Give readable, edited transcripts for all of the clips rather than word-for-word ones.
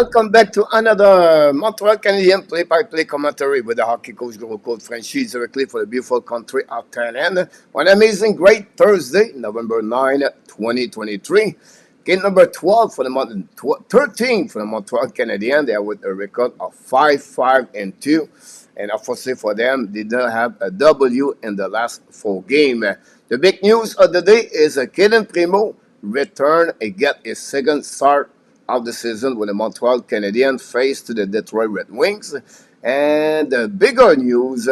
Welcome back to another Montreal Canadiens play-by-play commentary with the hockey coach Gros Code Franchise directly for the beautiful country of Thailand. On an amazing, great Thursday, November 9, 2023. Game number 12 for the month, 13 for the Montreal Canadiens. They are with a record of 5-5-2. And unfortunately for them, they didn't have a W in the last 4 games. The big news of the day is Kaden Primo return and get his second start of the season with the Montreal Canadiens face to the Detroit Red Wings. And the bigger news,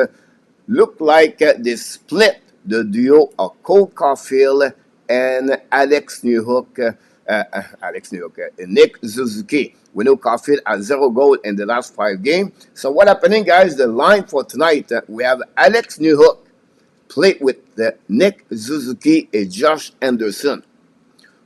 look like they split the duo of Cole Caulfield and Nick Suzuki. We know Caulfield has 0 goal in the last 5 games. So what happening, guys? The line for tonight, we have Alex Newhook played with Nick Suzuki and Josh Anderson.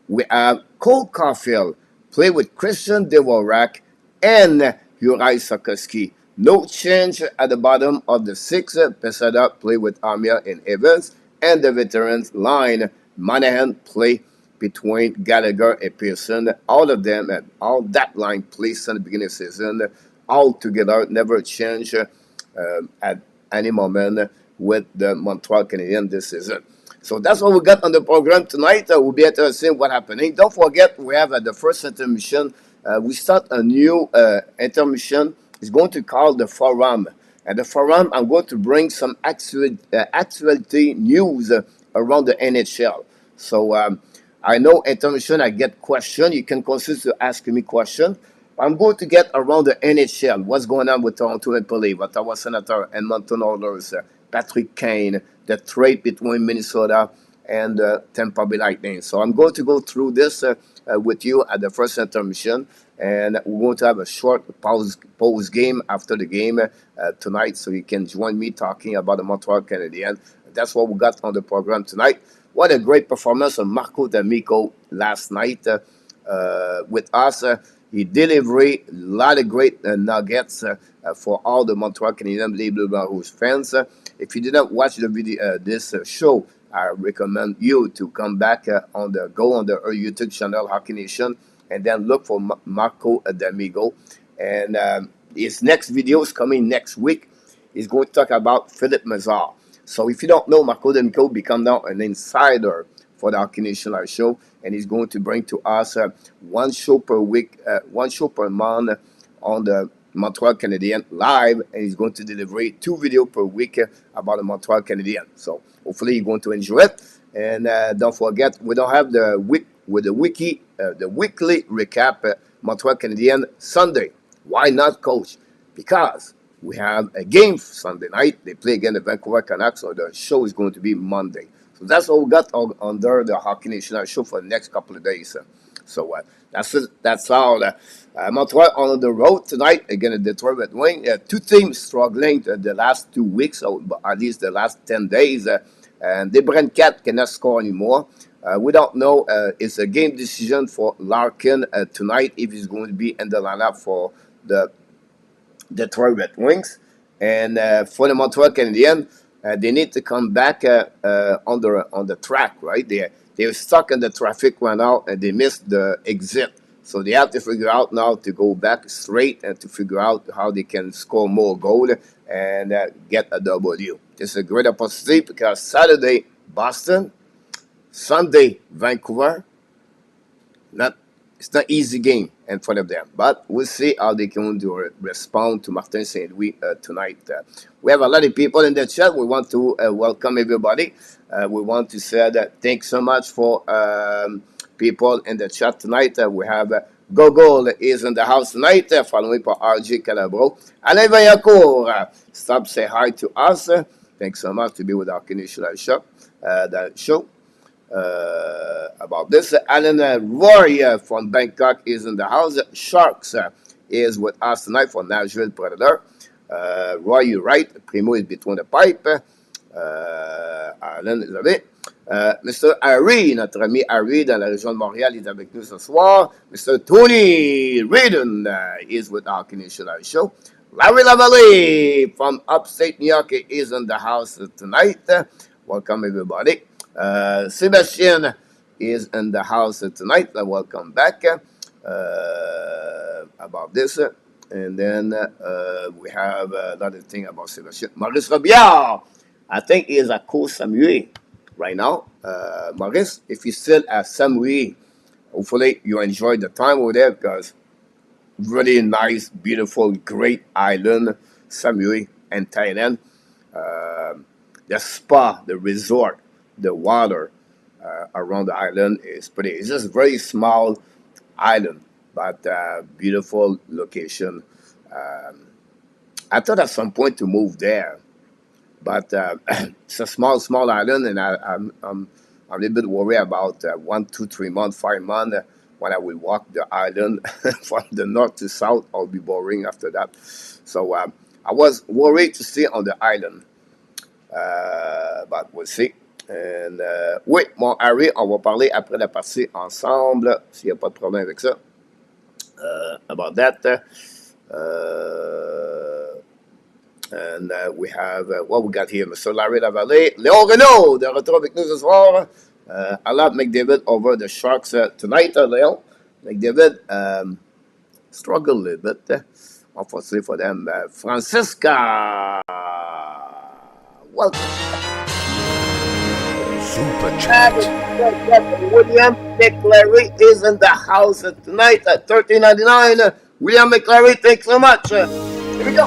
We have Cole Caulfield play with Christian Dvorak and Juraj Sikorsky. No change at the bottom of the 6. Pezzetta play with Amir and Evans. And the veterans line, Monahan play between Gallagher and Pearson. All of them, all that line plays in the beginning of the season. All together, never change at any moment with the Montreal Canadiens this season. So that's what we got on the program tonight. We'll be able to see what's happening. Don't forget, we have the first intermission. We start a new intermission. It's going to call the Forum. At the Forum, I'm going to bring some actuality news around the NHL. So I know intermission, I get questions. You can consider to ask me questions. I'm going to get around the NHL. What's going on with Toronto Maple Leafs, Ottawa Senator, Edmonton Oilers, Patrick Kane, the trade between Minnesota and Tampa Bay Lightning. So I'm going to go through this with you at the first intermission, and we're going to have a short pause game after the game tonight, so you can join me talking about the Montreal Canadiens. That's what we got on the program tonight. What a great performance of Marco D'Amico last night with us. He delivered a lot of great nuggets for all the Montreal Canadiens Les Bleu Blanc Rouge fans. If you did not watch the video, this show, I recommend you to come back go on the YouTube channel Hockey Nation and then look for Marco D'Amico. And his next video is coming next week. He's going to talk about Philippe Mazar. So if you don't know, Marco D'Amico become now an insider for the Hockey Nation Live show, and he's going to bring to us 1 show per week, 1 show per month on the Montreal Canadiens live, and he's going to deliver 2 videos per week about the Montreal Canadiens. So hopefully you're going to enjoy it. And don't forget, we don't have the weekly recap Montreal Canadiens Sunday. Why not, Coach? Because we have a game Sunday night. They play against the Vancouver Canucks, so the show is going to be Monday. So that's all we got under the Hockey Nation show for the next couple of days. So that's it. That's all. Montreal on the road tonight against the Detroit Red Wings. 2 teams struggling the last 2 weeks, or at least the last 10 days. And the Brent cannot score anymore. We don't know. It's a game decision for Larkin tonight if he's going to be in the lineup for the Detroit Red Wings. And for the Montreal Canadiens, they need to come back on the track, right? They're stuck in the traffic right now, and they missed the exit. So they have to figure out now to go back straight and to figure out how they can score more goals and get a W. This is a great opportunity because Saturday, Boston, Sunday, Vancouver. It's not easy game in front of them, but we'll see how they can respond to Martin St. Louis tonight. We have a lot of people in the chat. We want to welcome everybody. We want to say that thanks so much for people in the chat tonight. We have Gogol is in the house tonight, followed by RJ Calabro. Alain Vaillancourt, stop, say hi to us. Thanks so much to be with our Canadian show. About this, Alan Roy from Bangkok is in the house. Sharks is with us tonight for Nashville Predator. Roy, you're right. Primo is between the pipe. Alan is avec. Mr. Harry, notre ami Harry dans la région de Montréal, est avec nous ce soir. Mr. Tony Redden is with our Canadian show. Larry Lavalley from upstate New York is in the house tonight. Welcome, everybody. Sebastian is in the house tonight. Welcome back. about this. And then we have another thing about Sébastien. Maurice Robillard, I think he is at Koh Samui right now. Maurice, if you're still at Samui, hopefully you enjoyed the time over there because really nice, beautiful, great island, Samui and Thailand. The spa, the resort, the water around the island is pretty. It's just a very small island, but beautiful location. I thought at some point to move there, but it's a small island, and I'm a little bit worried about 1, 2, 3 months, 5 months. When I will walk the island from the north to south, I'll be boring after that. So I was worried to stay on the island, but we'll see. And, oui, mon Harry, on va parler après la partie ensemble, s'il n'y a pas de problème avec ça. About that. And we have, what we got here, Mr. Larry Lavallée. Léon Renaud, de retour avec nous ce soir. I love McDavid over the Sharks tonight, Léon. McDavid struggled a little bit, unfortunately for them. Francisca, welcome. Super chat. William McClary is in the house tonight at $13.99. William McClary, thanks so much. Here we go.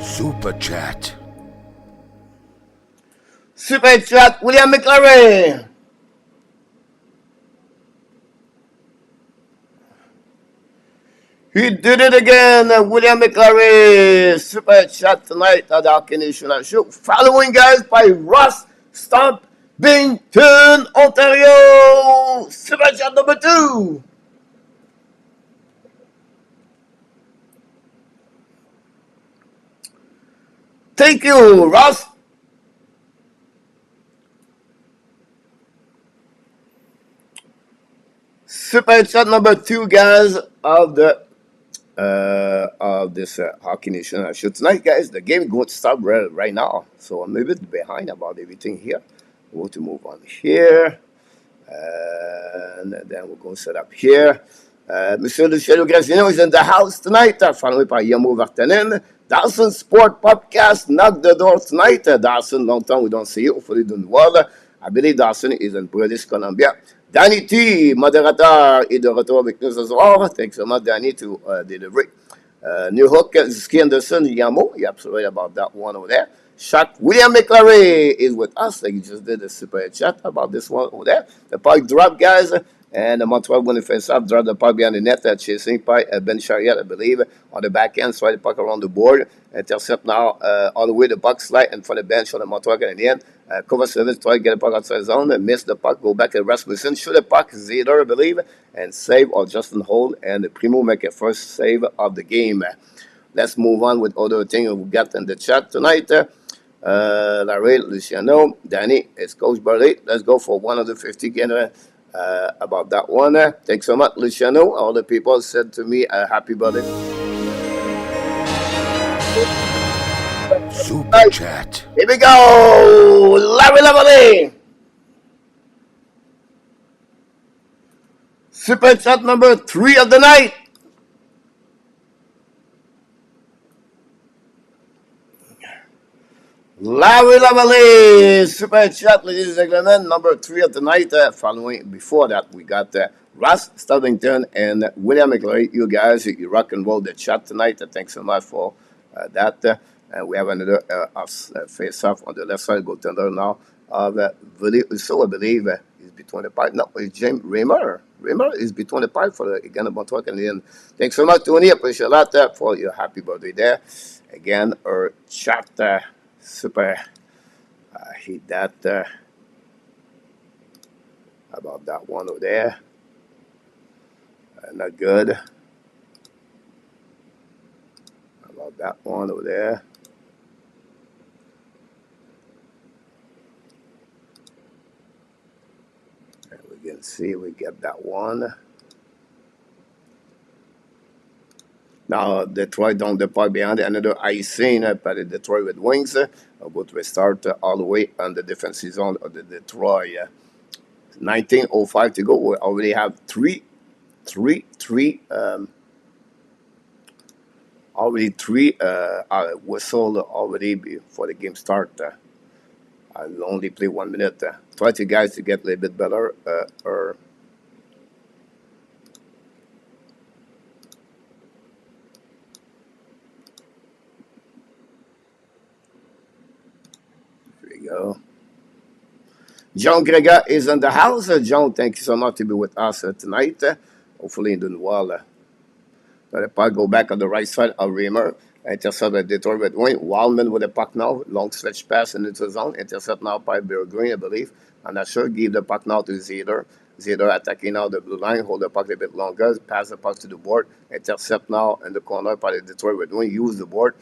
Super chat. Super chat, William McClary. He did it again, William McClary. Super chat tonight at the Hockey National Show. Following, guys, by Ross Stump Bington, Ontario. Super chat number 2. Thank you, Ross. Super chat number 2, guys, of this Hockey Nation show tonight, guys. The game is going to start right now, so I'm a bit behind about everything here. We're going to move on here, and then we're going to set up here. Monsieur Luciano Graziano is in the house tonight, followed by Yamo Vartanen. Dawson Sport Podcast knocked the door tonight. Dawson, long time we don't see you. Hopefully doing well. I believe Dawson is in British Columbia. Danny T, modérateur, est de retour avec nous ce soir. Thanks so much, Danny, to deliver. New Hook, Ski Anderson, Yamo. You're absolutely about that one over there. Shot William McClary is with us. Like you just did a super chat about this one over there. The puck drop, guys. And the Montreal winning face up, drop the puck behind the net, chasing by Ben Chariot, I believe, on the back end, slide the puck around the board, intercept now all the way the puck slide in front of the bench on the Montreal Canadiens. Cover service, try to get the puck outside zone, miss the puck, go back to Rasmussen, shoot the puck, Zeder, I believe, and save or Justin Holt, and the Primo make a first save of the game. Let's move on with other things we got in the chat tonight. Larry, Luciano, Danny, it's Coach Burley. Let's go for 150 again. About that one. Thanks so much, Luciano. All the people said to me, happy birthday. Super chat. Here we go. Larry Lavallée. Super chat number 3 of the night. Larry Lavallée, super chat, ladies and gentlemen, number 3 of the night. Following before that, we got Ross Stubbington and William McClary. You guys, you rock and roll the chat tonight. Thanks so much for that. We have another face-off on the left side, goaltender now. So I believe is between the pipe. No, it's James Raymer. Raymer is between the pipe for the again Montreal Canadiens. Thanks so much, Tony. Appreciate a lot for your happy birthday there. Again, our chat. Super. Hit that about that one over there. Not good. About that one over there. And we can see we get that one. Now, Detroit down the park behind another icing by the Detroit Red Wings. About to restart all the way on the defensive zone of the Detroit. 19:05 to go. We already have 3 three already three whistle already before the game start. I'll only play 1 minute. Try to guys to get a little bit better. Or here we go. John Gregor is in the house. John, thank you so much to be with us tonight. Hopefully, in doing well. The puck go back on the right side of Reimer. Intercept by Detroit Red Wing. Wildman with the puck now. Long stretch pass into the zone. Intercept now by Bear Green, I believe. I'm not sure. Give the puck now to Zeder. Zeder attacking now the blue line. Hold the puck a bit longer. Pass the puck to the board. Intercept now in the corner by the Detroit Red Wing. Use the board.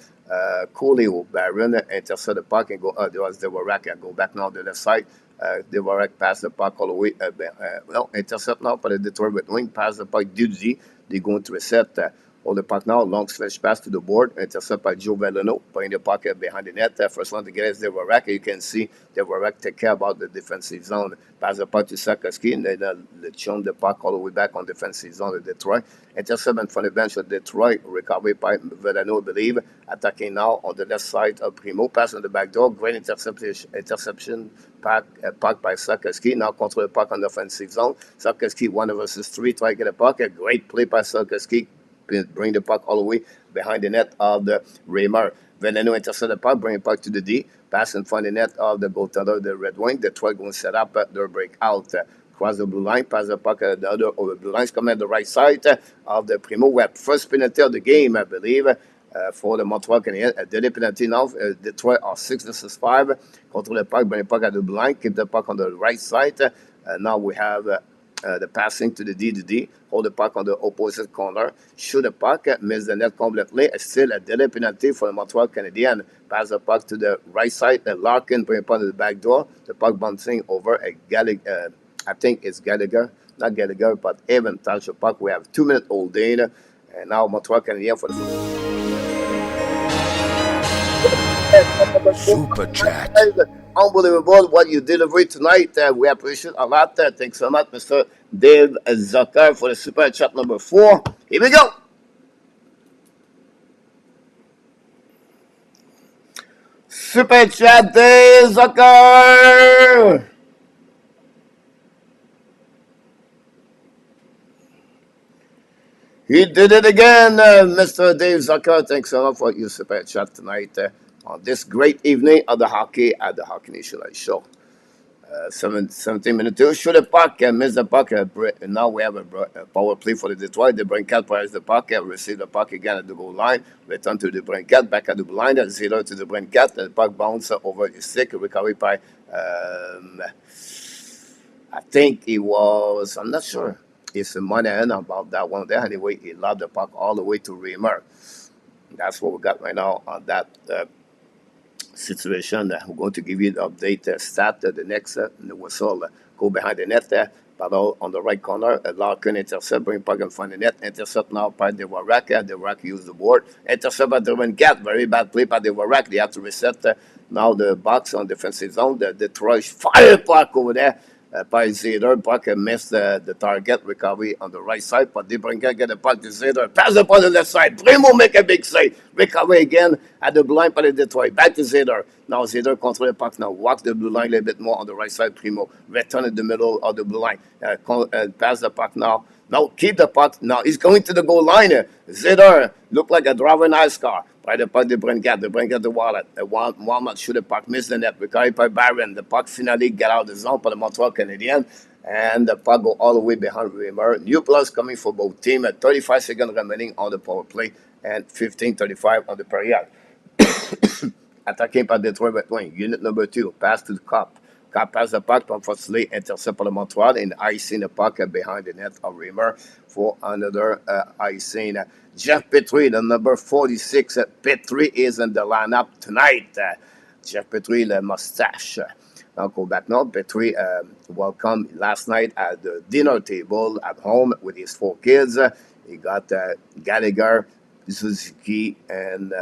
Cooley will Baron. Intercept the puck and go. There was Dvorak. Go back now to the left side. Dvorak pass the puck all the way. Intercept now by the Detroit Red Wing. Pass the puck. Dudzi. They're going to reset. Hold the puck now. Long stretch pass to the board. Intercept by Joe Vellano. Putting the puck behind the net. First one to get is Dvorak. You can see Dvorak take care about the defensive zone. Pass the puck to Sakoski. And then chum the puck all the way back on defensive zone of Detroit. Intercept in front of the bench of Detroit. Recovery by Vellano, I believe. Attacking now on the left side of Primo. Pass on the back door. Great interception. Puck by Sakoski. Now control the puck on the offensive zone. Sakoski 1 versus 3. Try to get a puck. A great play by Sakoski. Bring the puck all the way behind the net of the Reimer. Veneno intercept the puck, bring the puck to the D. Pass in front of the net of the goaltender, the Red Wing. Detroit going to set up their breakout. Cross the blue line, pass the puck at the other over blue lines. Coming at the right side of the Primo. We have first penalty of the game, I believe, for the Montreal Canadiens. A daily penalty now. Detroit are 6 versus 5. Control the puck, bring the puck at the blue line. Keep the puck on the right side. Now we have the passing to the D. Hold the puck on the opposite corner. Shoot the puck. Miss the net completely. Still a delay penalty for the Montreal Canadiens. Pass the puck to the right side. Larkin bring the puck to the back door. The puck bouncing over a Gallagher. I think it's Gallagher. Not Gallagher, but Evan touch the puck. We have 2 minute holding. And now Montreal Canadiens for the Super chat. Unbelievable what you delivered tonight. We appreciate a lot. Thanks so much, Mr. Dave Zucker, for the super chat number 4. Here we go. Super chat, Dave Zucker. He did it again, Mr. Dave Zucker. Thanks so much for your super chat tonight. On this great evening of the hockey at the Hockey Nation Live Show. 17 minutes to shoot the puck and miss the puck. Now we have a power play for the Detroit. The Brincat fires the puck, receive the puck again at the goal line, return to the Brincat, back at the line, 0 to the Brincat. The puck bounces over the stick, recovery by, I think it was, I'm not sure. It's a money about that one there. Anyway, he lobbed the puck all the way to Reimer. That's what we got right now on that situation. We're going to give you the update stat. The next the whistle go behind the net there. Battle on the right corner. Larkin intercept, bring puck in front of the net. Intercept now by Dvorak. Dvorak use the board. Intercept by the Cat. Very bad play by Dvorak. They have to reset now the box on defensive zone. The Detroit fire puck over there. By Zeder. Puck missed the target. Recovery on the right side. But Dvorak get the puck to Zeder. Pass the puck on the left side. Primo make a big save. Recovery again at the blue line by the Detroit. Back to Zeder. Now Zeder control the puck. Now walk the blue line a little bit more on the right side. Primo return in the middle of the blue line. Pass the puck now. Now keep the puck. Now he's going to the goal line. Zeder look like a driver in ice car. By the puck, the Brincat the wallet. Walmart shoot the puck, miss the net. Recovery by Byron. The puck finally get out of the zone for the Montreal Canadiens. And the puck go all the way behind Reimer. New plus coming for both teams. 35 seconds remaining on the power play. And 15:35 on the period. Attacking by Detroit Red Wing. Unit number 2. Pass to the Cup. Cup pass the puck. Unfortunately, intercept for the Montreal. And icing the puck behind the net of Reimer for another icing. Jeff Petrie, the number 46. Petrie is in the lineup tonight. Jeff Petrie, the mustache. I'll go back now. Petrie welcome last night at the dinner table at home with his 4 kids. He got Gallagher, Suzuki, and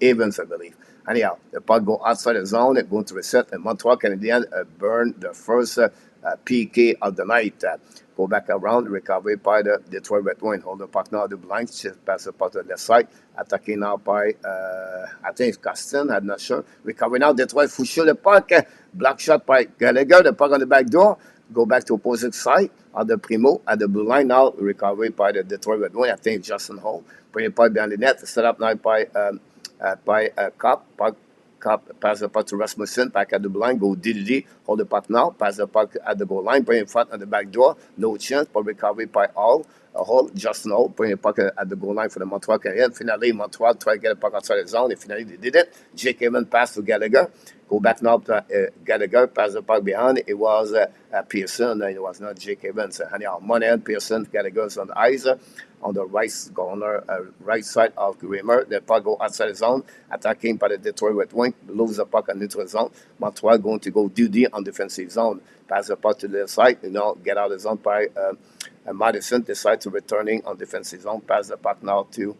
Evans, I believe. Anyhow, the puck go outside the zone. They're going to reset. And Montreal Canadiens burn the first PK of the night. Go back around, recovery by the Detroit Red Wings. Hold the puck now, the blind, pass the puck to the left side. Attacking now by, I think it's Caston, I'm not sure. Recovery now, Detroit push the puck. Block shot by Gallagher, the puck on the back door. Go back to opposite side of the Primo at the blue line now. Recovery by the Detroit Red Wings. I think it's Justin Hall. Bring the puck behind the net. Set up now by Cup. Pass the puck to Rasmussen, back at the blue line, go DDD, hold the puck now, pass the puck at the goal line, bring in front on the back door, no chance, but recovery by Hall, Justin Hall, bring the puck at the goal line for the Montreal Canadiens. Finally, Montreal try to get the puck outside the zone, and finally they did it. Jake Evans pass to Gallagher, go back now to Gallagher, pass the puck behind, it was Pearson, it was not Jake Evans, anyhow, Monahan, Pearson, Gallagher's on the ice, on the right corner, right side of Grimmer. The puck go outside the zone, attacking by the Detroit Red Wings, lose the puck on neutral zone. Montreal going to go DD on defensive zone. Pass the puck to the side, get out of the zone by Madison, decide to returning on defensive zone. Pass the puck now to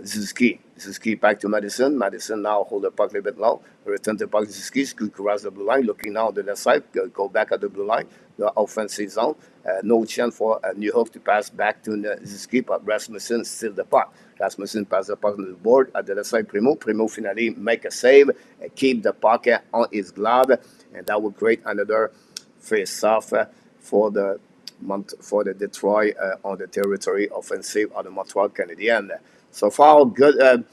Suzuki. Suzuki back to Madison. Madison now hold the puck a little bit low. Return the puck to Suzuki. Scoot across the blue line. Looking now on the left side. Go back at the blue line. The offensive zone. No chance for New York to pass back to Suzuki. But Rasmussen still the puck. Rasmussen pass the puck on the board at the left side. Primo finally make a save. Keep the puck on his glove. And that will create another face-off for the Detroit on the territory offensive of the Montreal Canadiens. So far, good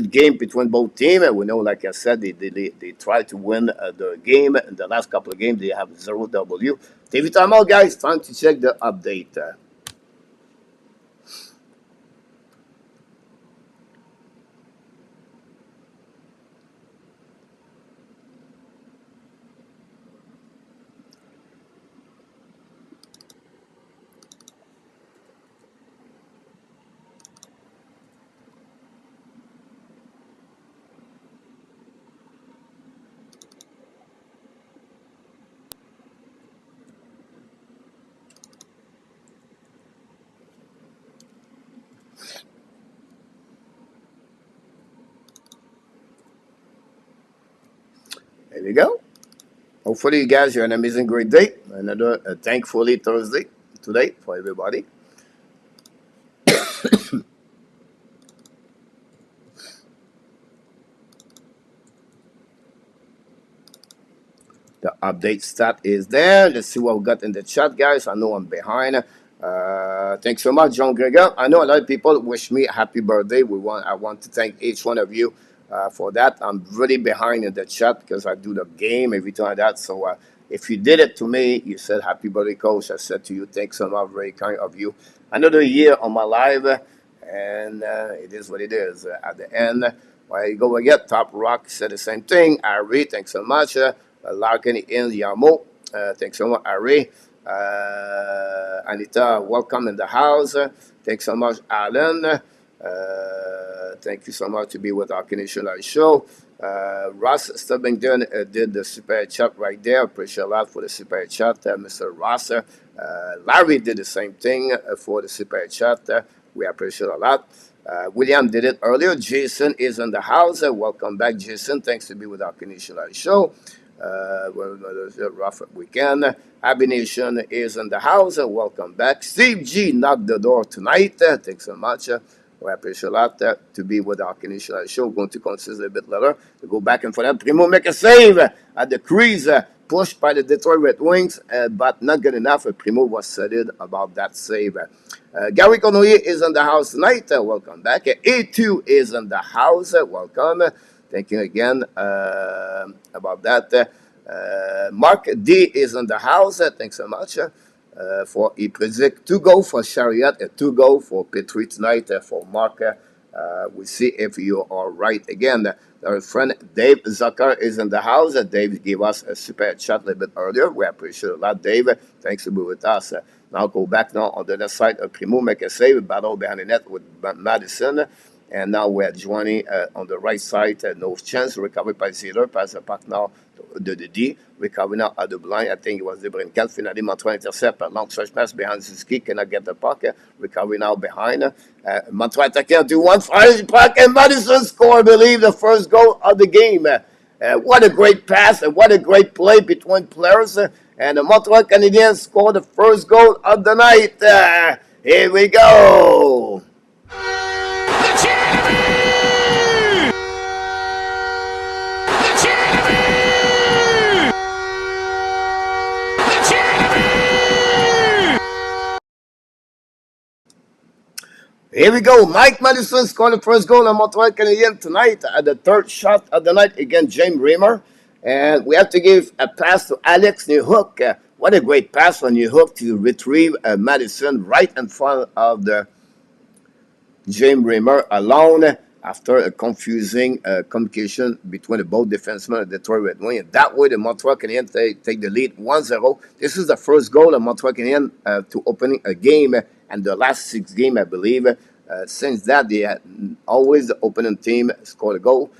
game between both teams. We know, like I said, they try to win the game. In the last couple of games, they have 0W. David, time out, guys. Time to check the update. There we go. Hopefully, you guys have an amazing, great day. Another thankfully Thursday today for everybody. The update stat is there. Let's see what we got in the chat, guys. I know I'm behind. Thanks so much, John Gregor. I know a lot of people wish me a happy birthday. I want to thank each one of you for that. I'm really behind in the chat because I do the game, everything like that. So if you did it to me, you said happy birthday, coach. I said to you, thanks so much, very kind of you. Another year on my live, and it is what it is. At the end, where you go again, Top Rock said the same thing. Ari, thanks so much. Larkin in Yamo, thanks so much, Ari. Anita, welcome in the house. Thanks so much, Alan. Thank you so much to be with our Canadian Live show. Ross Stubbington did the super chat right there. Appreciate a lot for the super chat, Mr. Ross. Larry did the same thing for the super chat. We appreciate a lot. William did it earlier. Jason is in the house. Welcome back, Jason. Thanks to be with our Canadian Live show. Rough weekend. Happy Nation is in the house. Welcome back. Steve G knocked the door tonight. Thanks so much. We appreciate a lot to be with our Canadian Live show. Going to consider a bit later to go back and for that. Primo make a save at the crease. Pushed by the Detroit Red Wings, but not good enough. Primo was solid about that save. Gary Conoyer is in the house tonight. Welcome back. A2 is in the house. Welcome. Thank you again about that. Mark D is in the house. Thanks so much for he predict 2 goals for Chariot and 2 goals for Petrie tonight for Mark. We'll see if you are right again. Our friend Dave Zucker is in the house. Dave gave us a super chat a little bit earlier. We appreciate a lot, Dave. Thanks for being with us. Now go back now on the left side of Primo, make a save, battle behind the net with Madison. And now we're joining on the right side. No chance. Recovered by Ziller. Pass the puck now to the D. Recovery now at the blind. I think it was the Brinkel. Finally, Montreal intercept. Long stretch pass behind Suzuki. Cannot get the puck. Recovery now behind. Montreal attacker do 1 5 puck. And Madison score, I believe, the first goal of the game. What a great pass and what a great play between players. And the Montreal Canadiens scored the first goal of the night. Here we go. Here we go. Mike Madison scored the first goal on Montreal Canadiens tonight at the third shot of the night against James Reimer. And we have to give a pass to Alex Newhook. What a great pass on Newhook to retrieve Madison right in front of the James Reimer alone after a confusing communication between the both defensemen of Detroit Red Wings. And that way, the Montreal Canadiens take the lead 1-0. This is the first goal of Montreal Canadiens to opening a game and the last 6 games, I believe. Since that, they had always the opening team scored a goal,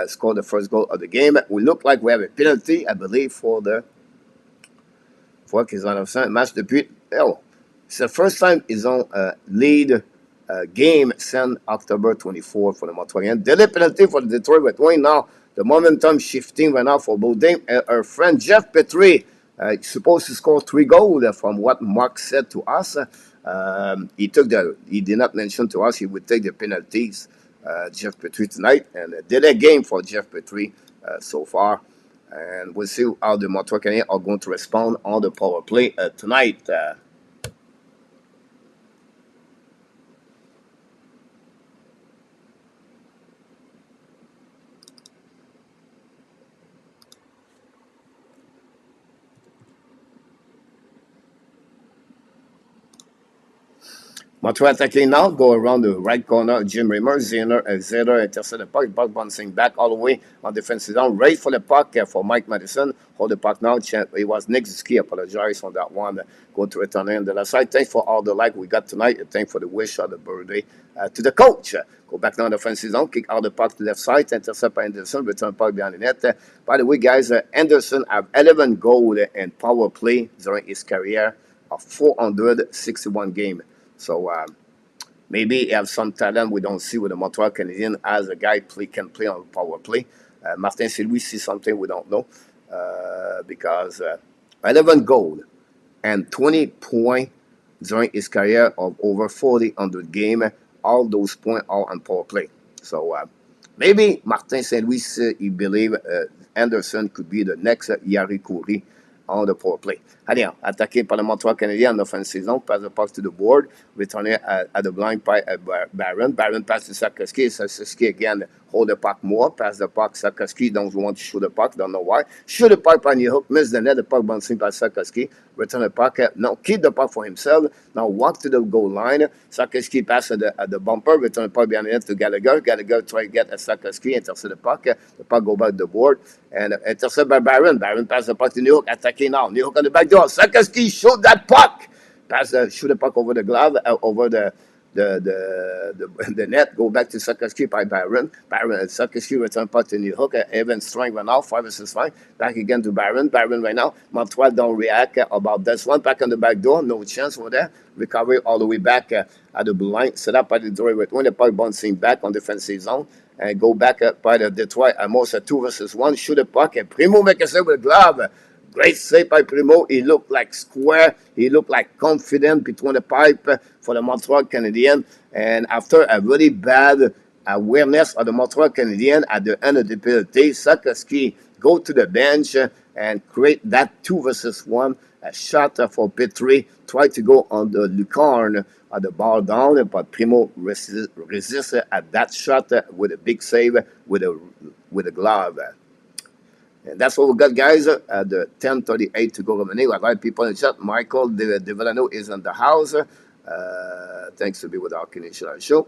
scored the first goal of the game. We look like we have a penalty, I believe, for the match depuis. Oh, it's the first time he's on lead game since October 24 for the Montreal. Delay penalty for the Detroit Red Wings. Now the momentum shifting right now for both teams. Our friend Jeff Petrie is supposed to score 3 goals from what Mark said to us. He did not mention to us he would take the penalties. Jeff Petrie tonight, and a delay game for Jeff Petrie so far. And we'll see how the Montreal Canadiens are going to respond on the power play tonight. Montreal attacking now, go around the right corner. Jim Reimer, Zeder intercept the puck. Puck bouncing back all the way on defensive down. Right for the puck for Mike Madison. Hold the puck now. It was Nick Suzuki. Apologize on that one. Go to return in the left side. Thanks for all the like we got tonight. Thanks for the wish of the birthday to the coach. Go back now on the defensive zone. Kick out the puck to the left side. Intercept by Anderson. Return puck behind the net. By the way, guys, Anderson have 11 goals in power play during his career of 461 games. So maybe he has some talent we don't see with the Montreal Canadiens as a guy can play on power play. Martin Saint-Louis see something we don't know because 11 goals and 20 points during his career of over 400 games. All those points are on power play. So maybe Martin Saint-Louis, he believe Anderson could be the next Yari Coury on the power play. Allez, attaqué par le Montreal Canadien en offensive zone, passe the puck to the board, returné at the blind by Barron. Barron pass to Sakoski. Sakoski again hold the puck more, pass the puck. Sakoski don't want to shoot the puck, don't know why. Shoot the puck by Newhook, miss the net, the puck bouncing by Sakoski. Return the puck, now keep the puck for himself. Now walk to the goal line. Sakoski pass at the bumper, return the puck behind the net to Gallagher. Gallagher try to get a Sakoski, intercept the puck. The puck go back to the board, and intercept by Barron. Barron pass the puck to Newhook, attacking now. Newhook on the back door. Sakoski shoot that puck. Shoot the puck over the glove, over the net. Go back to Sakoski by Barron. Sakoski return puck to Newhook. Evan Strang right now, 5 versus 5. Back again to Barron. Barron right now. Montreal don't react about this one. Back on the back door, no chance over there. Recovery all the way back at the blue line. Set up by the Detroit when the puck bouncing back on defensive zone. And go back by the Detroit almost a 2 versus 1. Shoot the puck. And Primo make a save with a glove. Great save by Primo. He looked like square. He looked like confident between the pipe for the Montreal Canadiens. And after a really bad awareness of the Montreal Canadiens at the end of the penalty, Sakoski go to the bench and create that 2 versus 1. A shot for Petrie. Try to go on the lucarne the ball down, but Primo resisted at that shot with a big save with a glove. And that's what we got, guys. At the 10:38 to go remaining. We have a lot of people in the chat. Michael De Villano is in the house. Thanks to be with our Canadian show.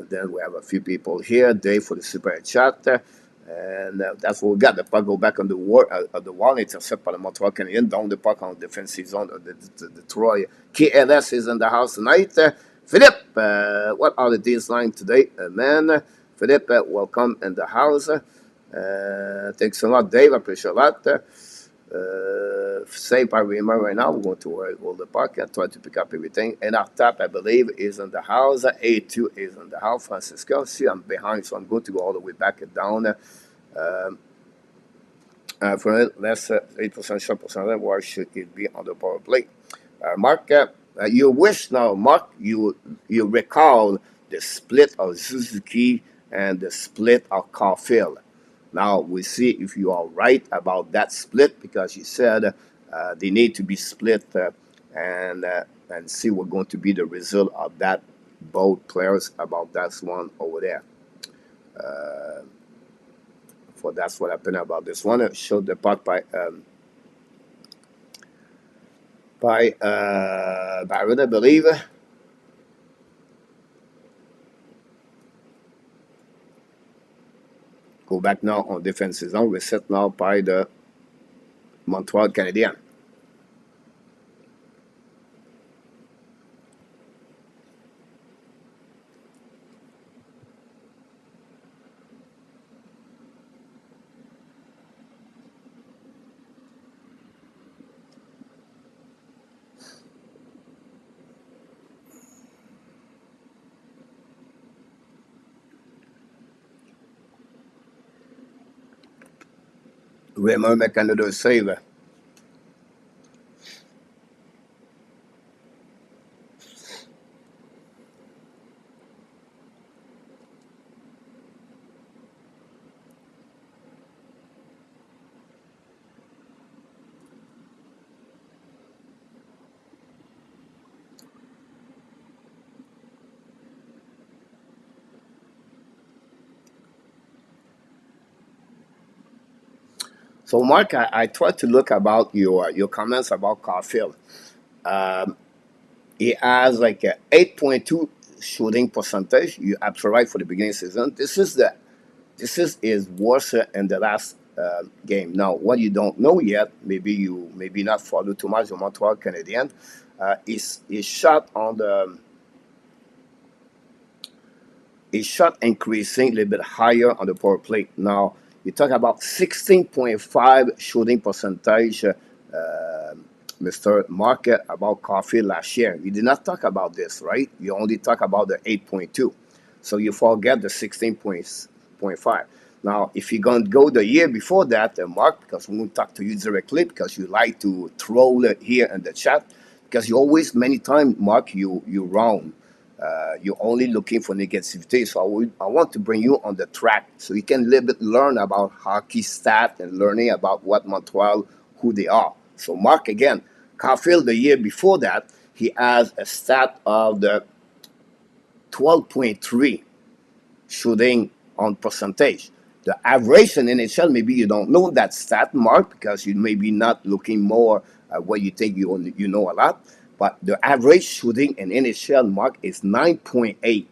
Then we have a few people here. Dave for the super chat. And that's what we got. The puck go back on the wall. Intercept by the Montreal Canadiens. Down the puck on the defensive zone of the Detroit. KLS is in the house tonight. Philip, what are the days line today, man? Philip, welcome in the house. Thanks a lot, Dave. I appreciate that. Say if I remember right now, we're going to hold the park and try to pick up everything. And our top, I believe, is in the house. A2 is in the house, Francisco. See, I'm behind, so I'm going to go all the way back and down. For it, less 8% shot percentage, why should it be on the power play? Mark, you wish now, Mark, you recall the split of Suzuki and the split of Caulfield. Now we see if you are right about that split because you said they need to be split and see what's going to be the result of that. Both players about that one over there. For that's what happened about this one. Showed the puck by Byron, I believe. Go back now on defensive zone. Reset now by the Montreal Canadiens. Raymond make another save. So, Mark, I tried to look about your comments about Caulfield. Um, he has like a 8.2 shooting percentage. You absolutely right for the beginning of the season. This is his worst in the last game. Now, what you don't know yet, maybe you maybe not follow too much the Montreal Canadiens. Is shot on the his shot increasing a little bit higher on the power play. Now, you talk about 16.5 shooting percentage, Mr. Market, about Caulfield last year. You did not talk about this, right? You only talk about the 8.2. So you forget the 16.5. Now, if you're going to go the year before that, Mark, because we won't talk to you directly because you like to troll it here in the chat, because you always, many times, Mark, you wrong. You're only looking for negativity. So I want to bring you on the track so you can a little bit learn about hockey stat and learning about what Montreal, who they are. So Mark, again, Caulfield the year before that, he has a stat of the 12.3 shooting on percentage. The average in NHL, maybe you don't know that stat, Mark, because you may be not looking more at what you think you know a lot. But the average shooting in NHL, Mark, is 9.8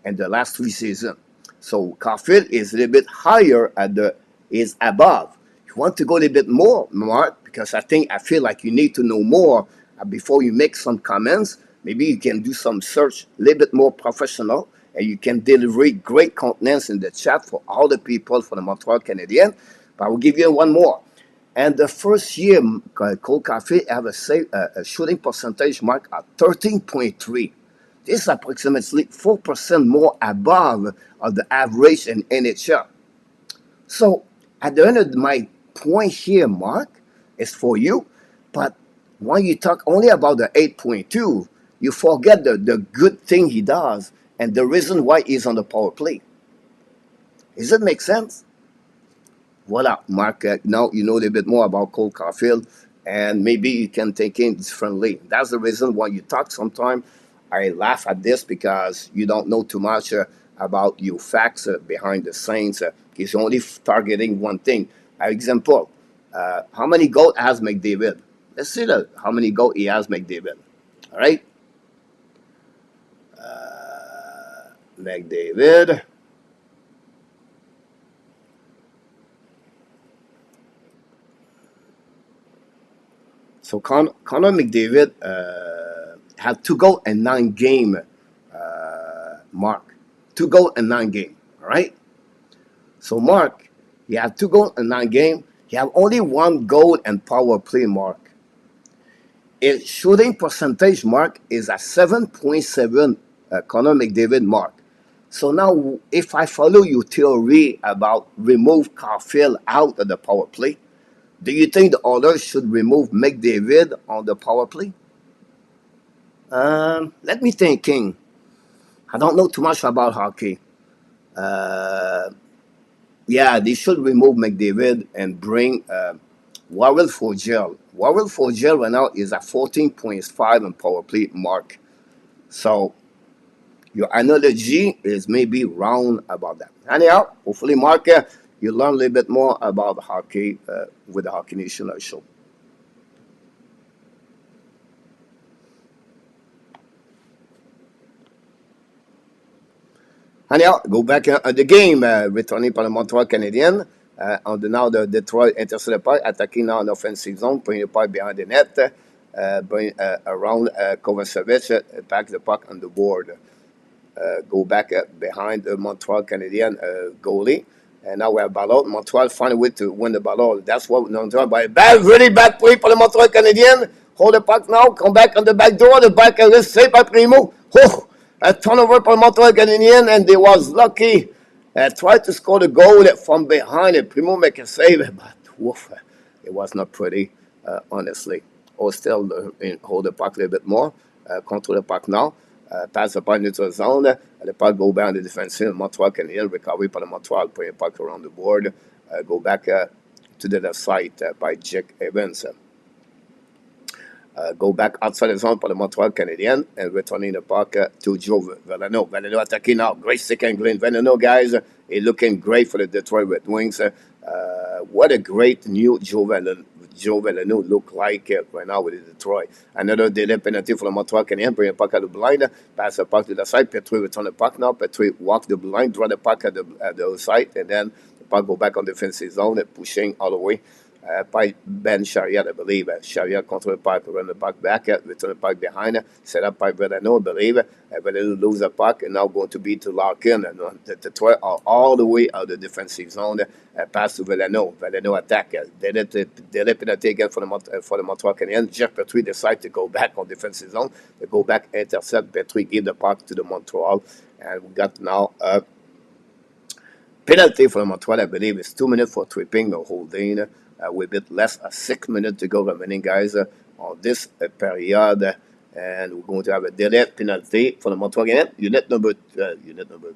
in the last 3 seasons. So Caulfield is a little bit higher is above. You want to go a little bit more, Mark, because I feel like you need to know more before you make some comments. Maybe you can do some search a little bit more professional and you can deliver great contents in the chat for all the people for the Montreal Canadiens. But I will give you one more. And the first year, Cole Caulfield have a shooting percentage mark at 13.3. This is approximately 4% more above of the average in NHL. So at the end of my point here, Mark, is for you. But when you talk only about the 8.2, you forget the good thing he does and the reason why he's on the power play. Does it make sense? Voila, Mark. Now you know a little bit more about Cole Caulfield, and maybe you can take it differently. That's the reason why you talk sometimes. I laugh at this because you don't know too much about your facts behind the scenes. He's only targeting one thing. Example, how many goals has McDavid? Let's see how many goals he has McDavid. All right? McDavid. So Connor McDavid had 2 goals in 9 games, Mark. 2 goals in 9 games, all right? So Mark, he had 2 goals in 9 games. He have only one goal and power play mark. His shooting percentage mark is a 7.7 Connor McDavid mark. So now, if I follow your theory about remove Caulfield out of the power play, do you think the others should remove McDavid on the power play? Let me thinking. I don't know too much about hockey. Uh, yeah, they should remove McDavid and bring Warrell for jail. Warrell for jail right now is a 14.5 in power play mark. So your analogy is maybe round about that. Anyhow, hopefully, Mark, you learn a little bit more about hockey with the Hockey Nation show. Anyhow, go back at the game, returning par le Montreal Canadiens. On the now the Detroit intercepted the puck, attacking now in offensive zone, putting the puck behind the net, bring around Kovacevic, back the puck on the board. Go back behind the Montreal Canadian goalie. And now we have Ballot. Montreal find a way to win the Ballot. That's what Montreal by bad, really bad play for the Montreal Canadian. Hold the puck now, come back on the back door. The back is saved by Primo. Oh, a turnover for the Montreal Canadian, and they was lucky. Tried to score the goal from behind it. Primo make a save, but woof, it was not pretty, honestly. Or still hold the puck a little bit more. Control the puck now. Pass the puck into the zone. The puck go back on the defensive. Montreal Canadian recovery for the Montreal, putting the puck around the board. Go back to the left side by Jack Evans. Go back outside the zone for the Montreal Canadian and returning the puck to Joe Veleno. Veleno attacking now. Great second glint. Veleno, guys, is looking great for the Detroit Red Wings. What a great new Joe Veleno look like right now with Detroit. Another delay penalty for the Montreal Canadiens. Bring the puck at the blind. Pass the puck to the side. Petrie return the puck now. Petrie walk the blind, draw the puck at the side, and then the puck go back on the defensive zone, pushing all the way. By Ben Chariot, I believe. Chariot control the puck, run the puck back, return the puck behind, set up by Veleno, I believe. Veleno lose the puck and now going to be to lock in. And the 12 are all the way out of the defensive zone. Pass to Veleno. Veleno attack. Delay penalty again for the Montreal Canadiens. Jeff Petrie decide to go back on defensive zone. They go back, intercept. Petrie give the puck to the Montreal. And we got now penalty for the Montreal, I believe. It's 2 minutes for tripping or holding. With a bit less, 6 minutes to go remaining, guys, on this period. And we're going to have a delay penalty for the Montreal Canadiens. Unit number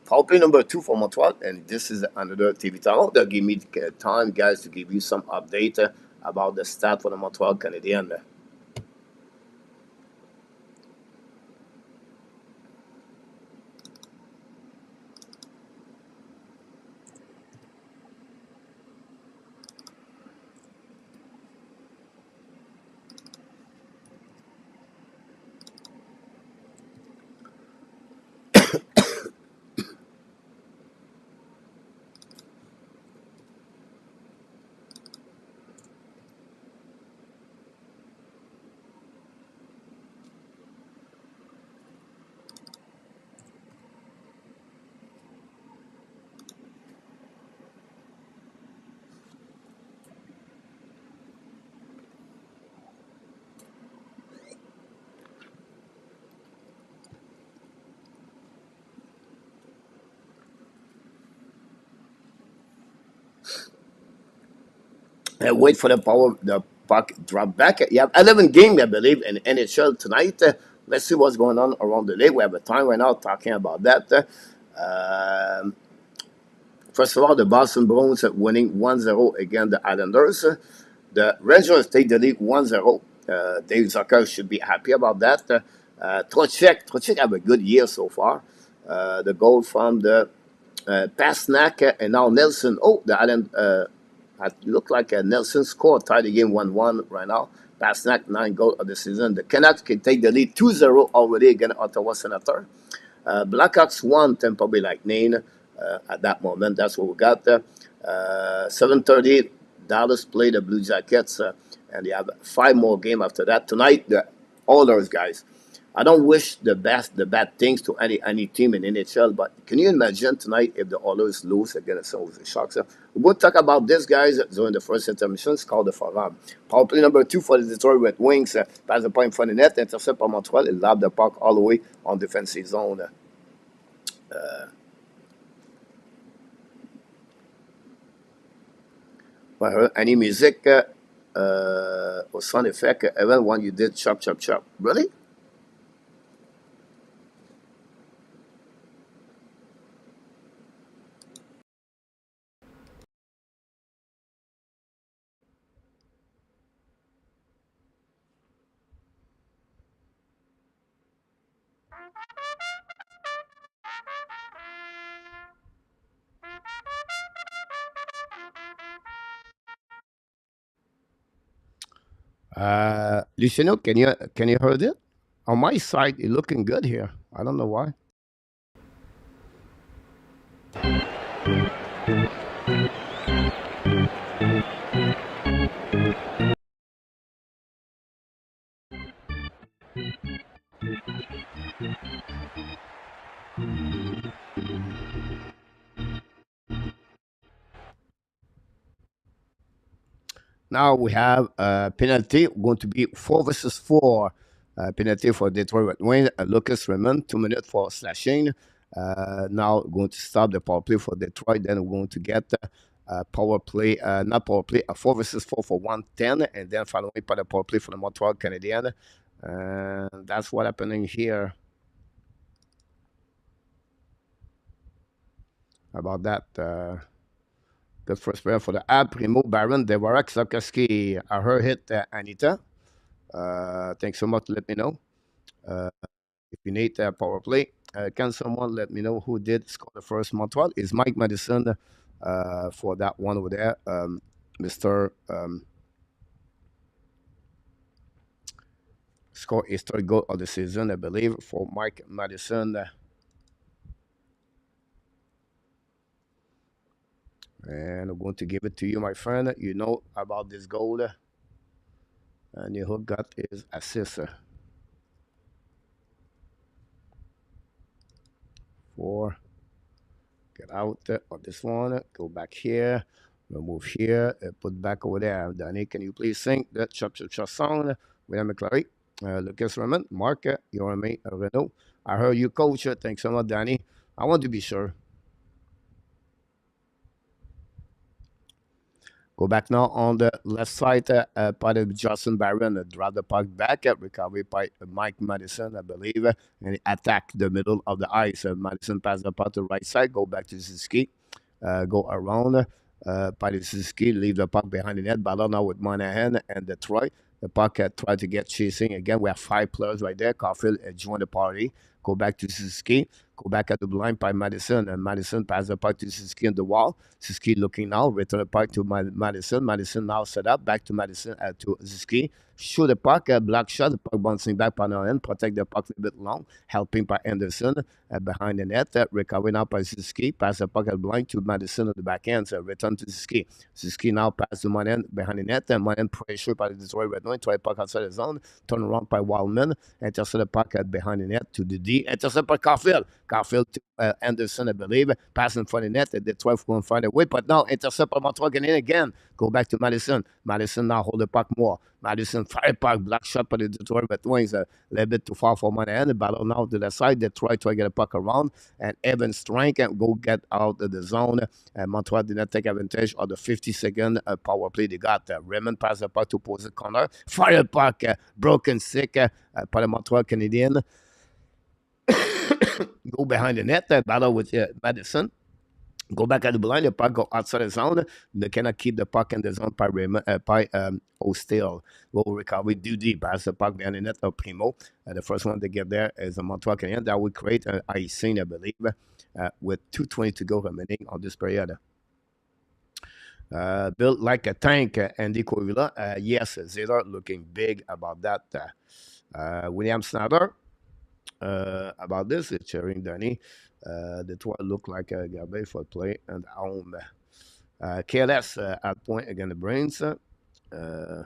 power play number 2 for Montreal. And this is another TV channel. They'll give me time, guys, to give you some update about the stat for the Montreal Canadiens. Wait for the puck drop back. You have 11 games, I believe, in NHL tonight. Let's see what's going on around the league. We have a time right now talking about that. First of all, the Boston Bruins are winning 1-0 against the Islanders. The Rangers take the lead 1-0. Dave Zucker should be happy about that. Trocheck have a good year so far. The goal from the Pasternak and now Nelson. Oh, the Island. It looked like Nelson scored, tied the game 1-1 right now. Pasternak, 9 goals of the season. The Canucks can take the lead 2-0 already against Ottawa Senator. Blackhawks won Tampa Bay Lightning at that moment. That's what we got. 7:30, Dallas play the Blue Jackets, and they have 5 more games after that. Tonight, all those guys. I don't wish the bad things to any team in NHL, but can you imagine tonight if the Oilers lose against some of the Sharks? We'll talk about this, guys, during the first intermission. It's called the Farab. Power play number 2 for the Detroit Red Wings. Pass the point in front of the net, intercept by Montreal, and lob the puck all the way on defensive zone. Well, any music or sound effect, even one you did chop, chop, chop. Really? Luciano, can you heard it? On my side, it's looking good here. I don't know why. Now we have a penalty going to be 4 versus 4. Penalty for Detroit Red Wings. Lucas Raymond, 2 minutes for slashing. Now going to stop the power play for Detroit. Then we're going to get power play, not power play, a 4 versus 4 for 110. And then following by the power play for the Montreal Canadiens. That's what happening here. About that. Good first player for the Habs. Primo, Baron, Dvorak, Sapkowski. I heard hit Anita. Thanks so much. Let me know if you need power play. Can someone let me know who did score the first Montreal? Is Mike Madison for that one over there? Mr. Score his third goal of the season, I believe, for Mike Madison. And I'm going to give it to you, my friend. You know about this goal. And your hook got his assist. For get out of this one, go back here, remove here, put back over there. Danny, can you please sing the Chop Chop Chop song? William McClary, Lucas Raymond, Mark, Yorame, Renault. I heard you, coach. Thanks so much, Danny. I want to be sure. Go back now on the left side, part of Justin Barron, drive the puck back, recovery by Mike Madison, I believe, and attack the middle of the ice. Madison pass the puck to the right side, go back to Suzuki, go around, by the Suzuki, leave the puck behind the net, battle now with Monahan and Detroit. The puck try to get chasing. Again, we have 5 players right there. Caulfield join the party. Go back to Suzuki. Go back at the blind by Madison. And Madison pass the puck to Suzuki on the wall. Suzuki looking now. Return the puck to Madison. Madison now set up. Back to Madison to Suzuki. Shoot the puck. Black shot. The puck bouncing back by the end. Protect the puck a bit long. Helping by Anderson behind the net. Recovery now by Suzuki. Pass the puck at blind to Madison on the back end. Return to Suzuki. Suzuki now pass to Monahan behind the net. And Monahan pressure by the Detroit Red Wings. Try puck outside the zone. Turn around by Wildman. Intercept the puck behind the net to the D. Intercept by Caulfield. Caulfield to Anderson, I believe. Pass in front of the net. Detroit going to find a way. But now intercept by Montreal again. Go back to Madison. Madison now hold the puck more. Madison fire puck. Black shot by the Detroit Red Wings. A little bit too far for Monahan. The battle now to the side. Detroit try to get a puck around. And Evans strength and go get out of the zone. And Montreal did not take advantage of the 50-second power play they got. Raymond pass the puck to opposite corner. Fire puck. Broken sick by the Montreal Canadiens. Go behind the net. Battle with Madison. Go back at the blind, the puck go outside the zone. They cannot keep the puck in the zone by O'Steele. Go recovery, do deep, pass the puck behind the net of Primo. The first one to get there is a Montreal Canadiens. That would create an icing, I believe, with 2:20 to go remaining on this period. Built like a tank, Andy Corvilla. Yes, Zeder looking big about that. William Snyder. About this, it's cheering Danny. The tour look like a garbage for play and home. KLS at point against the Brains. Uh,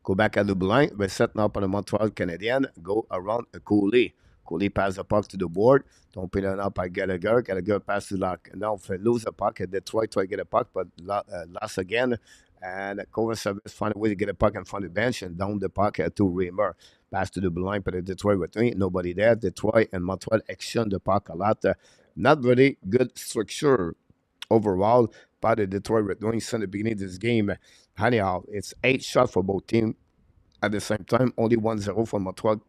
Go back at the blind. We're setting up on the Montreal Canadiens. Go around a Cooley. Cooley pass the puck to the board. Don't put it up by Gallagher. Gallagher pass to Lock. Now if they lose the puck, Detroit try to get a puck, but lost again. And cover service find a way to get a puck in front of the bench and down the puck to Reimer. Pass to the blind, but Detroit with me. Nobody there. Detroit and Montreal exchange the puck a lot. Not really good structure overall by the Detroit Red Wings since the beginning of this game. Anyhow, it's 8 shots for both teams at the same time. Only 1-0 for Montreal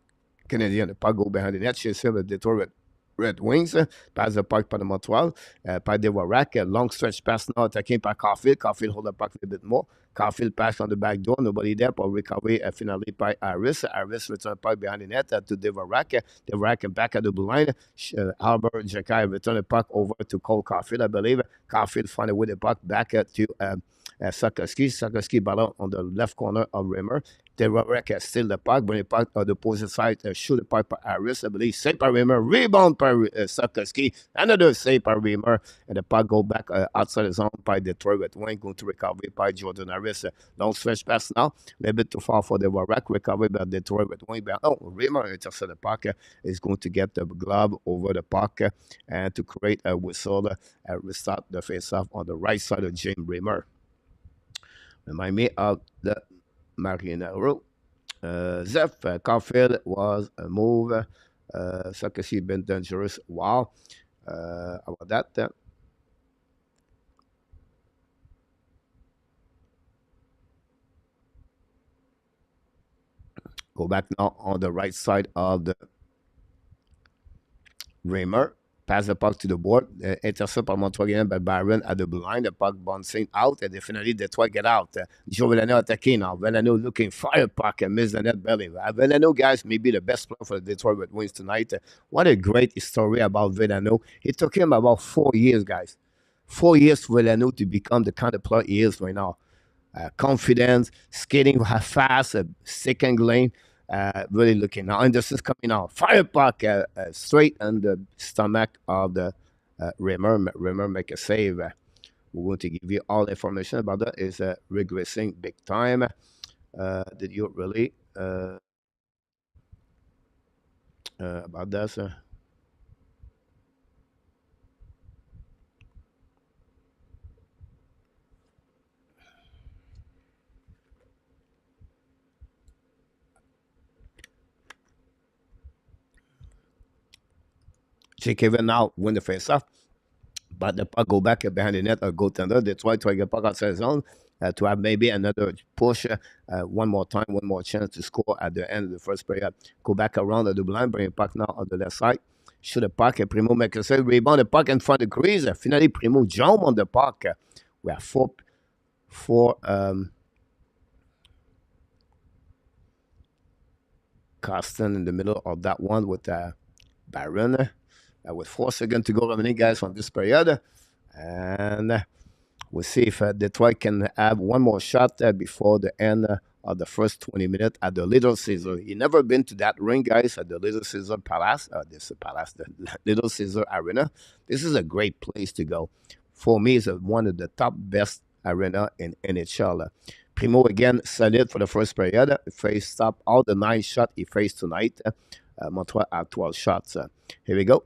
Canadiens. The puck go behind the net. Chase him with Detroit Red Wings. Pass the puck par the Montreal. Par Dvorak. Long stretch pass now attacking par Caulfield. Caulfield hold the puck a little bit more. Caulfield pass on the back door. Nobody there for recovery finally by Harris. Harris return puck behind the net to Dvorak. Dvorak back at the blue line. Albert Jacky return the puck over to Cole Caulfield, I believe. Caulfield find a way the puck back to Suzuki. Suzuki ball on the left corner of Reimer. Dvorak steal the puck, bring the puck on the opposite side, shoot the puck by Harris, I believe. Save by Reimer, rebound by Suzuki, another save by Reimer, and the puck go back outside the zone by Detroit Red Wing, going to recovery by Jordan Harris. Long stretch pass now, a little bit too far for Dvorak, recovery by Detroit Red Wing. Oh, Reimer intercepted the puck, is going to get the glove over the puck and to create a whistle, restart the face-off on the right side of James Reimer. Remind me of the Marinero. Zeph Caulfield was a move. Suzuki been dangerous. Wow. About that. Go back now on the right side of the Reimer. Pass the puck to the board. Intercept par Montreal by Byron at the blue line. The puck bouncing out, and definitely Detroit get out. Joe Veleno attacking now. Veleno looking fire puck and miss the net belly. Veleno, guys, may be the best player for the Detroit Red Wings tonight. What a great story about Veleno. It took him about 4 years, guys. 4 years for Veleno to become the kind of player he is right now. Confidence, skating fast, second lane. Really looking now. And this is coming out. Fire puck straight on the stomach of the Reimer. Reimer make a save. We're going to give you all the information about that. Is regressing big time. Did you really about that? Jake Kevin now win the face off. But the puck go back behind the net or goaltender. Detroit try to get puck outside the zone to have maybe another push, one more time, one more chance to score at the end of the first period. Go back around the blind, bring the puck now on the left side. Shoot the puck, Primo make a save, rebound the puck in front of the crease. Finally, Primo jump on the puck. We have four Carsten in the middle of that one with Byron. With 4 seconds to go remaining, guys, from this period. And we'll see if Detroit can have one more shot before the end of the first 20 minutes at the Little Caesar. He never been to that ring, guys, at the Little Caesar Palace. The Little Caesar Arena. This is a great place to go. For me, it's one of the top best arena in NHL. Primo, again, solid for the first period. Faced stop all the 9 shots he faced tonight. Montreal at 12 shots. Here we go.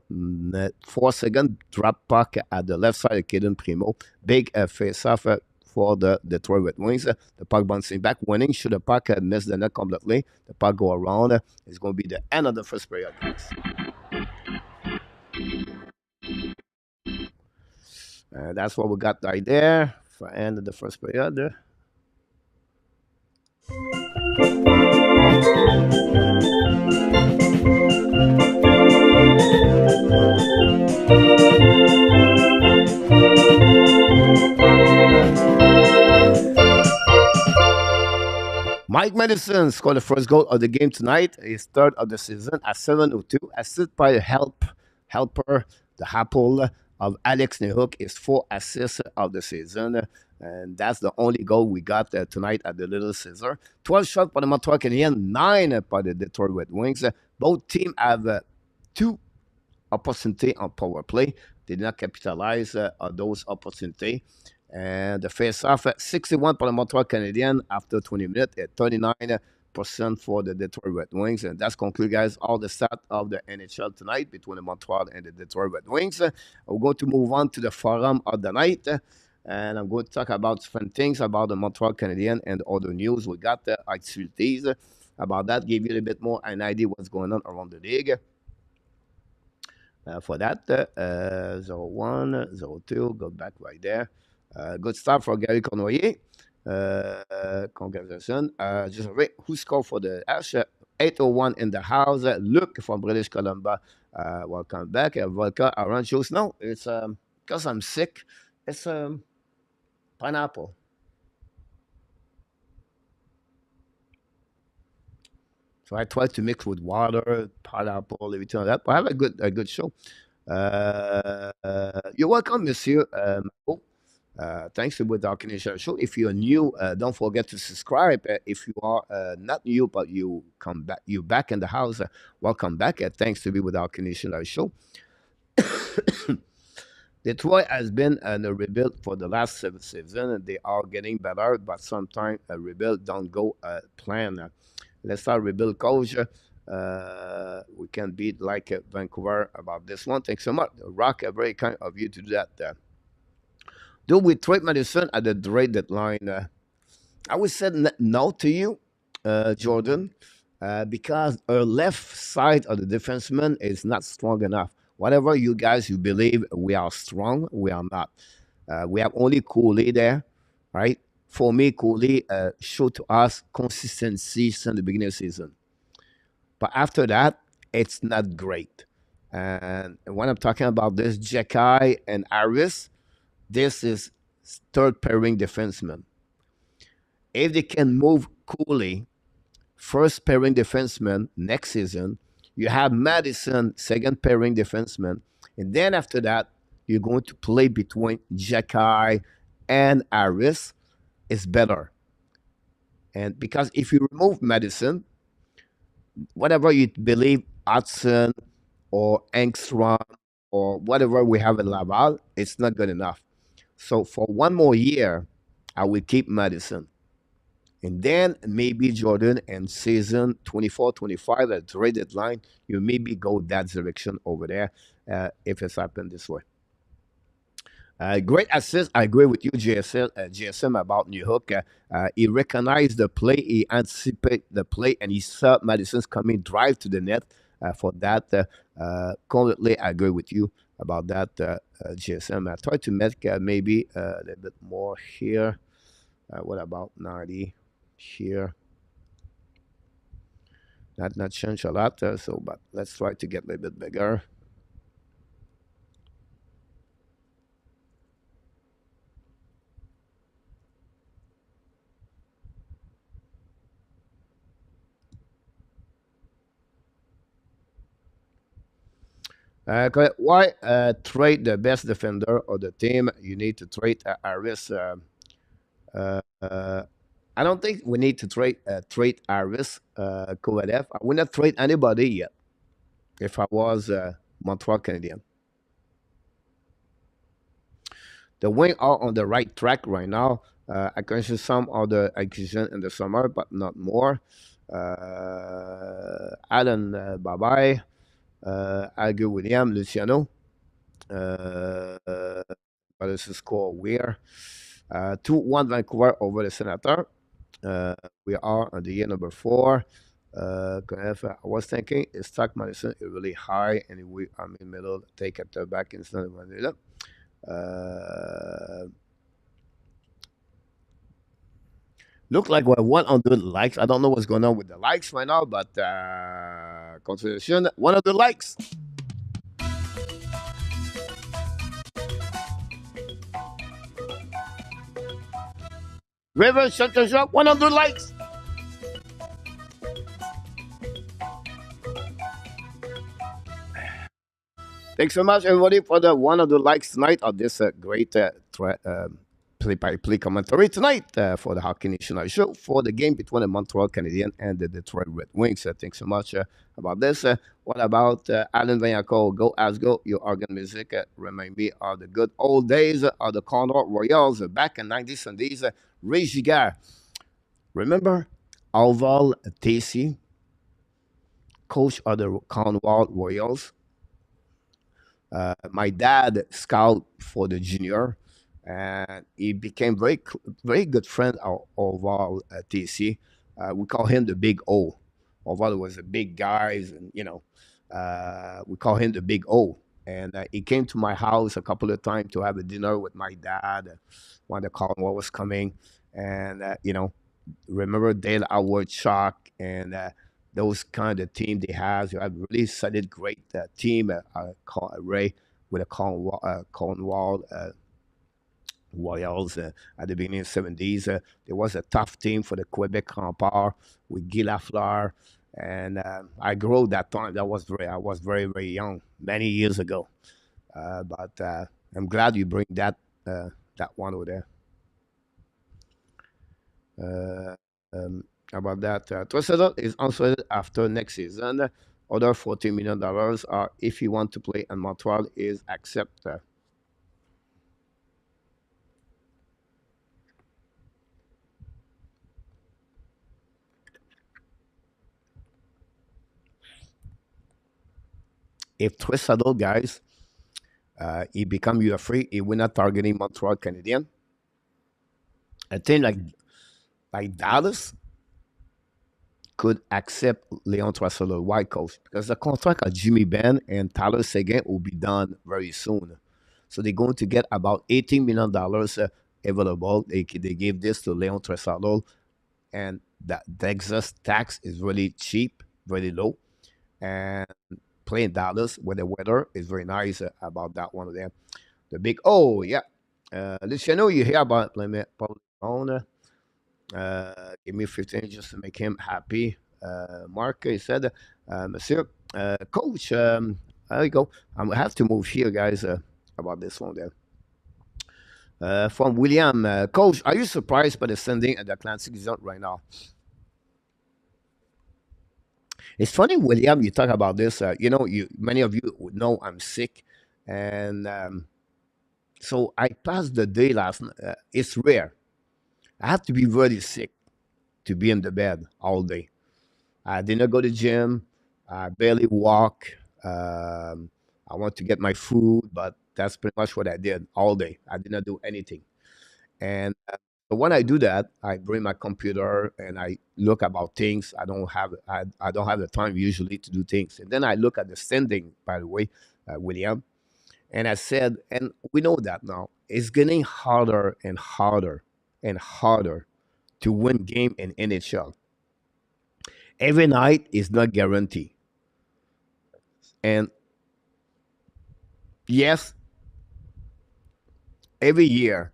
4 second drop puck at the left side of Caden Primo. Big face-off for the Detroit Red Wings. The puck bouncing back, winning. Should the puck miss the net completely, the puck go around. It's going to be the end of the first period. That's what we got right there for end of the first period. Mike Madison scored the first goal of the game tonight, his third of the season at 7:02, assisted by the helper, the apple of Alex Newhook, his 4 assists of the season. And that's the only goal we got tonight at the Little Caesar. 12 shots by the Montreal Canadiens, 9 by the Detroit Red Wings. Both teams have 2 opportunities on power play. They did not capitalize on those opportunities. And the face-off at 61 for the Montreal Canadiens after 20 minutes at 39% for the Detroit Red Wings. And that's conclude, guys, all the stats of the NHL tonight between the Montreal and the Detroit Red Wings. We're going to move on to the forum of the night. And I'm going to talk about different things about the Montreal Canadiens and other news. We got the activities about that, give you a little bit more an idea what's going on around the league. For that, 01, 02, go back right there. Good start for Gary Cournoyer. Congratulations. Just who scored for the Ash? 801 in the house. Luke from British Columbia. Welcome back. Volker orange juice. No, it's because I'm sick. It's pineapple. So I tried to mix with water, pineapple, everything like that. But I have a good show. You're welcome, Monsieur. Thanks to the Canadian show. If you're new, don't forget to subscribe. If you are not new, but you come back, you back in the house, welcome back. Thanks to be with our Canadian show. Detroit has been in a rebuild for the last 7 seasons. They are getting better, but sometimes a rebuild don't go plan. Let's start rebuild coach. We can beat like Vancouver about this one. Thanks so much. Rock, very kind of you to do that. Do we trade Madison at the trade deadline? I would say no to you, Jordan, because our left side of the defenseman is not strong enough. Whatever you guys you believe we are strong, we are not. We have only Cooley there, right? For me, Cooley showed to us consistency since the beginning of the season. But after that, it's not great. And when I'm talking about this, Jekai and Aris, this is third pairing defenseman. If they can move Cooley, first pairing defenseman next season, you have Madison, second pairing defenseman. And then after that, you're going to play between Jekai and Aris. It's better. And because if you remove Madison, whatever you believe, Hudson or Engstrom or whatever we have in Laval, it's not good enough. So for one more year, I will keep Madison. And then maybe Jordan and season 24-25 at trade deadline, you maybe go that direction over there if it's happened this way. Great assist. I agree with you, GSM, about New Hook. He recognized the play, he anticipated the play, and he saw Madison's coming drive to the net for that. Completely agree with you about that, GSM. I tried to make maybe a little bit more here. What about 90 here? Not change a lot, but let's try to get a little bit bigger. Why trade the best defender of the team? You need to trade Aris. I don't think we need to trade Aris Kovalev. I will not trade anybody yet. If I was Montreal Canadian, the wing are on the right track right now. I can see some other acquisition in the summer, but not more. Alan, bye bye. Agger William, Luciano. But this is called Weir. 2-1 Vancouver over the Senator. We are on the year number 4. I was thinking, is Stock Madison is really high, and we are in the middle, take it back instead of Manila. Look like we're 100 likes. I don't know what's going on with the likes right now, but consideration 100 likes. River Shut Shop 100 likes. Thanks so much, everybody, for the 100 likes tonight of this great play-by-play commentary tonight for the Hockey Nation show for the game between the Montreal Canadiens and the Detroit Red Wings. Thanks so much about this. What about Alan Vanyako? Go as go. Your organ music remind me of the good old days of the Condor Royals back in 90s and these. Ray Giga. Remember Alval Tacey, coach of the Cornwall Royals? My dad scout for the junior, and he became very good friend of Orval TC. We call him the Big O. Orval was a big guy, and we call him the Big O. And he came to my house a couple of times to have a dinner with my dad when the Cornwall was coming, and remember Dale Howard Shock and those kind of team they have. You have really solid, great team. Ray with a Cornwall Royals at the beginning of the 70s. There was a tough team for the Quebec Rempart with Guy Lafleur. And I grew that time. I was very, very young, many years ago. But I'm glad you bring that one over there. About that. Tressedal is answered after next season. Other $40 million are if you want to play in Montreal is accepted. If Tressedal, guys, he become UFA, he will not targeting Montreal Canadiens. A team like Dallas could accept Leon Tressedal, white coach, because the contract of Jimmy Benn and Tyler Seguin will be done very soon. So they're going to get about $18 million available. They gave this to Leon Tressedal, and the excess tax is really cheap, very low, and playing Dallas where the weather is very nice about that one of them. The big yeah. Luciano, you hear about Paul Brown? Give me 15 just to make him happy. Mark, he said, Monsieur, Coach, there you go. I have to move here, guys, about this one there. From William, Coach, are you surprised by the sending at the Atlantic Zone right now? It's funny, William, you talk about this. You many of you would know I'm sick, and so I passed the day last night. It's rare. I have to be really sick to be in the bed all day. I didn't go to the gym. I barely walk. I want to get my food, but that's pretty much what I did all day. I did not do anything. And so when I do that, I bring my computer and I look about things. I don't have the time usually to do things. And then I look at the standing, by the way, William. And I said, and we know that now, it's getting harder and harder and harder to win game in NHL. Every night is not guaranteed. And yes, every year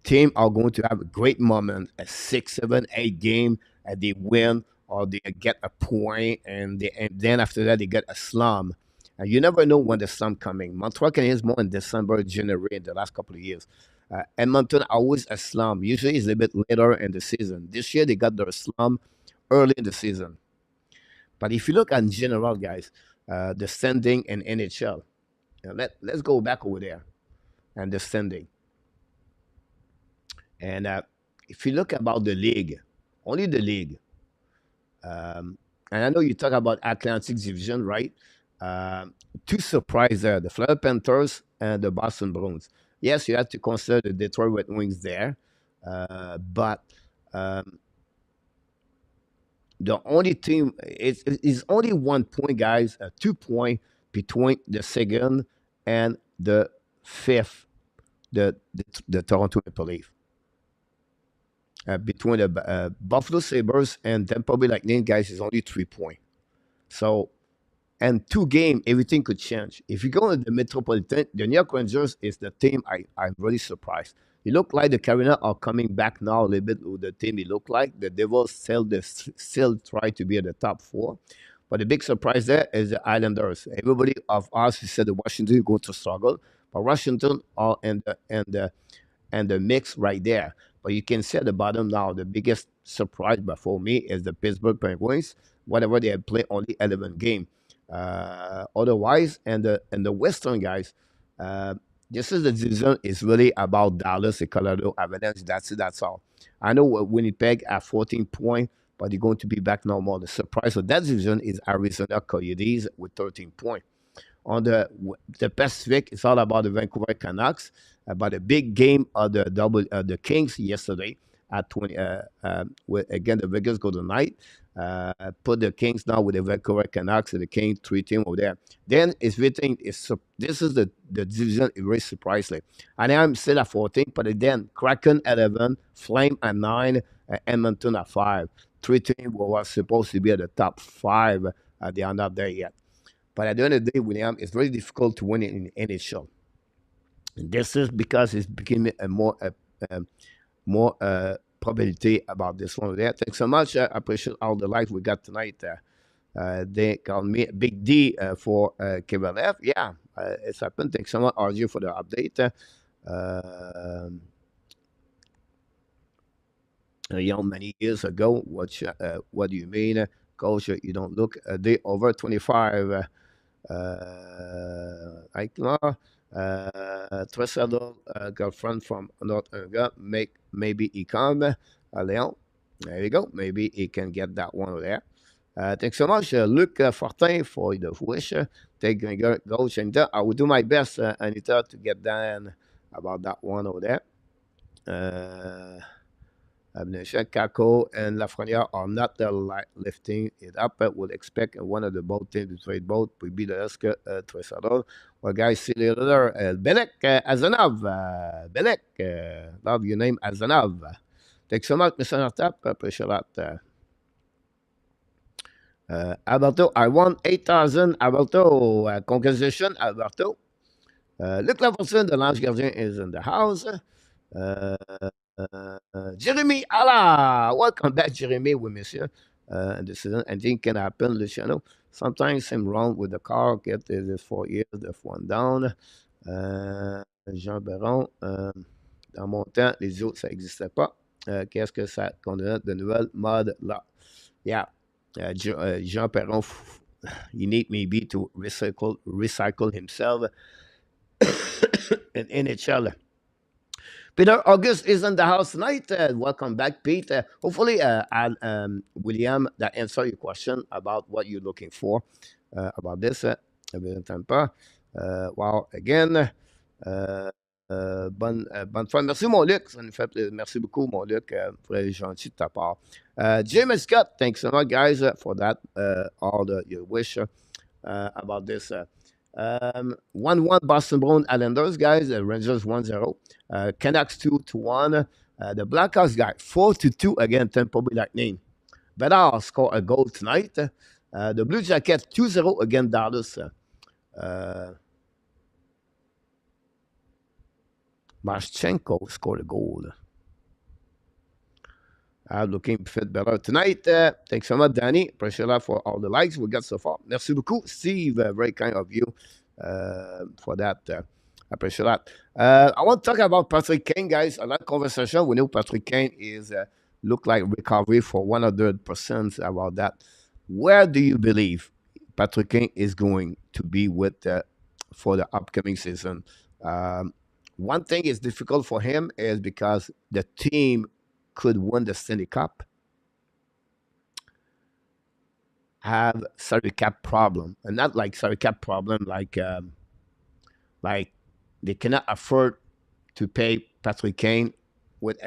team are going to have a great moment, a 6, 7, 8 game, and they win or they get a point, and then after that they get a slum. And you never know when the slum coming. Montreal Canadiens more in December, January in the last couple of years. Edmonton always a slum. Usually it's a bit later in the season. This year they got their slum early in the season. But if you look in general, guys, the standing in NHL, let's go back over there and the standing. And if you look about the league, only the league, and I know you talk about Atlantic Division, right? Two surprises there: the Florida Panthers and the Boston Bruins. Yes, you have to consider the Detroit Red Wings there, but the only team is only 1 point, guys. 2 point between the second and the fifth, the Toronto Maple Leaf. Between the Buffalo Sabres and Tampa Bay Lightning, guys, is only 3 point. So, and 2 game, everything could change. If you go in the Metropolitan, the New York Rangers is the team I'm really surprised. It look like the Carolina are coming back now a little bit with the team it look like. The Devils still try to be at the top 4. But the big surprise there is the Islanders. Everybody of us who said that Washington is going to struggle. But Washington are and the mix right there. But you can see at the bottom now, the biggest surprise for me is the Pittsburgh Penguins. Whatever they have played only 11 game. Otherwise, and the Western guys, uh, this is the division is really about Dallas and Colorado Avalanche. That's it. That's all. I know Winnipeg at 14 points, but they're going to be back no more. The surprise of that division is Arizona Coyotes with 13 points. On the Pacific, it's all about the Vancouver Canucks. About a big game of the Kings yesterday at 20. With, again, the Vegas Golden Knight put the Kings now with the Vancouver Canucks and the Kings 3 team over there. Then it's everything is this is the division is very surprisingly. And I'm still at 14, but then Kraken at 11, Flame at 9, Edmonton at 5. 3 teams were supposed to be at the top 5. They are not there yet. But at the end of the day, William, it's very difficult to win it in NHL. And this is because it's becoming more probability about this one over there. Thanks so much. I appreciate all the likes we got tonight. They call me Big D for KBLF. Yeah, it's happened. Thanks so much, RG, for the update. Many years ago, what do you mean? Coach, you don't look a day over 25. Like Tresado, girlfriend from North America, maybe he come. Leon, there you go. Maybe he can get that one over there. Thanks so much, Luc Fortin, for the wish. Take Coach Anita. I will do my best, Anita, to get down about that one over there. Abneshek, Kako, and Lafreniere are not lifting it up. Would expect one of the both teams to trade both. We beat the Eska Tresado. Well, guys, see you later. Belek Azanov. Belek. Love your name, Azanov. Thanks so much, Mr. Nartap. Appreciate that. Alberto, I won 8,000. Alberto, congratulations, Alberto. Luc Lafontaine, the Lange Gardien, is in the house. Jeremy Allah, welcome back, Jeremy, with Monsieur. This is anything can happen, Luciano. Sometimes I'm wrong with the car. Get this 4 years, the one down. Jean Baron, dans mon temps, les autres, ça n'existait pas. Qu'est-ce que ça condamne de nouvelles modes là? Yeah, Jean Perron, he need maybe to recycle himself in NHL. Peter August is in the house tonight. Welcome back, Pete. Hopefully, William, that answer your question about what you're looking for about this. Tampa. Wow, again. Bonne fois. Merci, mon Luc. Ça nous fait plaisir. Merci beaucoup, mon Luc. Très gentil de ta part. James Scott, thanks so much, guys, for that. All your wish about this. 1-1 Boston Bruins Islanders, guys. Rangers 1-0. Canucks 2-1. The Blackhawks guy 4-2 against Tampa Bay Lightning. Bedard scored a goal tonight. The Blue Jackets 2-0 against Dallas. Marchenko scored a goal. I'm looking fit better tonight. Thanks so much, Danny. Appreciate that for all the likes we got so far. Merci beaucoup, Steve. Very kind of you for that. Appreciate that. I want to talk about Patrick Kane, guys. A lot of conversation. We know Patrick Kane is look like recovery for 100% about that. Where do you believe Patrick Kane is going to be with for the upcoming season? One thing is difficult for him is because the team could win the Stanley Cup, have salary cap problem, and not like salary cap problem like they cannot afford to pay Patrick Kane with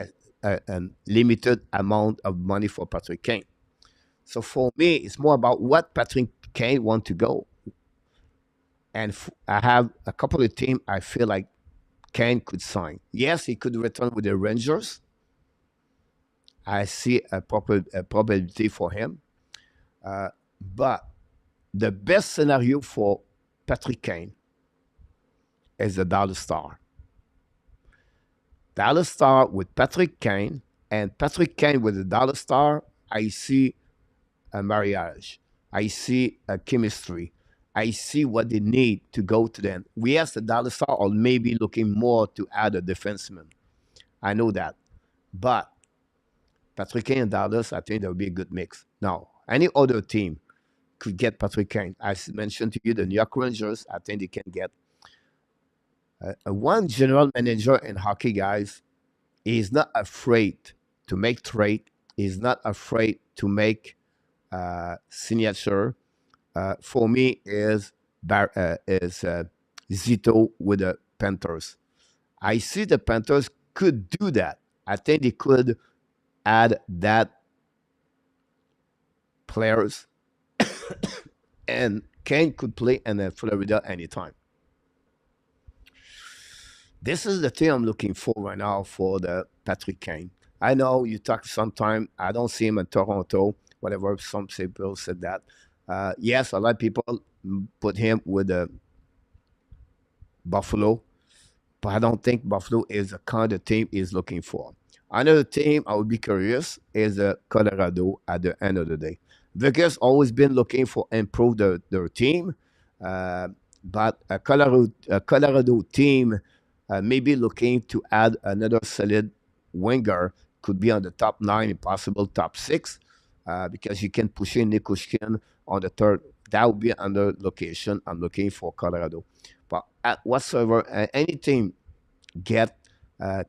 a limited amount of money for Patrick Kane. So for me, it's more about what Patrick Kane want to go. And I have a couple of teams I feel like Kane could sign. Yes, he could return with the Rangers. I see a probability for him. But the best scenario for Patrick Kane is the Dallas Star. Dallas Star with Patrick Kane and Patrick Kane with the Dallas Star, I see a marriage. I see a chemistry. I see what they need to go to them. Yes, the Dallas Star are maybe looking more to add a defenseman. I know that. But Patrick Kane and Dallas, I think that would be a good mix. Now, any other team could get Patrick Kane. I mentioned to you the New York Rangers, I think they can get. One general manager in hockey, guys, is not afraid to make trade. He's not afraid to make signature. For me, is Zito with the Panthers. I see the Panthers could do that. I think they could add that players, and Kane could play in Florida anytime. This is the thing I'm looking for right now for the Patrick Kane. I know you talk sometime. I don't see him in Toronto. Whatever some people said that. Yes, a lot of people put him with the Buffalo, but I don't think Buffalo is the kind of team he's looking for. Another team I would be curious is Colorado at the end of the day. Vegas always been looking for improve their team, uh, but a Colorado team maybe looking to add another solid winger could be on the top nine, if possible top six, because you can push in Nikushkin on the third. That would be another location I'm looking for Colorado. But at whatsoever, any team get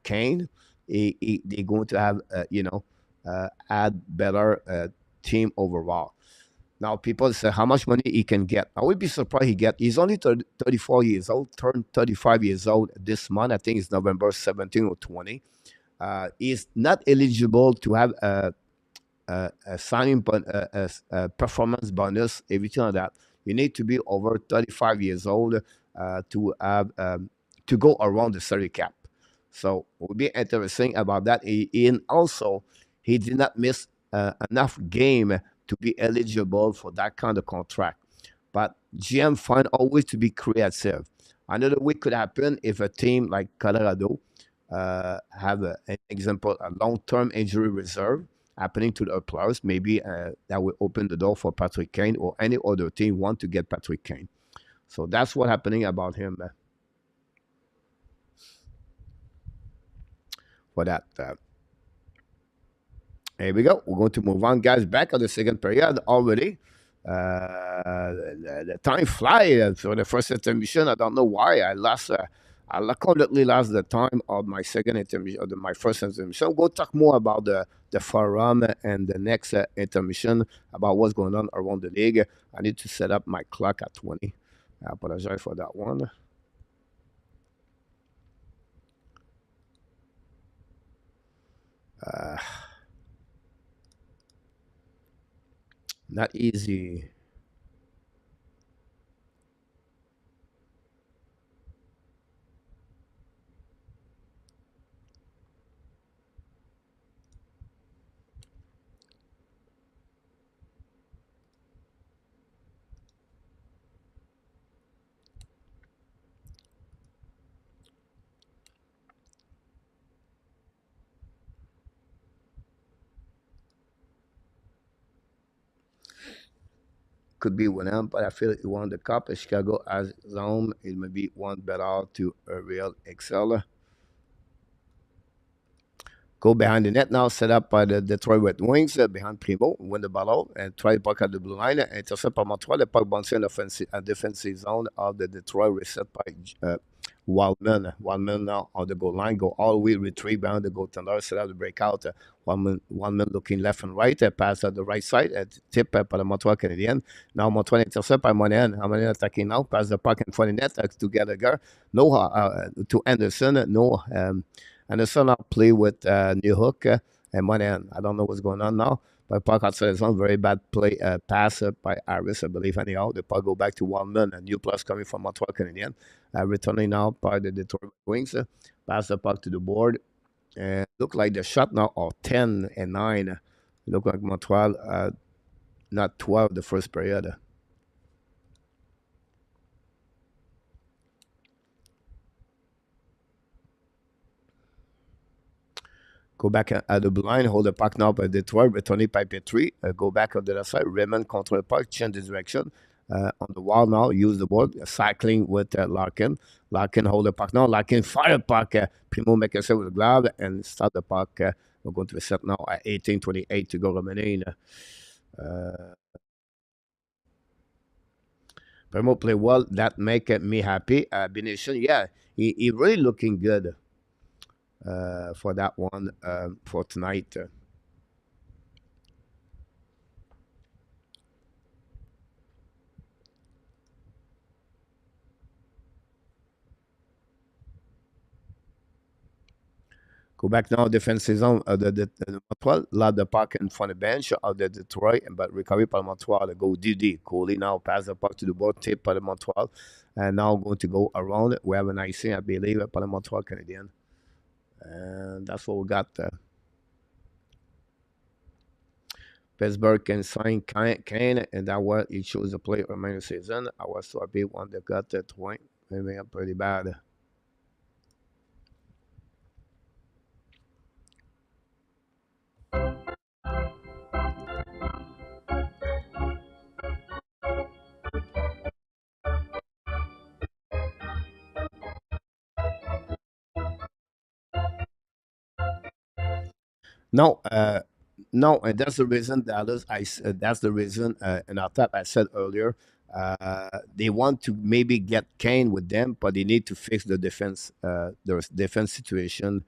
Kane, they're going to have add better team overall. Now people say how much money he can get. I would be surprised he get. He's only 34 years old, turned 35 years old this month. I think it's November 17 or 20. He's not eligible to have a signing a performance bonus, everything like that. You need to be over 35 years old to have to go around the salary cap. So it would be interesting about that. And also, he did not miss enough game to be eligible for that kind of contract. But GM find always to be creative. Another way could happen if a team like Colorado have an example, a long-term injury reserve happening to the players. Maybe that will open the door for Patrick Kane or any other team want to get Patrick Kane. So that's what happening about him for that. Here we go. We're going to move on, guys. Back on the second period already. The time flies for the first intermission. I don't know why I lost. Completely lost the time of my second intermission, of my first intermission. We'll talk more about the forum and the next intermission about what's going on around the league. I need to set up my clock at 20. I apologize for that one. Uh, Not easy. Could be one him, but I feel he won the cup. Chicago has his own. It may be one better to a real excel. Go behind the net now, set up by the Detroit Red Wings behind Primo, win the ball out, and try to puck at the blue line. Intercept par Montreal, le puck bouncé in the defensive zone of the Detroit, reset by Wildman. Wildman now on the goal line, go all the way, retrieve behind the goaltender, set up the breakout. Wildman looking left and right, pass at the right side, tip par the Montreal Canadiens. Now Montreal intercept by Monahan. Monahan attacking now, pass the puck in front of the net to Gallagher. No, to Anderson, no. And the son now play with New Hook and Monahan. I don't know what's going on now. But puck outside is on very bad play pass by Harris, I believe. Anyhow, the puck go back to Wallman. A new plus coming from Montreal Canadiens. Returning now by the Detroit Wings. Pass the puck to the board. And look like the shot now are 10 and 9. Look like Montreal, not 12 the first period. Go back at the blind, hold the puck now by Detroit, returning by Petrie. Go back on the other side. Raymond control the puck, change the direction. on the wall now. Use the board. Cycling with Larkin. Larkin hold the puck now. Larkin fire the puck. Primo make a save with the glove and start the puck. We're going to reset now at 18:28 to go remaining. Primo play well. That make me happy. Benition, yeah, he really looking good for that one for tonight. Go back now, defense zone the Montreal, lob the puck in front of the bench of the Detroit, but recovery par Montreal, go DD. Cooley now pass the puck to the board, tip par the Montreal, and now going to go around it. We have an icing, I believe, par the Montreal Canadiens. And that's what we got. Pittsburgh can sign Kane, and that what he chose to play remaining season. I was so happy one that got that point. Maybe I'm pretty bad. No, no, and that's the reason Dallas. That's the reason. And I thought I said earlier, they want to maybe get Kane with them, but they need to fix the defense, the defense situation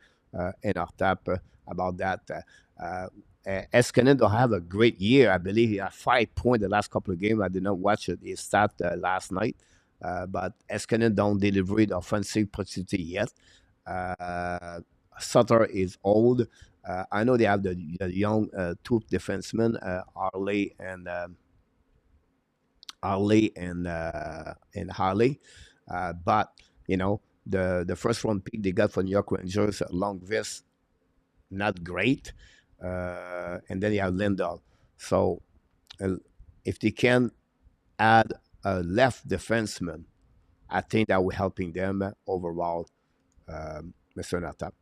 in our tap about that. Eskinen don't have a great year. I believe he had 5 points the last couple of games. I did not watch it. He started last night, but Eskinen don't deliver the offensive opportunity yet. Uh, Sutter is old. I know they have the young two defensemen, and Harley, but the first round pick they got from New York Rangers, Long Vest, not great, and then you have Lindahl. So uh, if they can add a left defenseman, I think that will helping them overall, Mr. Natap.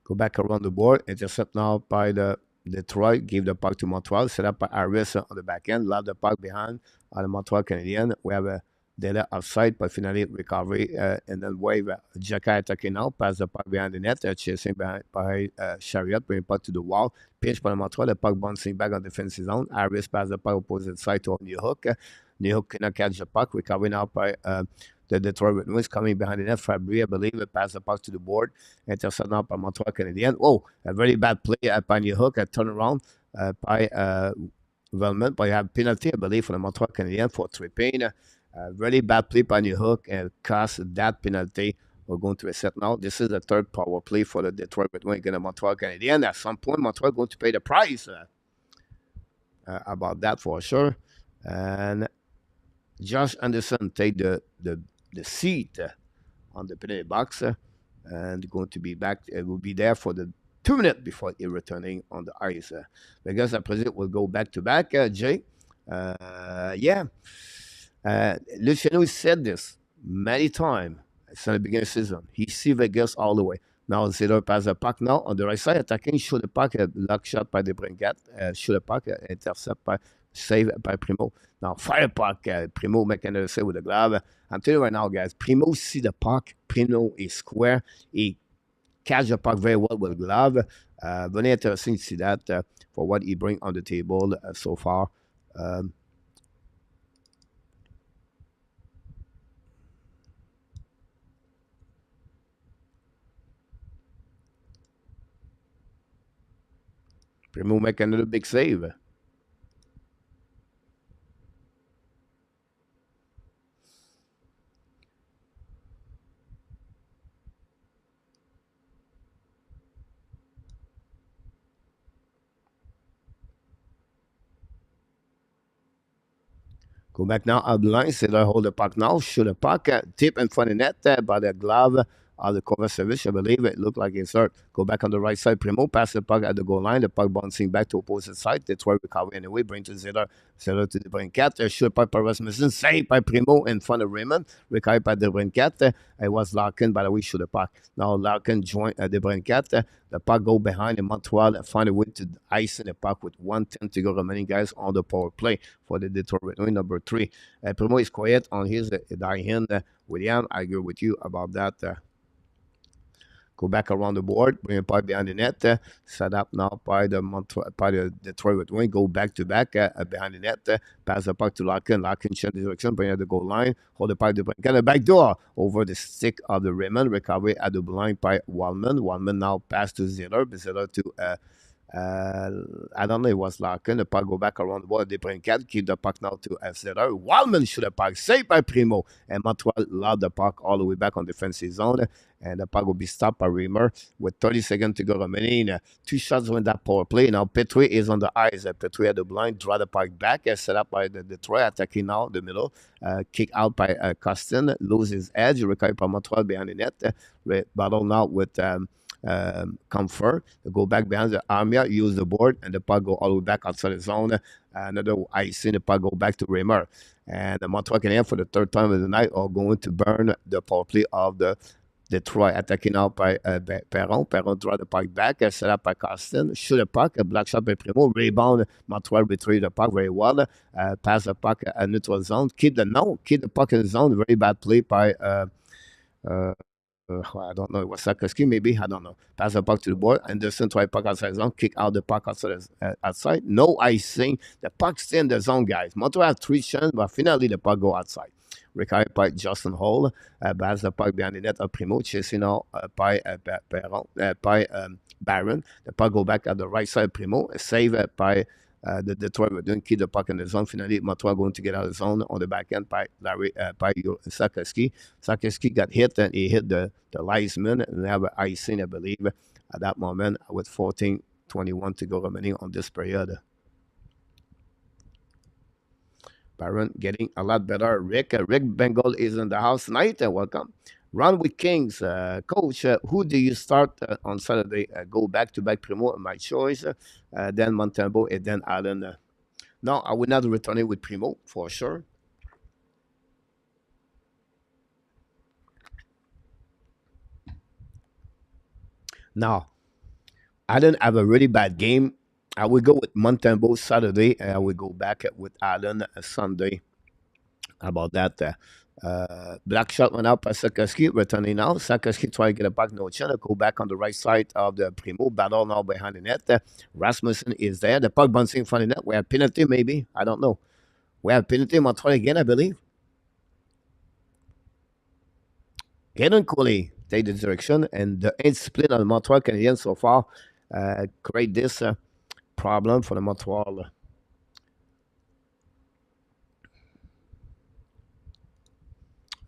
Go back around the board. Intercept now by the Detroit. Give the puck to Montreal. Set up by Harris on the back end. Lob the puck behind on the Montreal Canadian. We have a data offside, but finally recovery. And then wave Jacka attacking now. Pass the puck behind the net. Chasing by Chariot. Bring puck to the wall. Pinch by the Montreal. The puck bouncing back on defensive zone. Harris pass the puck opposite side to New Hook. New Hook cannot catch the puck. Recovery now by the Detroit Red Wings coming behind the net. Fabry, I believe, it passed the puck to the board. Intercept now by Montreal Canadiens. Oh, a very bad play by New Hook. A turnaround by Velment. But you have penalty, I believe, for the Montreal Canadiens for tripping. Really bad play by New Hook and cost that penalty. We're going to reset now. This is the third power play for the Detroit Red Wings against the Montreal Canadiens. At some point, Montreal going to pay the price about that for sure. And Josh Anderson take the seat on the penalty box and going to be back. It will be there for the 2 minutes before he returning on the ice. Because I presume will go back to back, Jay. Yeah. Luciano said this many times since the beginning of the season. He see Vegas all the way. Now Zidor pass the puck now on the right side, attacking, shoot the puck, lock shot by the Bringat, shoot the puck, intercept by save by Primo. Now fire puck, Primo make another save with the glove. I'm telling you right now, guys, Primo see the puck, Primo is square, he catch the puck very well with the glove. Very interesting to see that for what he bring on the table so far. Primo make another big save. Go back now out the line. Sailor hold the puck now. Shoot the puck. Tip in front of the net by the glove of the Kovacevic, I believe. It looked like it's hurt. Go back on the right side. Primo pass the puck at the goal line. The puck bouncing back to opposite side. Detroit recover anyway. Bring to Ziller. Ziller to the Brincat. Shoot by Rasmussen. Save by Primo in front of Raymond. Recover by the Brincat. It was Larkin, by the way, shoot the puck. Now Larkin joined the Brincat. The puck go behind in Montreal. Find a way to ice in the puck with 1:10 to go remaining, guys, on the power play for the Detroit Red Wings, number 3. Primo is quiet on his die hand. William, I agree with you about that. Go back around the board, bring a puck behind the net. Set up now by the Detroit Red Wings. Go back to back behind the net. Pass the puck to Larkin. Larkin change the direction, bring it at the goal line. Hold the puck to get a back door over the stick of the Raymond. Recovery at the blind by Wallman. Wallman now pass to Ziller. Ziller to I don't know, it was Larkin. The puck go back around the board. They bring cat, keep the puck now to Ziller. Wallman shoot the puck, saved by Primo. And Montreal loud the puck all the way back on defensive zone. And the puck will be stopped by Reimer with 30 seconds to go remaining. 2 shots on that power play. Now Petrie is on the ice. Petrie at the blind, draw the puck back. Set up by the Detroit, attacking now the middle. Kick out by Costin, lose his edge. Recovered by Montreal behind the net. Battle now with Comfort. Go back behind the Armia, use the board, and the puck go all the way back outside the zone. Another icing, the puck go back to Reimer. And the Montreal Canadiens for the 3rd time of the night are going to burn the power play of the Detroit, attacking out by Perron. Perron draw the puck back, set up by Costin, shoot the puck, a black shot by Primo, rebound. Montreal retrieve the puck very well, pass the puck at neutral zone, keep the puck in the zone. Very bad play by I don't know, it was Sakoski maybe, I don't know. Pass the puck to the board, Anderson try puck outside zone, kick out the puck outside. No icing, the puck stay in the zone, guys. Montreal have 3 chances, but finally the puck go outside. Recovered by Justin Hall, pass the puck behind the net of Primo, chasing now by Barron. The puck go back at the right side, Primo, save by the Detroit Red Wings, keep the puck in the zone. Finally, Montreal going to get out of the zone on the back end by Sakoski. Sakoski got hit, and he hit the linesman, and they have an icing, I believe, at that moment with 14:21 to go remaining on this period. Baron getting a lot better. Rick Bengal is in the house tonight. Welcome. Run with Kings. Coach, who do you start on Saturday? Go back-to-back Primo, my choice. Then Montembeault, and then Allen. No, I would not return it with Primo, for sure. Now, Allen have a really bad game. I would go with Montembeault Saturday, and I would go back with Allen Sunday. How about that? Black shot went out by Sakoski, returning now. Sakoski try to get it back, no chance. Go back on the right side of the Primo. Battle now behind the net. Rasmussen is there. The puck bouncing in front of the net. We have penalty, maybe. I don't know. We have penalty. Montreal again, I believe. Gaydon Cooley take the direction, and the 8 split on the Montreal Canadiens so far create this problem for the Montreal.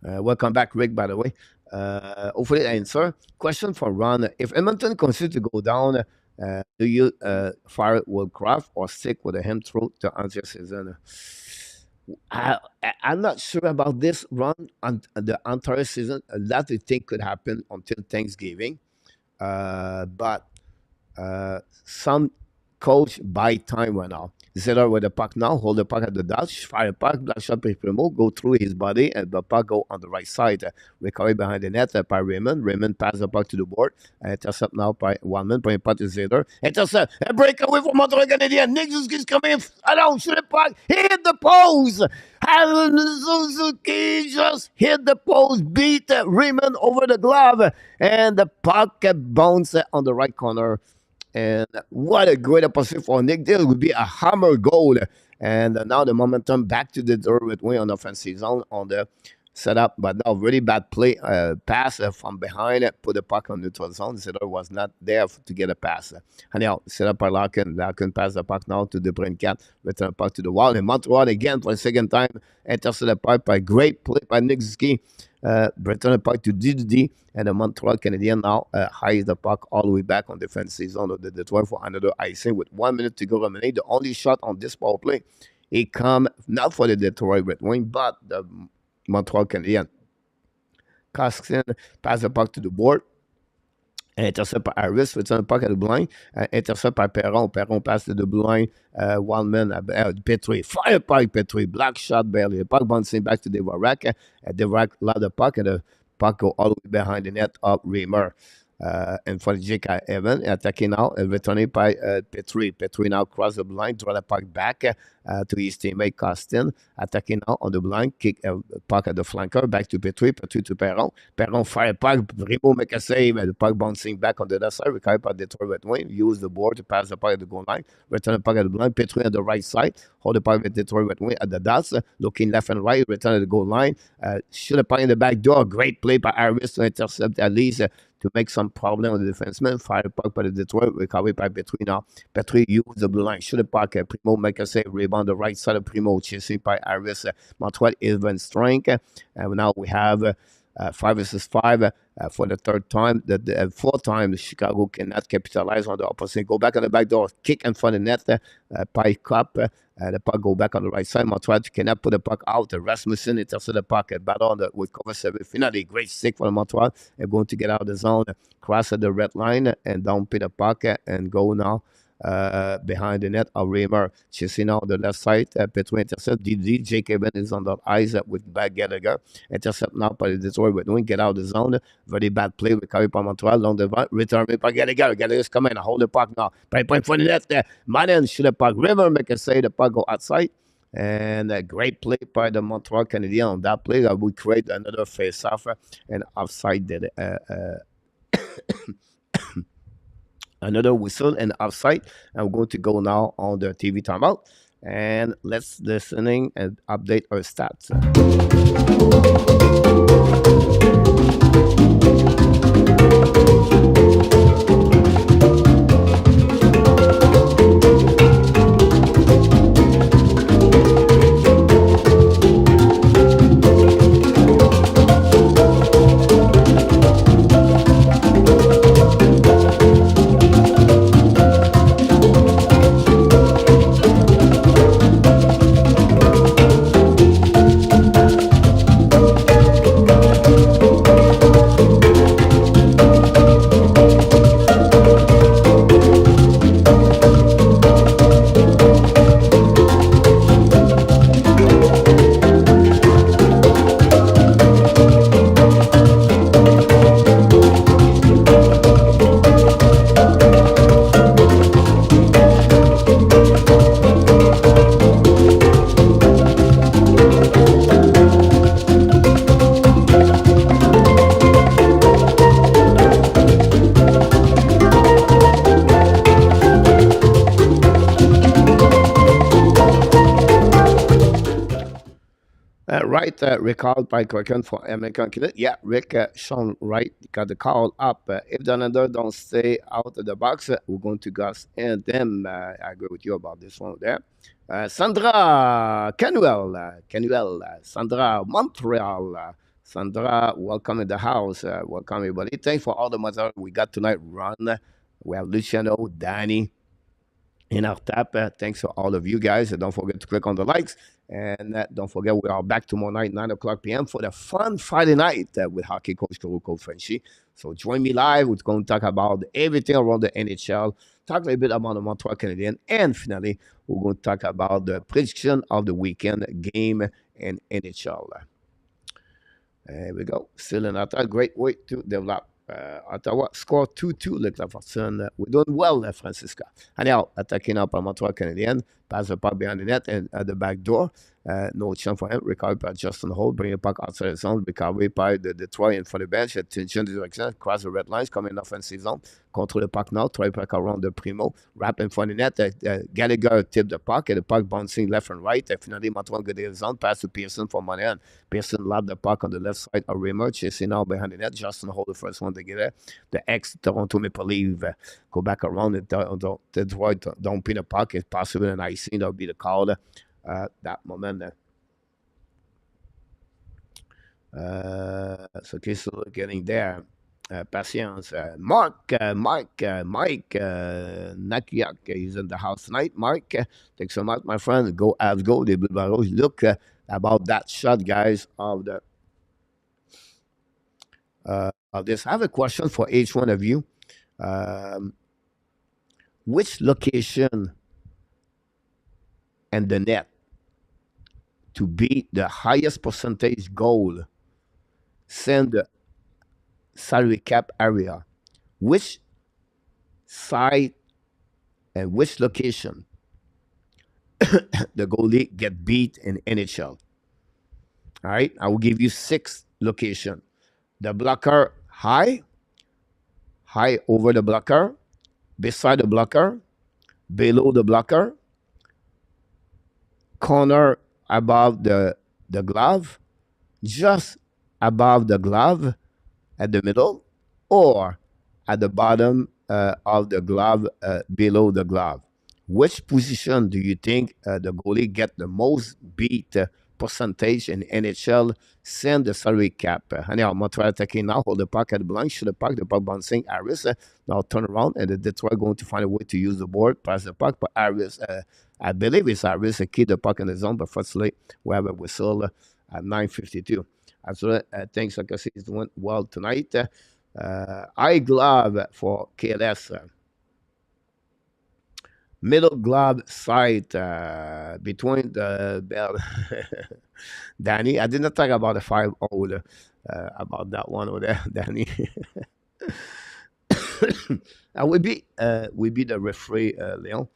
Welcome back, Rick, by the way. Hopefully, I answer. Question for Ron. If Edmonton continues to go down, do you fire Woodcraft or stick with him through the entire season? I'm not sure about this run on the entire season. A lot of things could happen until Thanksgiving. But some coach buy time right now. Ziller with the puck now, hold the puck at the dash, fire puck, black shot by Primo, go through his body, and the puck go on the right side. Recovery behind the net by Raymond. Raymond pass the puck to the board. Intercept now by Wallman, bring puck to Ziller. Intercept, a breakaway from Montreal Canadiens. Nick Suzuki's coming, along, shoot the puck, hit the post. Suzuki just hit the post, beat Raymond over the glove, and the puck bounced on the right corner. And what a great opportunity for Nick. This would be a hammer goal. And now the momentum back to the Detroit Wing on the offensive zone on the setup. But now really bad play, pass from behind, put the puck on neutral zone. Ziller was not there to get a pass. Anyhow, set up by Larkin. Larkin pass the puck now to the Brincat. Return the puck to the wall. And Montreal again for the second time. Intercept the puck by great play by Nick Suzuki. Return the puck to DD, and the Montreal Canadiens now hides the puck all the way back on defensive zone of the Detroit for another icing with 1 minute to go remaining. The only shot on this power play, it come not for the Detroit Red Wings, but the Montreal Canadiens. Costin pass the puck to the board. Intercept par Harris, return the puck at the blind. Intercept par Perron. Perron pass to the blind. One man, Petrie. Fire puck, Petrie. Black shot barely. The puck bouncing back to Dvorak. Dvorak lost the puck, and the puck go all the way behind the net of Reimer. And for J.K. Evan, attacking now, returning by Petrie. Petrie now cross the line, draw the puck back to his teammate Costin. Attacking now on the blind, kick puck at the flanker, back to Petrie. Petrie to Perron. Perron fire puck, Remo make a save, and the puck bouncing back on the left side, recovered by Detroit Red Wing. Use the board to pass the puck at the goal line, return the puck at the blind, Petrie on the right side, hold the puck with Detroit Red Wing at the dots, looking left and right, return at the goal line, shoot the puck in the back door. Great play by Harris to intercept at least to make some problem with the defenseman. Fire puck by the Detroit, recovered by Petrie now. Petrie use the blue line, shoot the puck. Primo make a save, rebound the right side of Primo, chasing by Harris. Montreal even strength. And now we have 5 versus 5 for the third time. The fourth time, Chicago cannot capitalize on the opposite. Go back on the back door, kick in front of the net, pie cup. The puck go back on the right side. Montreal cannot put the puck out. Rasmussen intercept the puck. Ballon with cover 7. Finally, great stick for Montreal. They're going to get out of the zone, cross at the red line, and down pin the puck and go now behind the net of Reimer. Chasing on the left side. Petrie intercept. DJ Kevin is on the ice with back Gallagher. Intercept now by the Detroit Red Wing. Get out of the zone. Very bad play. Recovered by Montreal. Long the return by Gallagher. Gallagher's coming. Hold the puck now. Point for the net. Madden shoot the puck. River make a save. The puck go outside. And a great play by the Montreal Canadiens on that play. That would create another face-off and offside. Another whistle and offside. I'm going to go now on the TV timeout. And let's listening and update our stats. Recalled by Kraken for American Kid. Yeah, Rick Sean Wright got the call up. If the another don't stay out of the box, we're going to Gus and them. I agree with you about this one there. Sandra Canuel, Sandra Montreal. Sandra, welcome in the house. Welcome everybody. Thanks for all the material we got tonight. Ron, we have Luciano, Danny, in our tap. Thanks to all of you guys. Don't forget to click on the likes. And don't forget, we are back tomorrow night, 9 o'clock p.m. for the fun Friday night with hockey coach Kuroko Frenchy. So join me live. We're going to talk about everything around the NHL, talk a little bit about the Montreal Canadiens, and finally, we're going to talk about the prediction of the weekend game in NHL. There we go. Still another great way to develop. Ottawa score 2-2 le Claverson. We're doing well, Francisca. Anyhow, attacking up on Montreal Canadiens. Pass the puck behind the net and at the back door. No chance for him. Recovered by Justin Holt. Bring the puck outside the zone. Recovered by the Detroit in for the bench. Attention direction. Cross the red lines. Coming offensive zone. Control the puck now. Try puck around the Primo. Wrap in front of the net. Gallagher tipped the puck. And the puck bouncing left and right. Finally, Montreal get the zone. Pass to Pearson for Monahan. Pearson lobbed the puck on the left side of Reimer. Chasing out behind the net. Justin Holt, the first one to get there. The ex-Toronto Maple Leaf go back around it. Detroit don't pin the puck. It's possible an icing. That'll be the call that moment. So still getting there. Patience. Mike Nakiak is in the house tonight. Mark, thanks so much, my friend. Go Avs, go. The Blue Barrows. Look about that shot, guys, of the of this. I have a question for each one of you. Um, which location and the net to beat the highest percentage goal send the salary cap area? Which side and which location the goalie get beat in NHL? All right, I will give you 6 location. The blocker high over the blocker, beside the blocker, below the blocker, corner above the glove, just above the glove at the middle, or at the bottom of the glove, below the glove. Which position do you think the goalie get the most beat percentage in NHL? Send the salary cap. Anyhow, Montreal attacking now, hold the puck at the blank, shoot the puck bouncing Harris. Now turn around, and the Detroit going to find a way to use the board, pass the puck, but Harris, I believe it's Harris, keep the puck in the zone, but firstly, we have a whistle at 9:52. Absolutely. Thanks, like I said, he's doing well tonight. Eye glove for KLS. Middle glove side between the bell. Danny, I did not talk about the 5-0 about that one over there, Danny. We be the referee, Leon,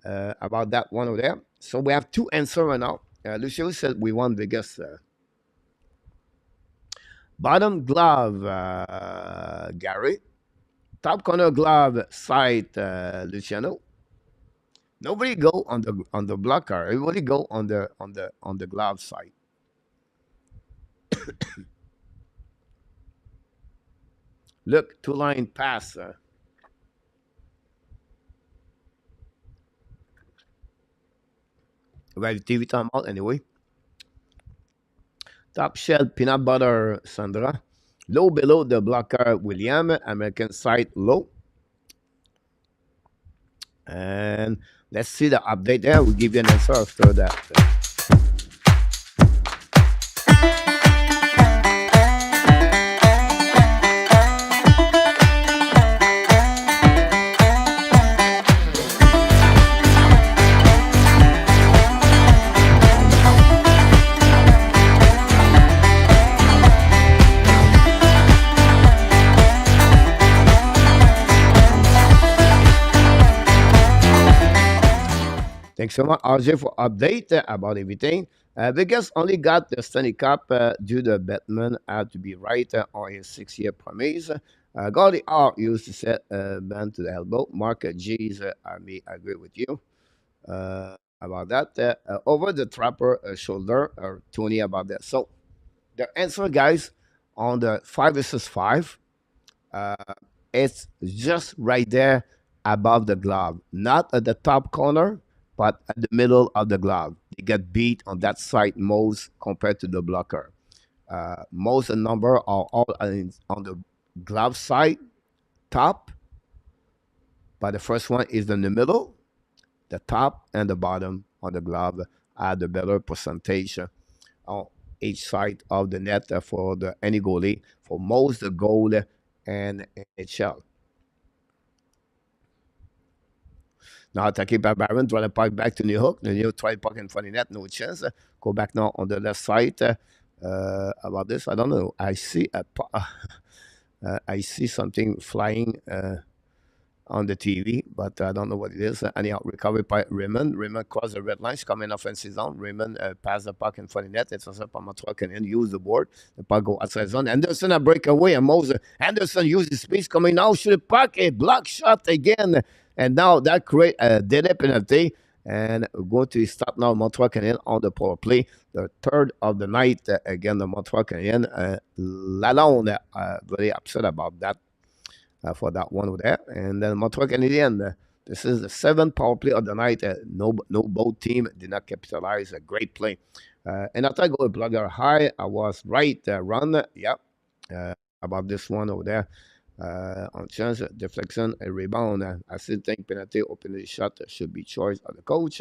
about that one over there. So we have 2 answers right now. Lucio said we won Vegas. Bottom glove, Gary. Top corner glove side, Luciano. Nobody go on the blocker. Everybody go on the glove side. Look, 2-line pass. Right, TV timeout anyway. Top shell, peanut butter, Sandra. Low below the blocker, William. American side low. And let's see the update there. We'll give you an answer after that. Thanks so much, RJ, for update about everything. Vegas only got the Stanley Cup due to Batman had to be right on his 6-year promise. Goldie R used to set band to the elbow. Mark G's, I may agree with you about that. Over the trapper shoulder, or Tony about that. So the answer, guys, on the 5 versus 5, uh, it's just right there above the glove, not at the top corner, but at the middle of the glove. They get beat on that side most compared to the blocker. Most of the number are all on the glove side, top, but the first one is in the middle. The top and the bottom on the glove are the better percentage on each side of the net for the any goalie for most the goal and NHL. Now attacking by Barron, trying to puck back to New Hook. The New try puck in front of net, no chance. Go back now on the left side. About this, I don't know. I see I see something flying on the TV, but I don't know what it is. Anyhow, recovery by Raymond. Raymond crossed the red lines, coming offensive zone. Raymond passed the puck in front of net. It's also Pamatwa can use the board. The puck go outside zone. Anderson a breakaway, and Moses. Anderson uses speed coming now. Shoot the puck, a block shot again. And now that create a dead penalty. And we're going to start now Montreal Canadiens on the power play. The third of the night. Again, the Montreal Canadiens. Lalonde very upset about that for that one over there. And then Montreal Canadiens. This is the 7th power play of the night. No both team did not capitalize. A great play. And after I go with Blogger High, I was right. Run. Yeah. About this one over there. On chance, deflection, a rebound. I still think penalty, open the shot should be choice of the coach.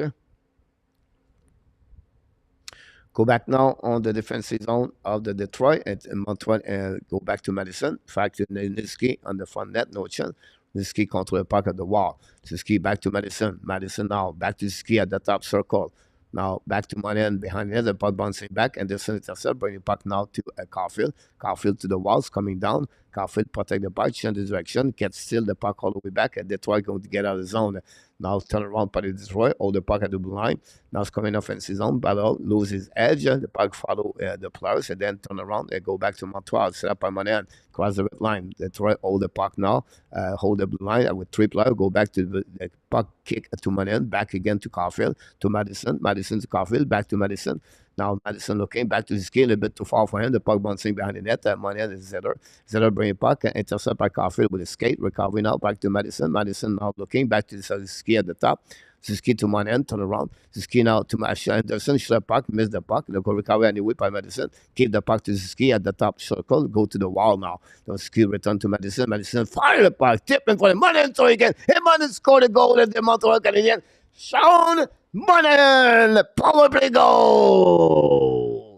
Go back now on the defensive zone of the Detroit and Montreal. Go back to Madison. In fact, Niski on the front net, no chance. Niski control the puck at the wall. Niski back to Madison. Madison now back to Niski at the top circle. Now back to Monahan behind the the puck bouncing back. Anderson intercept, bring the puck now to Caulfield. Caulfield to the walls, coming down. Caulfield protect the puck, change the direction, gets still the puck all the way back, and Detroit going to get out of the zone. Now turn around by the Detroit, hold the puck at the blue line. Now it's coming offensive zone. Battle loses edge. The puck follow the players and then turn around and go back to Montreal. Set up by Monahan. Cross the red line. Detroit hold the puck now. Hold the blue line with three players. Go back to the puck kick to Monahan. Back again to Caulfield. To Madison. Madison to Caulfield. Back to Madison. Now Madison looking back to his skill, a bit too far for him. The puck bouncing behind the net. Monahan is Zeller. Zeller bringing puck. Intercept by Caulfield with a skate. Recovery now back to Madison. Madison now looking back to the ski at the top. Suzuki to Monahan, turn around. Suzuki now to Anderson, shot puck, miss the puck. They'll go recover anyway by Madison. Keep the puck to Suzuki at the top circle. Go to the wall now. Suzuki return to Madison. Madison fire the puck. Tip in for the Monahan throw again. Hey, Monahan scored a goal at the Montreal Canadiens. Sean Monahan, power play goal.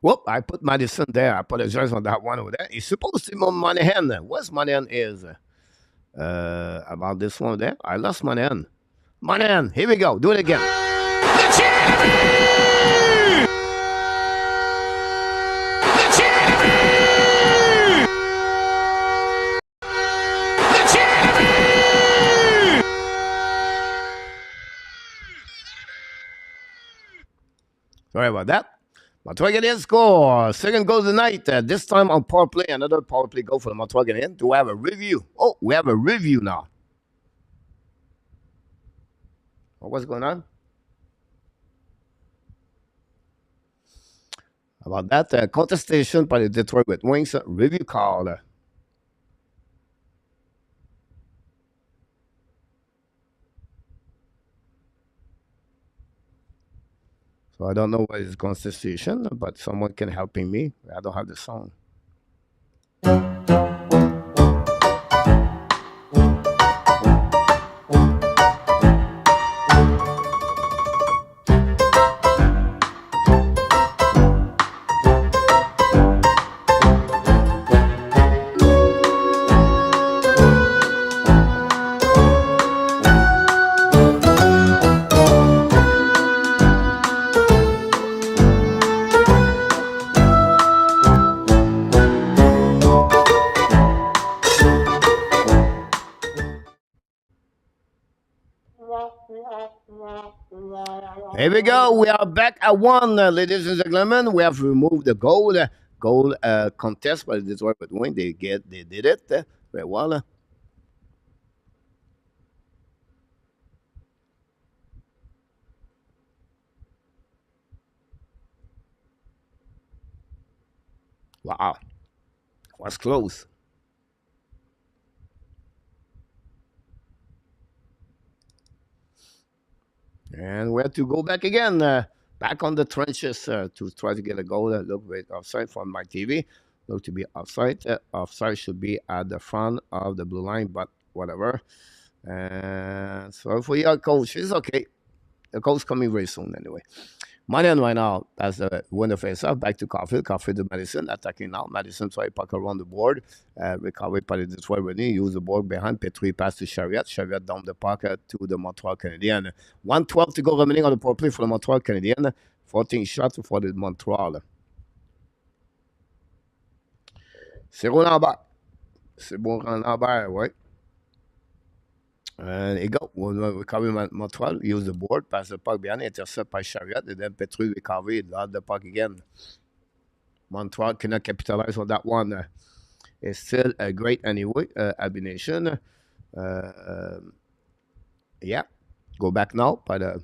Well, I put Madison there. I apologize on that one over there. He's supposed to be Monahan. Where's Monahan is? About this one there. I lost Monahan. Monahan, here we go. Do it again. Sorry about that. Montreal Canadiens score. Second goal of the night. This time on power play. Another power play goal for the Montreal Canadiens. Do we have a review? Oh, we have a review now. Oh, what's going on? About that contestation by the Detroit Red Wings. Review call. So I don't know what is contestation, but someone can help me. I don't have the song. Here we go. We are back at one, ladies and gentlemen. We have removed the goal contest by the Detroit Red Wings. They did it very well. Wow, was close. And we have to go back again, back on the trenches to try to get a goal. Look right offside from my TV. Look to be offside. Offside should be at the front of the blue line, but whatever. And so for your coach, it's okay. The coach coming very soon anyway. Monahan right now as the winner face-off. Back to Caulfield. Caulfield to Madison. Attacking now. Madison try puck around the board. Recovered by the Detroit Red Wings. Use the board behind. Petrie pass to Chariot. Chariot down the puck to the Montreal Canadiens. 1:12 to go remaining on the power play for the Montreal Canadiens. 14 shots for the Montreal. C'est Roland Lambert. C'est bon Roland Lambert, ouais. And he go. Recovery Montreal, use the board, pass the puck behind, intercept by Chariot, and then Petrie recovery, lost the puck again. Montreal cannot capitalize on that one. It's still a great anyway, combination. Yeah, go back now. We're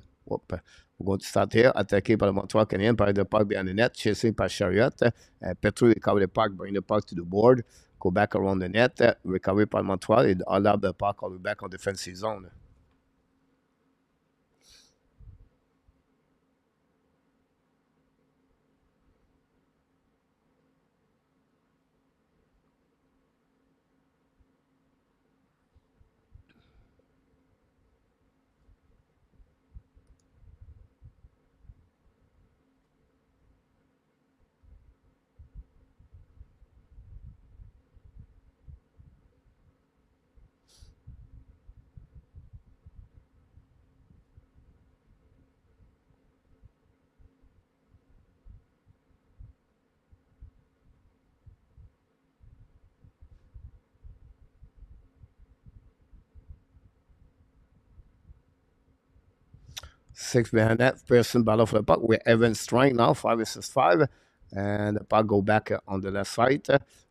going to start here. Attaqué par le Montreal Canadien, par the puck behind the net, chasing by Chariot. Petrie recover the puck, bring the puck to the board. Go back around the net, recovery by Montreal, and allow the puck all the way back on defensive zone. 6 behind that. Pearson battle for the puck. We're even strength now, 5 versus 5. And the puck go back on the left side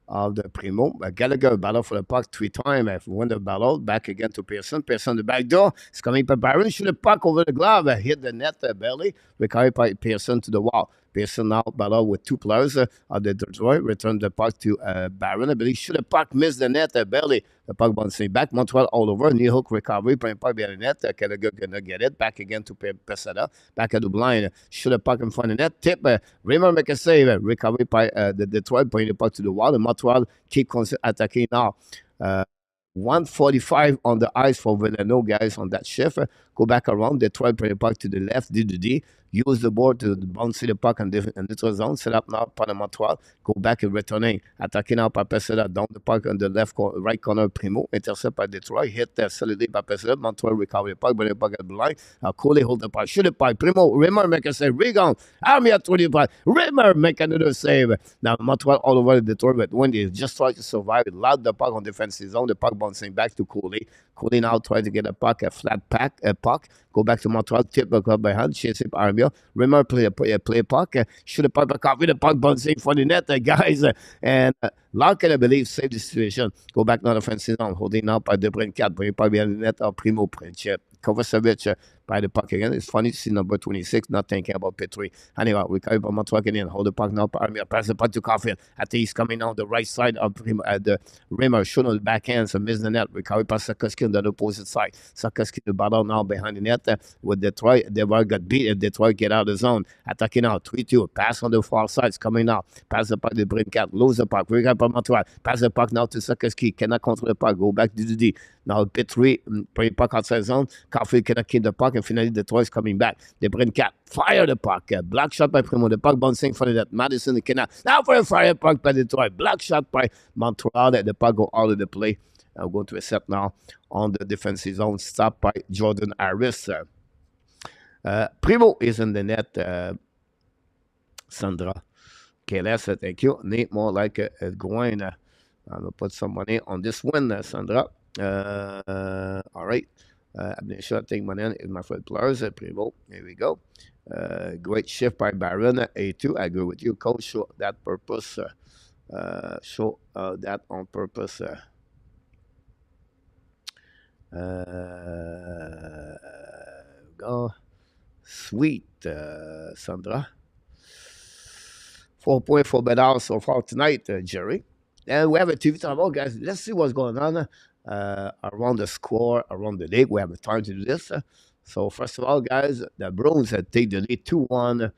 of the Primo. Gallagher battle for the puck 3 times. Win the battle. Back again to Pearson. Pearson the back door. It's coming by Byron. Shoot the puck over the glove. Hit the net barely. Recovered by Pearson to the wall. Pearson now battle with 2 players of the Detroit. Return the puck to Byron. I believe shoot the puck. Miss the net barely. The puck bouncing back. Montreal all over. Near hook recovery. Point puck behind the net. Gallagher gonna get it. Back again to Pezzetta. Back at the blind. Shoot the puck in front of the net. Tip. Raymond make a save. Recovery by the Detroit. Point the puck to the wall. And Montreal keep attacking now. 145 on the ice for Villano guys on that shift. Go back around. Detroit play the puck to the left. D. Use the board to bounce the puck in neutral zone. Set up now par Montreal. Go back and returning. Attacking now by Pezzetta. Down the puck on the right corner. Primo. Intercept by Detroit. Hit solidly by Pezzetta. Montreal recover the puck. Bring the puck at the line. Coley hold the puck. Shoot the puck. Primo. Rimmer make a save. Rebound. Army at 25. Rimmer make another save. Now Montreal all over Detroit. But when they just try to survive, loud the puck on defensive zone. The puck bouncing back to Coley. Coley now trying to get a puck. A flat puck. Go back to Montreal. Tip the club by hand. Chase it Army. Remember, play puck. Shoot the puck back off with the puck bouncing for the net, guys. And Larkin, I believe, saved the situation. Go back now, offensive zone. Holding now by Dvorak. Bring puck behind the net of Primo Prince. Kovacevic by the puck again. It's funny to see number 26 not thinking about Petrie. Anyway, we carry by Montreal again. Hold the puck now. Pass the puck to Caulfield. I think he's coming on the right side of Primo at the Rimmer. Shoot on the backhand. So miss the net. We carry by Suzuki on the opposite side. Suzuki the battle now behind the net with Detroit. Dvorak got beat and Detroit get out of the zone. Attacking out 3-2. Pass on the far side. It's coming now. Pass the puck to Brincat. Lose the puck. We got by Montreal. Pass the puck now to Suzuki. Cannot control the puck. Go back to D. Now Petrie. Play puck outside zone. Caulfield cannot keep the puck. And finally Detroit's coming back. The Brincat. Fire the puck. Black shot by Primo. The puck bouncing for that. Madison cannot. Now for a fire puck by Detroit. Black shot by Montreal. The puck go out of the play. I'm going to accept now on the defensive zone. Stopped by Jordan Harris. Primo is in the net. Sandra. Okay, let's thank you. Need more like going. I'm going to put some money on this one, Sandra. All right. I'm not sure I think money is my first players. Primo. Here we go. Great shift by Baron. A2. I agree with you, coach. Show that purpose. Show that on purpose. Go. Sweet, Sandra. 4 points for Bedard so far tonight, Jerry. And we have a TV time. Oh, guys, let's see what's going on around the score, around the league. We have time to do this. So, first of all, guys, the Bruins take the lead 2-1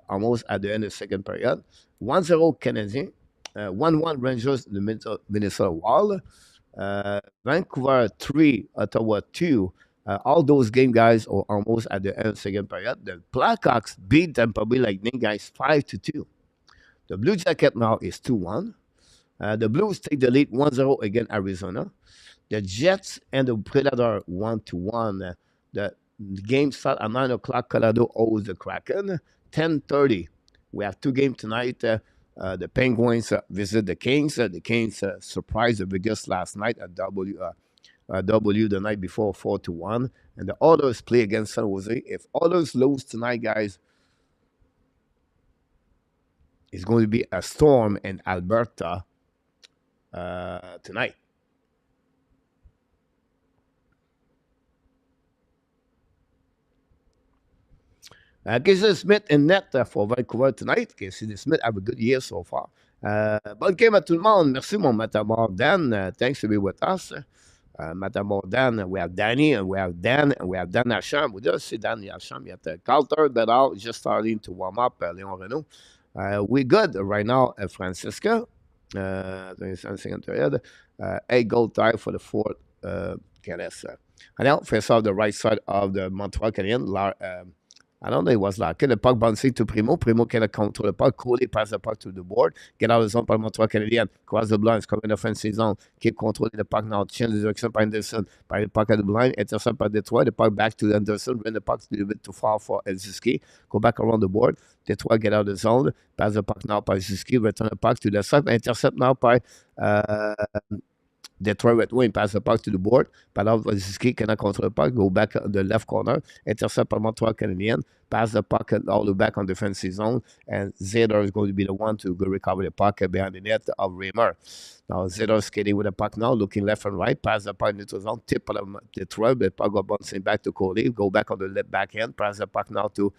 almost at the end of the second period. 1-0 Canadiens. 1-1 Rangers, the Minnesota Wild. Vancouver 3, Ottawa 2. All those games, guys, are almost at the end of the second period. The Blackhawks beat Tampa Bay Lightning, guys, 5-2. The Blue Jacket now is 2-1. The Blues take the lead 1-0 against Arizona. The Jets and the Predator 1-1. The game start at 9 o'clock. Colorado owes the Kraken. 10:30. We have 2 games tonight. The Penguins visit the Kings. The Kings surprised the Vegas last night at W the night before 4-1. And the Oilers play against San Jose. If Oilers lose tonight, guys, it's going to be a storm in Alberta tonight. Casey Smith in net for Vancouver tonight. Casey Smith have a good year so far. Bonne game à tout le monde. Merci, mon Matamor Dan. Thanks to be with us. Matamor Dan, we have Danny, and we have Dan, and we have Dan Hacham. We just see Dan Hacham. You have Carter, Bedard, just starting to warm up. Leon Renault. We're good right now, Francisca. 22nd period. 8 goal tie for the fourth Canadiens. And now, face off the right side of the Montreal Canadiens. I don't know, it was like the puck bouncing to Primo. Primo cannot control the puck. Cody pass the puck to the board. Get out of the zone by Montreal Canadiens. Cross the blinds. Come in the offensive zone. Keep controlling the puck now. Change the direction by Anderson. By the puck at the blind. Intercept by Detroit. The puck back to Anderson. Bring the puck a little bit too far for Suzuki. Go back around the board. Detroit get out of the zone. Pass the puck now by Suzuki. Return the puck to the side. Intercept now by Detroit Red Wings passe le puck to the board. Pendant Suzuki cannot control the puck, go back on the left corner, intercept par Montreal Canadiens, pass the puck all the way back on defensive zone, and Zadar is going to be the one to go recover the puck behind the net of Reimer. Now Zadar skating with the puck now, looking left and right, pass the puck into zone, tip of Detroit, the puck go bouncing back to Coley, go back on the left backhand, pass the puck now to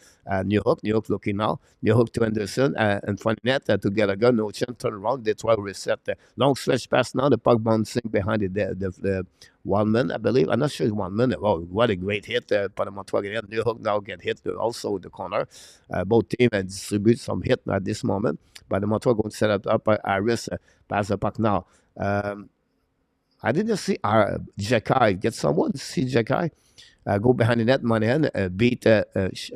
New Hook. New Hook looking now, New Hook to Anderson, in front of net to Gallagher, no chance, turn around, Detroit reset. Long stretch pass now, the puck bouncing behind the 1 minute, I believe. I'm not sure it's 1 minute. Oh, what a great hit by the Montreal Canadiens. New Hook now get hit also in the corner. Both teams distribute some hit at this moment. But the Montreal going to set up Iris, pass the puck now. I didn't see Jacky. Get someone to see Jacky. Go behind the net, Monahan, beat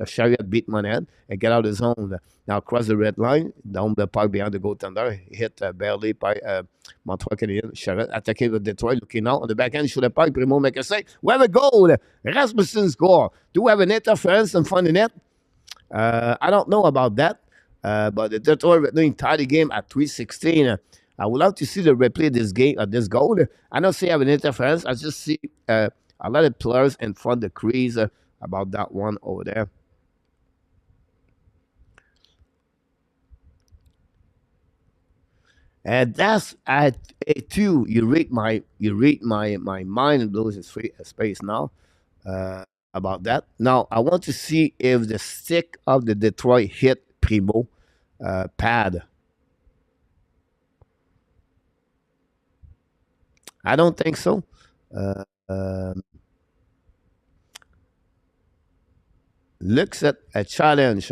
Chariot, beat Monahan, and get out of the zone. Now cross the red line, down the park behind the goaltender, hit barely by Montreal Canadiens. Chariot attacking with Detroit, looking out on the backhand, shoot the park, Primo make a save. We have a goal. Rasmussen score. Do we have an interference in front of the net? I don't know about that, but the Detroit Red Wings tied the game at 3:16. I would love to see the replay of this game, this goal. I don't see have an interference. I just see a lot of players in front of the crease about that one over there. And that's at 2. You read my mind blows its space now about that. Now I want to see if the stick of the Detroit hit Primo pad. I don't think so. Looks at a challenge.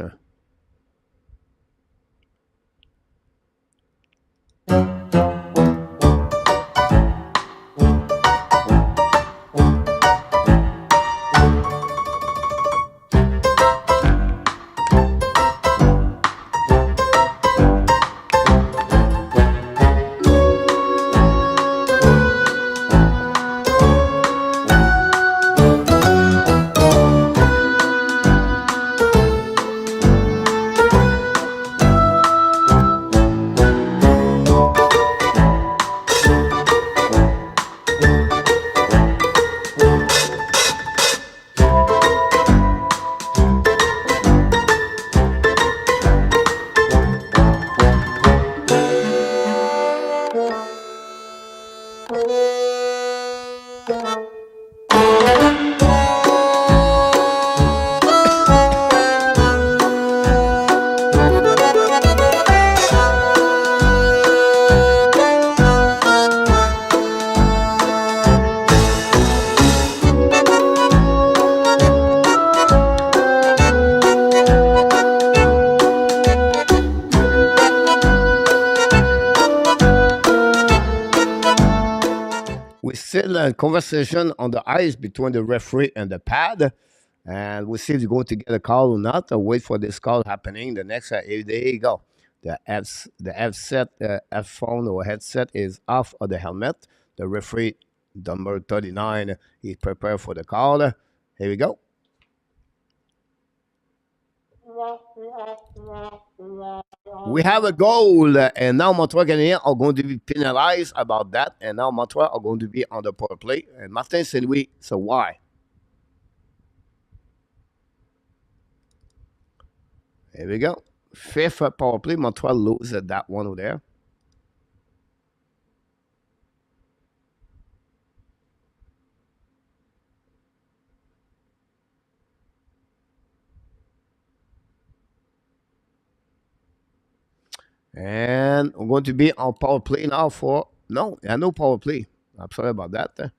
Still a conversation on the ice between the referee and the pad, and we'll see if you're going to get a call or not. I'll wait for this call happening. The next, there you go. The headset, F phone or headset is off of the helmet. The referee, number 39, is prepared for the call. Here we go. We have a goal, and now Montreal Canadiens are going to be penalized about that, and now Montreal are going to be on the power play. And Martin Saint-Louis, so why? Here we go. Fifth power play, Montreal loses that one over there. And we're going to be on power play now for... No, no power play. I'm sorry about that.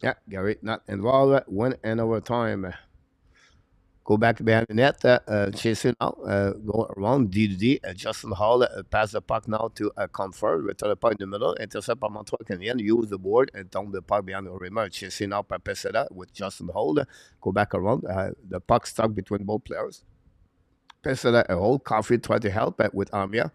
Yeah, Gary not involved. Win and overtime. Go back behind the net, chasing out, go around D to D. Justin Hall pass the puck now to Comfort, return the puck in the middle, intercept by Montreal Canadiens, use the board, and down the puck behind the rimmer, chasing out by Pezzetta with Justin Hall. Go back around, the puck stuck between both players. Pezzetta a hold, Coffee tried to help with Armia,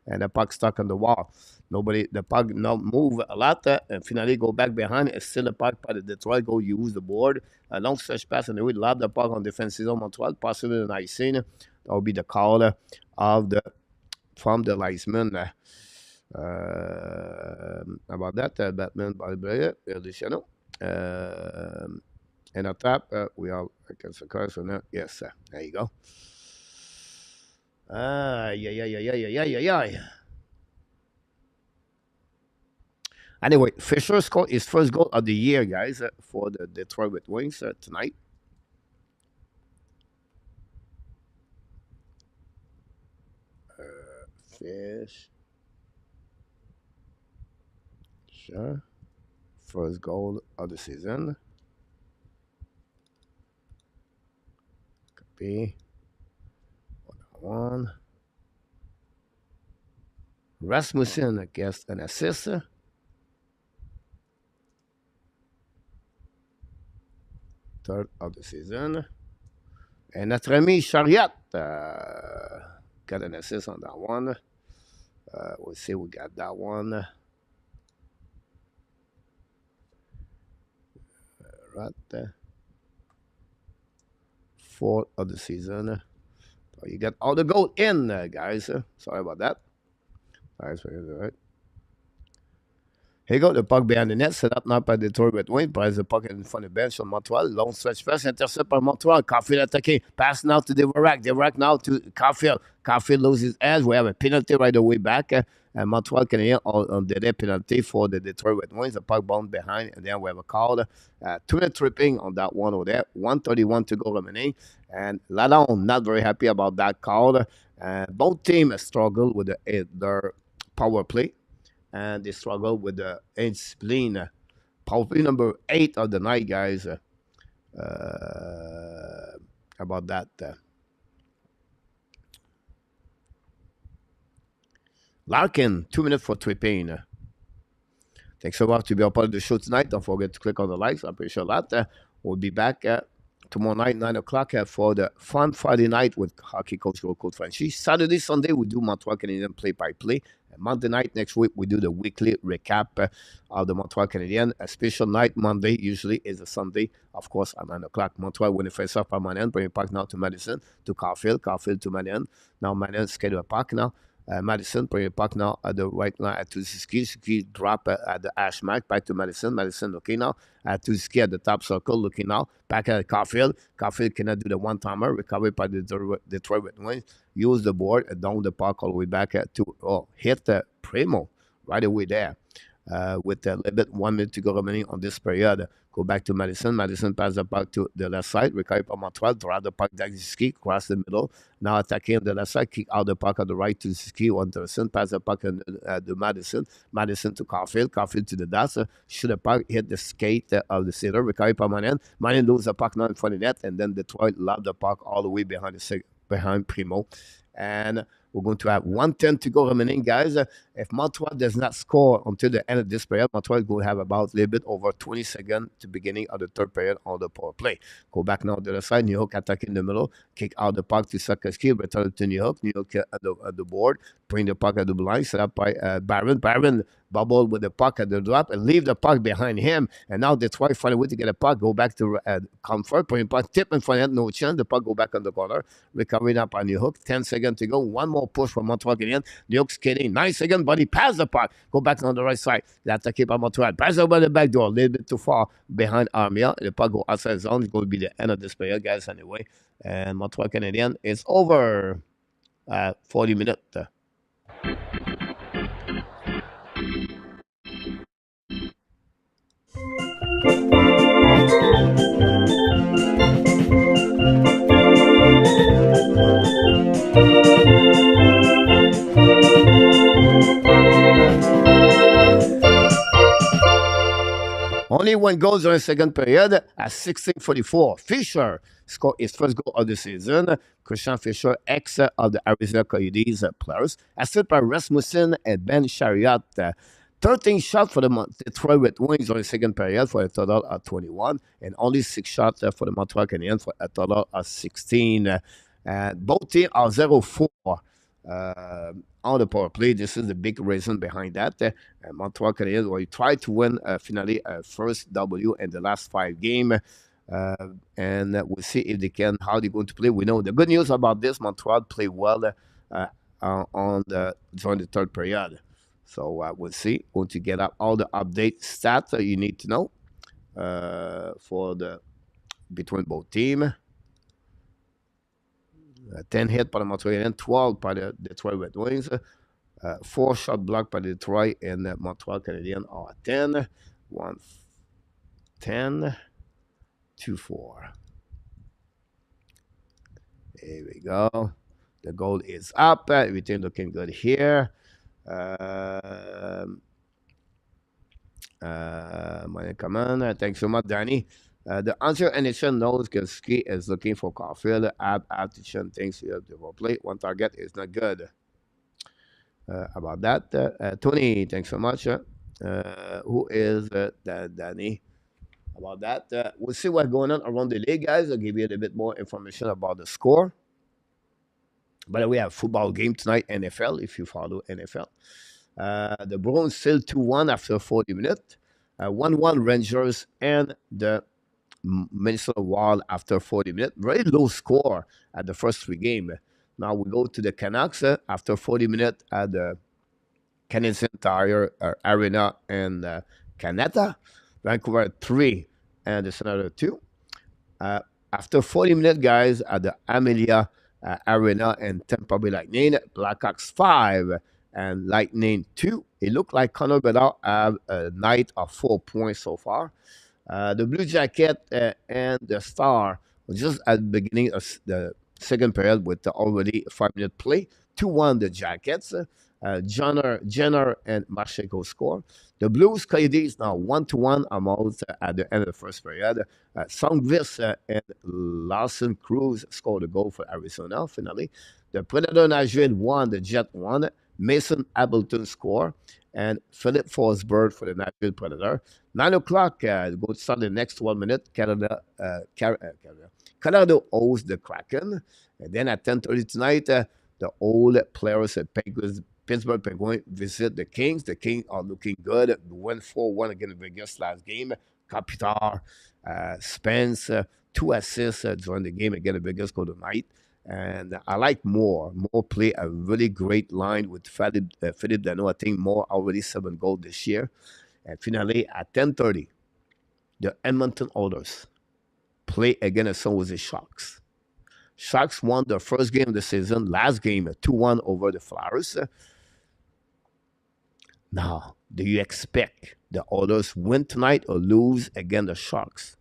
and the puck stuck on the wall. The puck now move a lot, and finally go back behind. It's still the puck by the Detroit, go use the board. A long stretch pass, and they would lob the puck on defensive zone Montreal, possibly an icing. That will be the call of the from the linesman. About that, Batman by additional. And on top, we all against the cars on that. Yes, there you go. Yeah. Anyway, Fisher scored his first goal of the year, guys, for the Detroit Red Wings tonight. Fish. Sure. First goal of the season. Copy. 1-1. Rasmussen gets an assist. Third of the season. And notre ami Chariot got an assist on that one. We'll see, we got that one. Right. Fourth of the season. So you got all the goal in, guys. Sorry about that. All right. Here you go, the puck behind the net, set up now by Detroit Red Wings. Prize the puck in front of the bench on Montreal. Long stretch pass, intercept by Montreal. Caulfield attacking. Pass now to Dvorak. Dvorak now to Caulfield. Caulfield loses his edge. We have a penalty right away back. And Montreal Canadiens on the penalty for the Detroit Red Wings. The puck bound behind. And then we have a call. 2-minute tripping on that one over there. 1:31 to go remaining. And Lalonde not very happy about that call. Both teams struggle with their power play. And they struggle with the indiscipline. Power play number 8 of the night, guys. About that. Larkin, 2 minutes for tripping. Thanks so much to be a part of the show tonight. Don't forget to click on the likes. I appreciate that. We'll be back tomorrow night, 9 o'clock, for the fun Friday night with hockey coach, Coach Francis. Saturday, Sunday, we do Montreal Canadiens play-by-play. And Monday night, next week, we do the weekly recap of the Montreal Canadiens. A special night, Monday, usually is a Sunday, of course, at 9 o'clock. Montreal win the face-off by Manion, bring it back now to Madison, to Caulfield to Manion. Now Manion schedule a puck now. Madison, bring it back now at the right line to Suzuki. Suzuki drop at the hash mark, back to Madison. Madison looking now to Suzuki at the top circle, looking now. Back at Caulfield. Caulfield cannot do the one-timer, recovered by the Detroit Red Wings. Use the board, down the puck all the way back to hit Primo right away there. With a little bit 1 minute to go remaining on this period. Go back to Madison. Madison pass the puck to the left side. Recovered by Montreal. Draw the puck back to Suzuki. Cross the middle. Now attacking the left side. Kick out the puck on the right to Suzuki. 1-person. Pass the puck to Madison. Madison to Caulfield. Caulfield to the dash. Shoot the puck. Hit the skate of the center. Recovered by Manion. Manion lose the puck now in front of the net. And then Detroit lob the puck all the way behind Primo. And we're going to have 1:10 to go remaining, guys. If Montreal does not score until the end of this period, Montreal is going to have about a little bit over 20 seconds to beginning of the third period on the power play. Go back now to the other side. New York attacking in the middle. Kick out the puck to Sakoski. Return to New York. New York at the board. Bring the puck at the line. Set up by Barron. Barron bubble with the puck at the drop and leave the puck behind him. And now Detroit find a way to get a puck. Go back to Comfort. Bring the puck. Tip in front of him. No chance. The puck go back on the corner. Recovering up on New York. 10 seconds to go. One more push from Montreal again. New York skating. 9 seconds, but he passed the puck. Go back on the right side. The attack by Montreal. Pass over the back door. A little bit too far behind Armia. The puck go outside zone. It's going to be the end of this player, guys, anyway. And Montreal Canadiens is over 40 minutes. Only one goal during the second period at 16:44. Fisher scored his first goal of the season. Christian Fisher, ex of the Arizona Coyotes players, assisted by Rasmussen and Ben Chariot. 13 shots for the Detroit Red Wings during the second period for a total of 21, and only 6 shots for the Montreal Canadiens for a total of 16. Both teams are 0-4 on the power play. This is the big reason behind that. Montreal Canadiens will try to win finally first W in the last 5 games. And we'll see if they can, how they're going to play. We know the good news about this, Montreal play well during the third period. So we'll see. Going to get up all the update stats that you need to know for the between both teams. 10 hit par le Montréalien, 12 par le Detroit Red Wings, 4 shot blocked par le Detroit and the Montreal Canadiens are 10, 1, 10, 2, 4. There we go. The goal is up. Everything looking good here. My command. Thanks so much, Danny. The answer NHL knows Suzuki is looking for Caulfield. Aptitude thinks he has the play. One target is not good. About that, Tony, thanks so much. Who is Danny? About that, we'll see what's going on around the league, guys. I'll give you a little bit more information about the score. But we have football game tonight, NFL, if you follow NFL. The Browns still 2-1 after 40 minutes. 1-1 Rangers and the Minnesota Wild after 40 minutes. Very low score at the first 3 games. Now we go to the Canucks after 40 minutes at the Canadiens Tire Arena in Canada. Vancouver 3 and the Senator 2. After 40 minutes, guys, at the Amelia Arena and Tampa Bay Lightning, Blackhawks 5 and Lightning 2. It looked like Connor Bedard have a night of 4 points so far. The Blue Jacket and the Star was just at the beginning of the second period with the already 5-minute play. 2-1 the Jackets. Jenner and Marchenko score. The Blues Canadiens now 1-1 almost at the end of the first period. Songvis and Lawson Cruz scored a goal for Arizona finally. The Predator Nashville won, the Jet won. Mason Appleton score and Philip Forsberg for the Nashville Predator. 9 o'clock, go to start the next 1 minute. Colorado owes the Kraken. And then at 10:30 tonight, the old players at Pittsburgh Penguins visit the Kings. The Kings are looking good. They went 4-1 against Vegas last game. Kopitar, Spence, 2 assists during the game against Vegas go tonight. And I like more play, a really great line with Philippe Dano. I think more already 7 goals this year. And finally, at 10:30, the Edmonton Oilers play against San Jose Sharks. Sharks won their first game of the season, last game, 2-1 over the Flyers. Now, do you expect the Oilers win tonight or lose against the Sharks?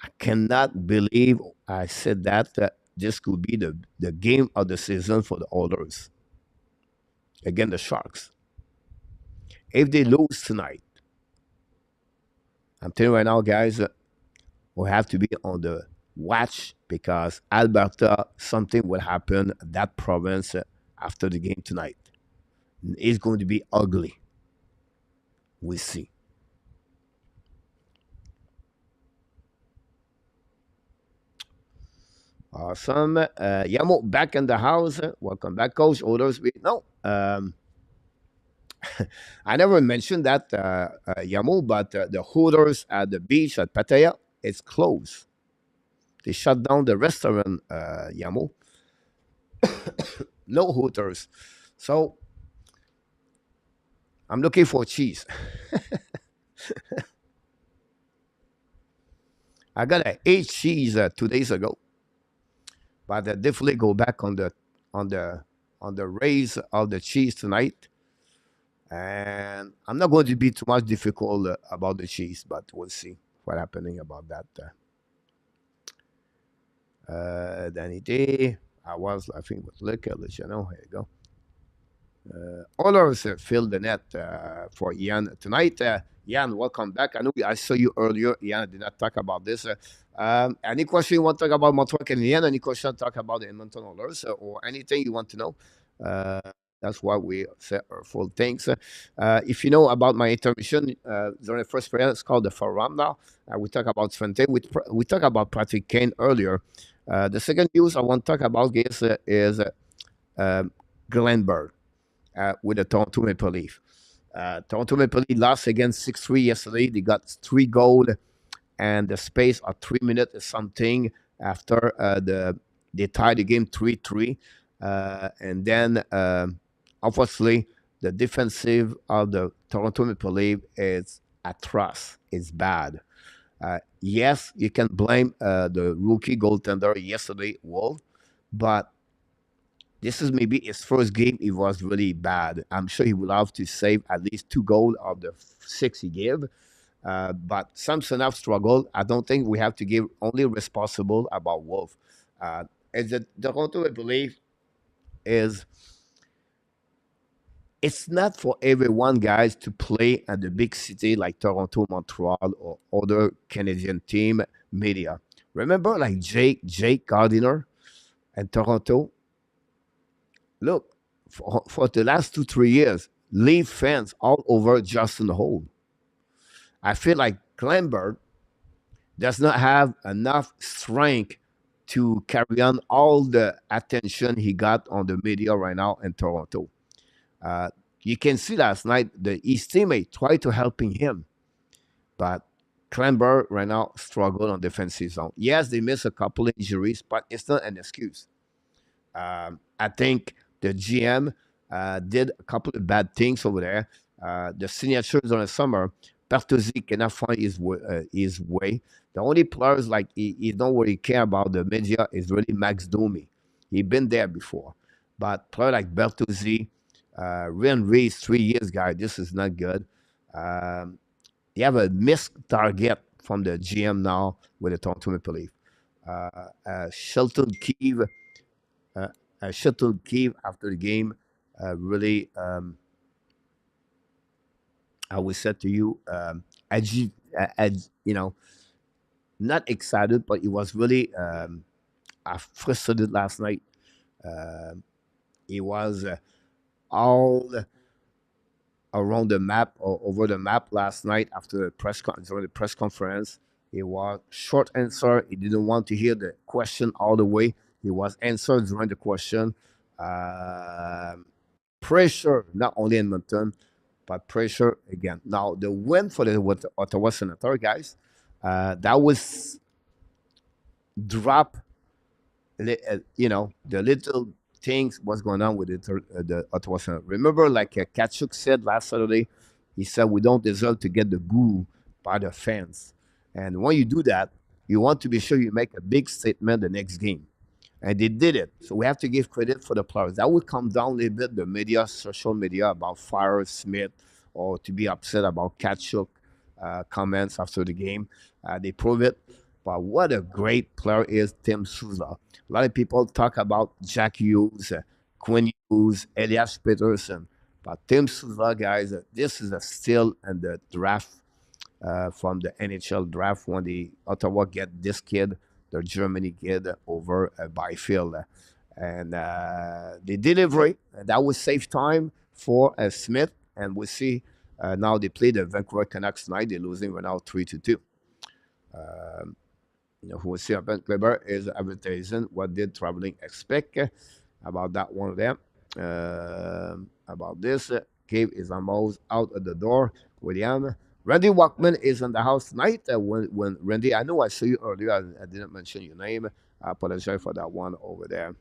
I cannot believe I said that this could be the game of the season for the Oilers against the Sharks. If they lose tonight, I'm telling you right now, guys, we have to be on the watch because Alberta, something will happen in that province after the game tonight. It's going to be ugly. We'll see. Awesome. Yamo back in the house. Welcome back, Coach. Oilers. No. I never mentioned that, Yamo, but the Hooters at the beach at Pattaya, it's closed. They shut down the restaurant, Yamo. No Hooters. So I'm looking for cheese. I got an 8 cheese 2 days ago, but I definitely go back on the raise of the cheese tonight. And I'm not going to be too much difficult about the cheese, but we'll see what's happening about that. Danny D. I was laughing with liquor. Let you know. Here you go. Oilers filled the net for Ian tonight. Ian, welcome back. I know I saw you earlier. Ian, I did not talk about this. Any question you want to talk about Montreal Canadiens? Any question to talk about the Edmonton Oilers or anything you want to know? That's why we say our full things. If you know about my intermission during the first period, it's called the forum now. We talk about Svente. We talk about Patrick Kane earlier. The second news I want to talk about is Glenberg with the Toronto Maple Leafs. Toronto Maple Leafs lost against 6-3 yesterday. They got 3 goals and the space of 3 minutes or something after they tied the game 3-3, and then obviously the defensive of the Toronto Maple Leafs is atrocious. It's bad. Yes, you can blame the rookie goaltender yesterday, Wolf, but this is maybe his first game. It was really bad. I'm sure he will have to save at least 2 goals of the six he gave. But Samsonov struggled. I don't think we have to give only responsible about Wolf. As the Toronto, I believe, is it's not for everyone, guys, to play at the big city like Toronto, Montreal, or other Canadian team media. Remember, like Jake Gardiner and Toronto. Look, for the last 2 3 years, Leaf fans all over Justin Hole. I feel like Clemberg does not have enough strength to carry on all the attention he got on the media right now in Toronto. Uh, you can see last night his teammate tried to helping him, but Clemberg right now struggled on defensive zone. Yes, they missed a couple injuries, but it's not an excuse. I think the GM did a couple of bad things over there. The signatures on the summer, Bertuzzi cannot find his way. The only players like he don't really care about the media is really Max Domi. He been there before, but player like Bertuzzi, Ryan Reese, 3 years guy, this is not good. Um, you have a missed target from the GM now with the Toronto Maple Leaf. Shelton Keeve uh, Shuttle Kiev after the game. Really, I would say to you, you know, not excited, but it was really I frustrated last night. Um it was all around the map or over the map last night after during the press conference. He was short answer. He didn't want to hear the question all the way. He was answered during the question. Um Pressure not only in Edmonton, but pressure again. Now the win for the Ottawa Senator guys, that was drop. The little things what's going on with the Ottawa Senator. Remember, like Kachuk said last Saturday, he said we don't deserve to get the boo by the fans, and when you do that, you want to be sure you make a big statement the next game. And they did it. So we have to give credit for the players. That would come down a little bit, the media, social media, about fire Smith or to be upset about Kachuk comments after the game. They prove it. But what a great player is Tim Souza. A lot of people talk about Jack Hughes, Quinn Hughes, Elias Peterson. But Tim Souza, guys, this is a steal in the draft from the NHL draft when the Ottawa get this kid, the Germany kid, over Byfield. And they deliver it. That would save time for Smith. And we see now they play the Vancouver Canucks tonight. They're losing right now 3-2. Who will see Ben Kleber is advertising what did traveling expect about that one of them. About this, Cave is almost out of the door. William. Randy Walkman is in the house tonight. When Randy, I know I saw you earlier. I didn't mention your name. I apologize for that one over there.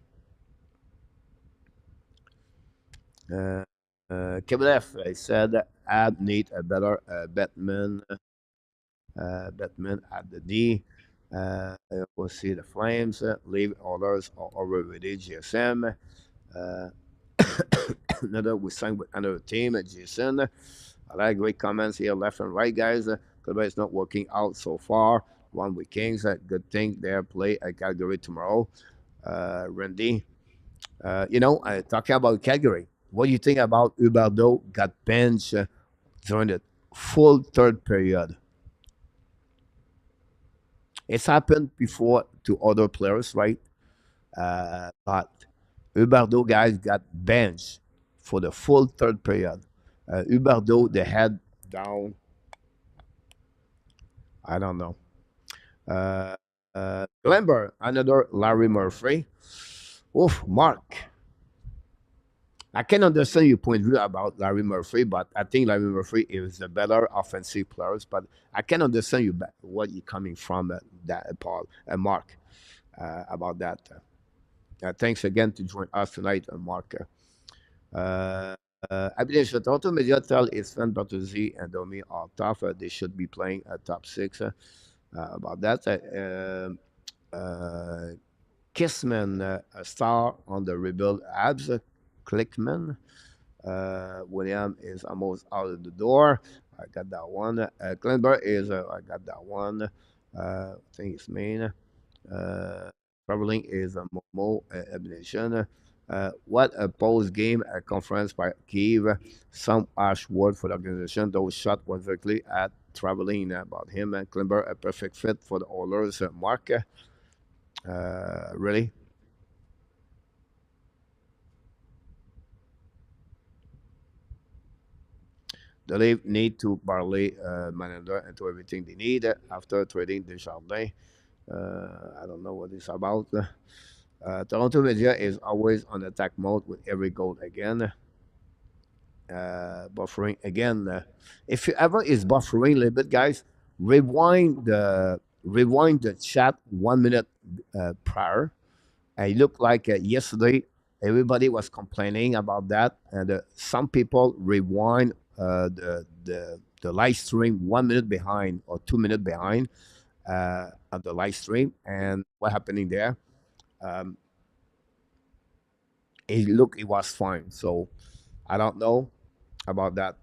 Kevin F. I said, I need a better Batman at the D. We'll see the Flames. Leave orders are already GSM. Uh, another we signed with another team at GSN. I like great comments here, left and right, guys. Quebec is not working out so far. One with Kings, good thing they play at Calgary tomorrow. Randy, talking about Calgary, what do you think about Huberdeau got benched during the full third period? It's happened before to other players, right? But Huberdeau guys got benched for the full third period. Huberdeau, the head down. I don't know. Glenber, another Larry Murphy. Oof, Mark. I can understand your point of view about Larry Murphy, but I think Larry Murphy is the better offensive players. But I can understand what you're coming from, that Paul and Mark, about that. Thanks again to join us tonight, Mark. Uh, I believe the Toronto media tell is Sven Bartuzzi and Domi are tough. They should be playing a top six. About that, Kissman, a star on the rebuild Abs. Clickman. William is almost out of the door. I got that one. Glenberg is, I got that one. I think it's main. Traveling is a Momo elimination. What a post game conference by Kiev. Some harsh word for the organization. Those shot was directly at traveling about him and Klimber, a perfect fit for the Oilers. Mark, really? The Leafs need to barley manager into everything they need after trading Desjardins. I don't know what it's about. Toronto media is always on attack mode with every goal again. Buffering again. If you ever is buffering a little bit, guys, rewind the chat 1 minute prior. It looked like yesterday everybody was complaining about that, and some people rewind the live stream 1 minute behind or 2 minutes behind of the live stream, and what happening there? Um, it was fine. So I don't know about that.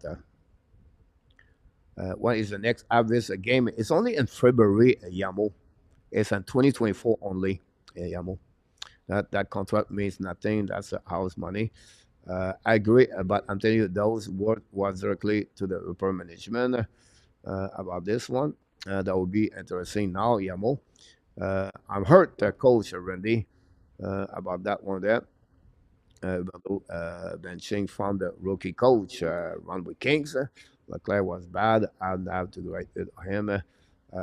What is the next obvious game? It's only in February, Yamo. It's in 2024 only, Yamo. That contract means nothing. That's house money. I agree, but I'm telling you, those words was directly to the upper management about this one. That would be interesting now, Yamo. I'm hurt, Coach Randy, about that one there. Benching from the rookie coach, run with Kings. Leclerc was bad. I'll have to write it him.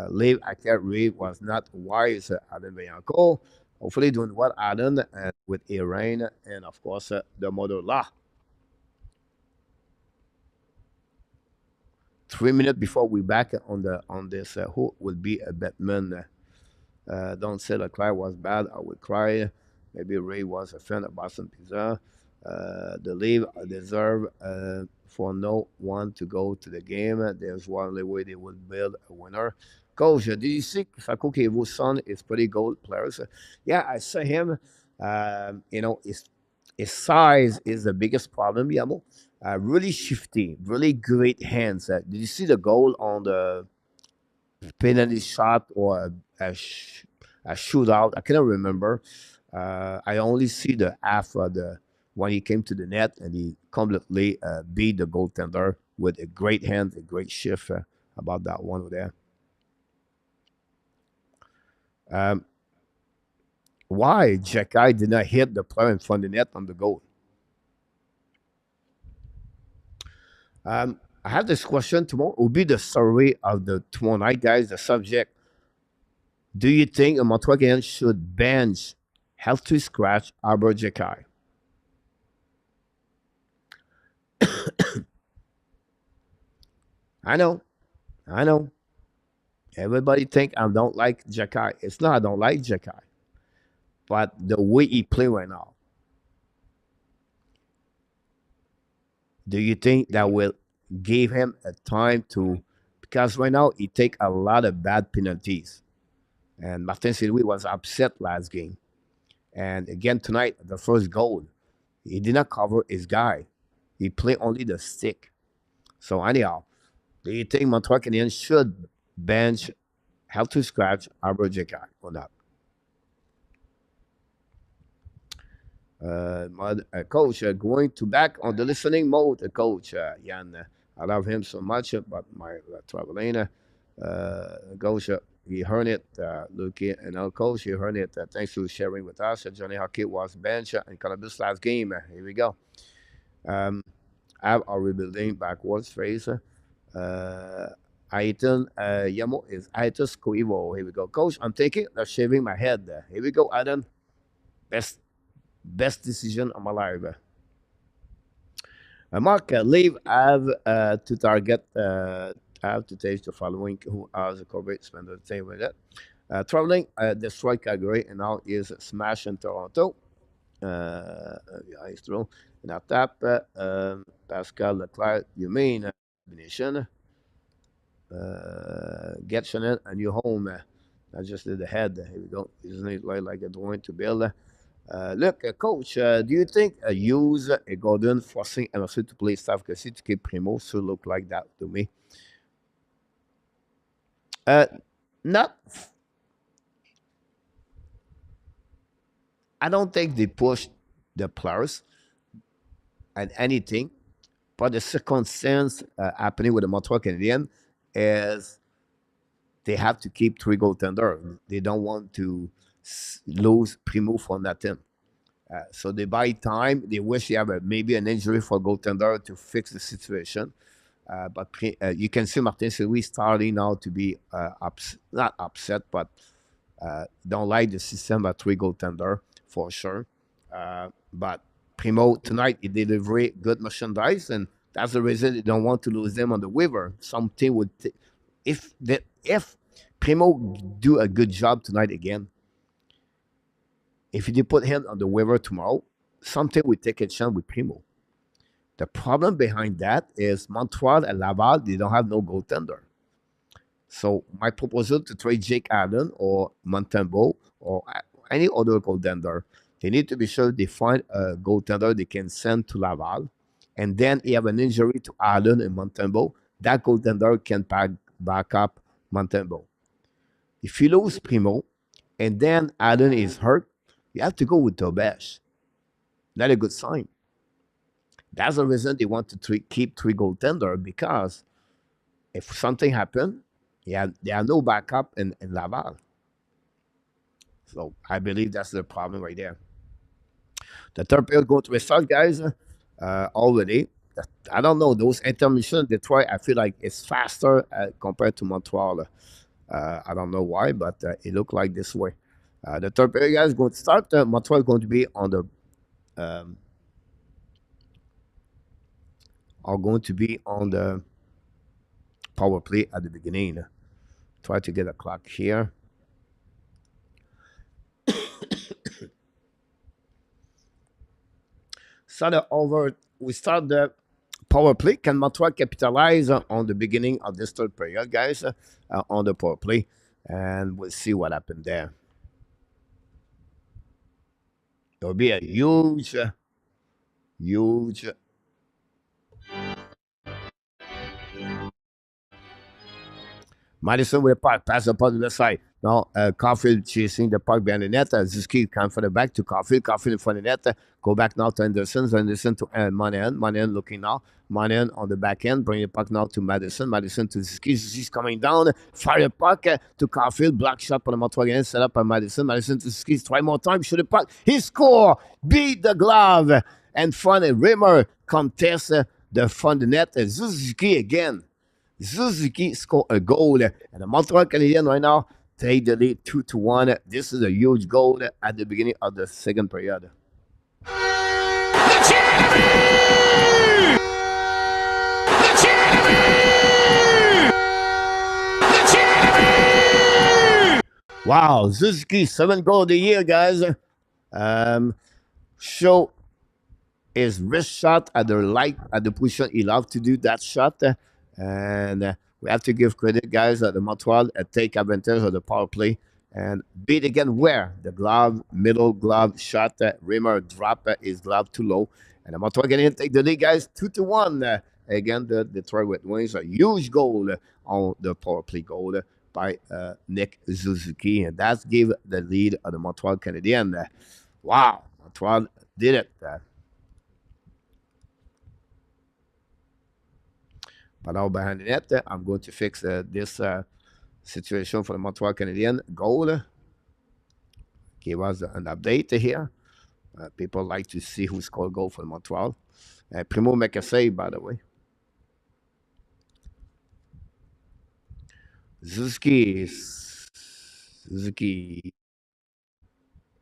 Leave, I can't read, was not wise. Adam Bianco. Hopefully, doing what Adam with Iran and, of course, the mother law. 3 minutes before we back on this, who will be a Batman? Don't say Leclerc was bad. I would cry. Maybe Ray was a fan of Boston Pizza. The league deserve for no one to go to the game. There's one only way they will build a winner. Coach, did you see Fako Kevo's son is pretty good players? Yeah, I saw him. His size is the biggest problem, Yamo. Really shifty, really great hands. Did you see the goal on the penalty shot or a shootout? I cannot remember. I only see the half of the when he came to the net and he completely beat the goaltender with a great hand, a great shift about that one there. Um, why Jacky did not hit the player in front of the net on the goal? I have this question tomorrow. Will be the survey of the tomorrow night, guys. The subject: do you think a Montreal Canadiens should bench healthy scratch Arbor Jacky? I know, I know. Everybody think I don't like Jacky. It's not I don't like Jacky, but the way he play right now. Do you think that will give him a time to? Because right now he take a lot of bad penalties, and Martin St. Louis was upset last game. And again tonight, the first goal, he did not cover his guy. He played only the stick. So anyhow, do you think Montreal Canadiens should bench help to scratch Arbor Jacky or not? Coach, going to back on the listening mode, Coach Jan. I love him so much, but my traveling, Coach, he heard it, Luke, and our coach, he heard it. Thanks for sharing with us. Johnny Hockey was bench in Columbus last game. Here we go. Um, have our rebuilding backwards phase. Aiton Yamo is Aitus Coivo. Here we go. Coach, I'm thinking of shaving my head. Here we go, Adam. Best decision of my life. Mark, leave have to target, have to taste the following who are the corporate spend the same with it. Traveling, destroy Calgary, and now is smash in Toronto. Yeah, it's true. And at tap, Pascal Leclerc, you mean combination, get Chanel a new home. I just did the head. Here we go. Isn't it like a drawing to build? Look, coach, do you think use a Gordon forcing Emerson to play staff to keep Primo should look like that to me? Uh, not, I don't think they push the players and anything, but the circumstance happening with the Montreal Canadiens is they have to keep three goaltender. They don't want to lose Primo for nothing. So they buy time. They wish they have maybe an injury for goaltender to fix the situation. But you can see Martin Louis starting now to be not upset, but don't like the system at three goaltender for sure. But Primo tonight he delivered good merchandise, and that's the reason they don't want to lose them on the waiver. Something would if Primo do a good job tonight again, if you put him on the waiver tomorrow, something would take a chance with Primo. The problem behind that is Montreal and Laval, they don't have no goaltender. So my proposal to trade Jake Allen or Montembeault or any other goaltender, they need to be sure they find a goaltender they can send to Laval. And then you have an injury to Allen and Montembeault, that goaltender can back up Montembeault. If you lose Primo and then Allen is hurt, you have to go with Tobesh. Not a good sign. That's the reason they want to keep three goaltender because if something happen, yeah, there are no backup in Laval. So I believe that's the problem right there. The third period go to restart, guys. Already, I don't know those intermission Detroit. I feel like it's faster compared to Montreal. I don't know why, but it looked like this way. The third period, guys, going to start. Montreal is going to be on the um, are going to be on the power play at the beginning. Try to get a clock here. Start over. We start the power play. Can Montreal capitalize on the beginning of this third period, guys, on the power play? And we'll see what happened there. It will be a huge Madison with a puck, pass the puck to the side. Now, Caulfield chasing the puck behind the net. Zuski come from the back to Caulfield. Caulfield in front of the net. Go back now to Anderson. Anderson to Monahan. Monahan looking now. Monahan on the back end. Bring the puck now to Madison. Madison to Zuski. Zuski's coming down. Fire the puck to Caulfield. Block shot for the Montreal again. Set up by Madison. Madison to Zuski. Try more time. Shoot the puck. He score. Beat the glove. And front Rimmer contest the front of the net. Zuzuki again. Suzuki scored a goal, and the Montreal Canadiens right now take the lead 2-1. This is a huge goal at the beginning of the second period. Wow, Suzuki 7 goals of the year, guys. Show his wrist shot at the position he loved to do that shot. And we have to give credit, guys, at the Montreal take advantage of the power play and beat again where the middle glove shot. Rimmer dropped his glove too low. And the Montreal getting take the lead, guys, 2-1. Again, the Detroit Red Wings, a huge goal on the power play goal by Nick Suzuki. And that's give the lead of the Montreal Canadiens. Wow, Montreal did it. But now behind the net, I'm going to fix this situation for the Montreal Canadiens goal. Give us an update here. People like to see who scored goal for the Montreal. Primo make a save, by the way. Suzuki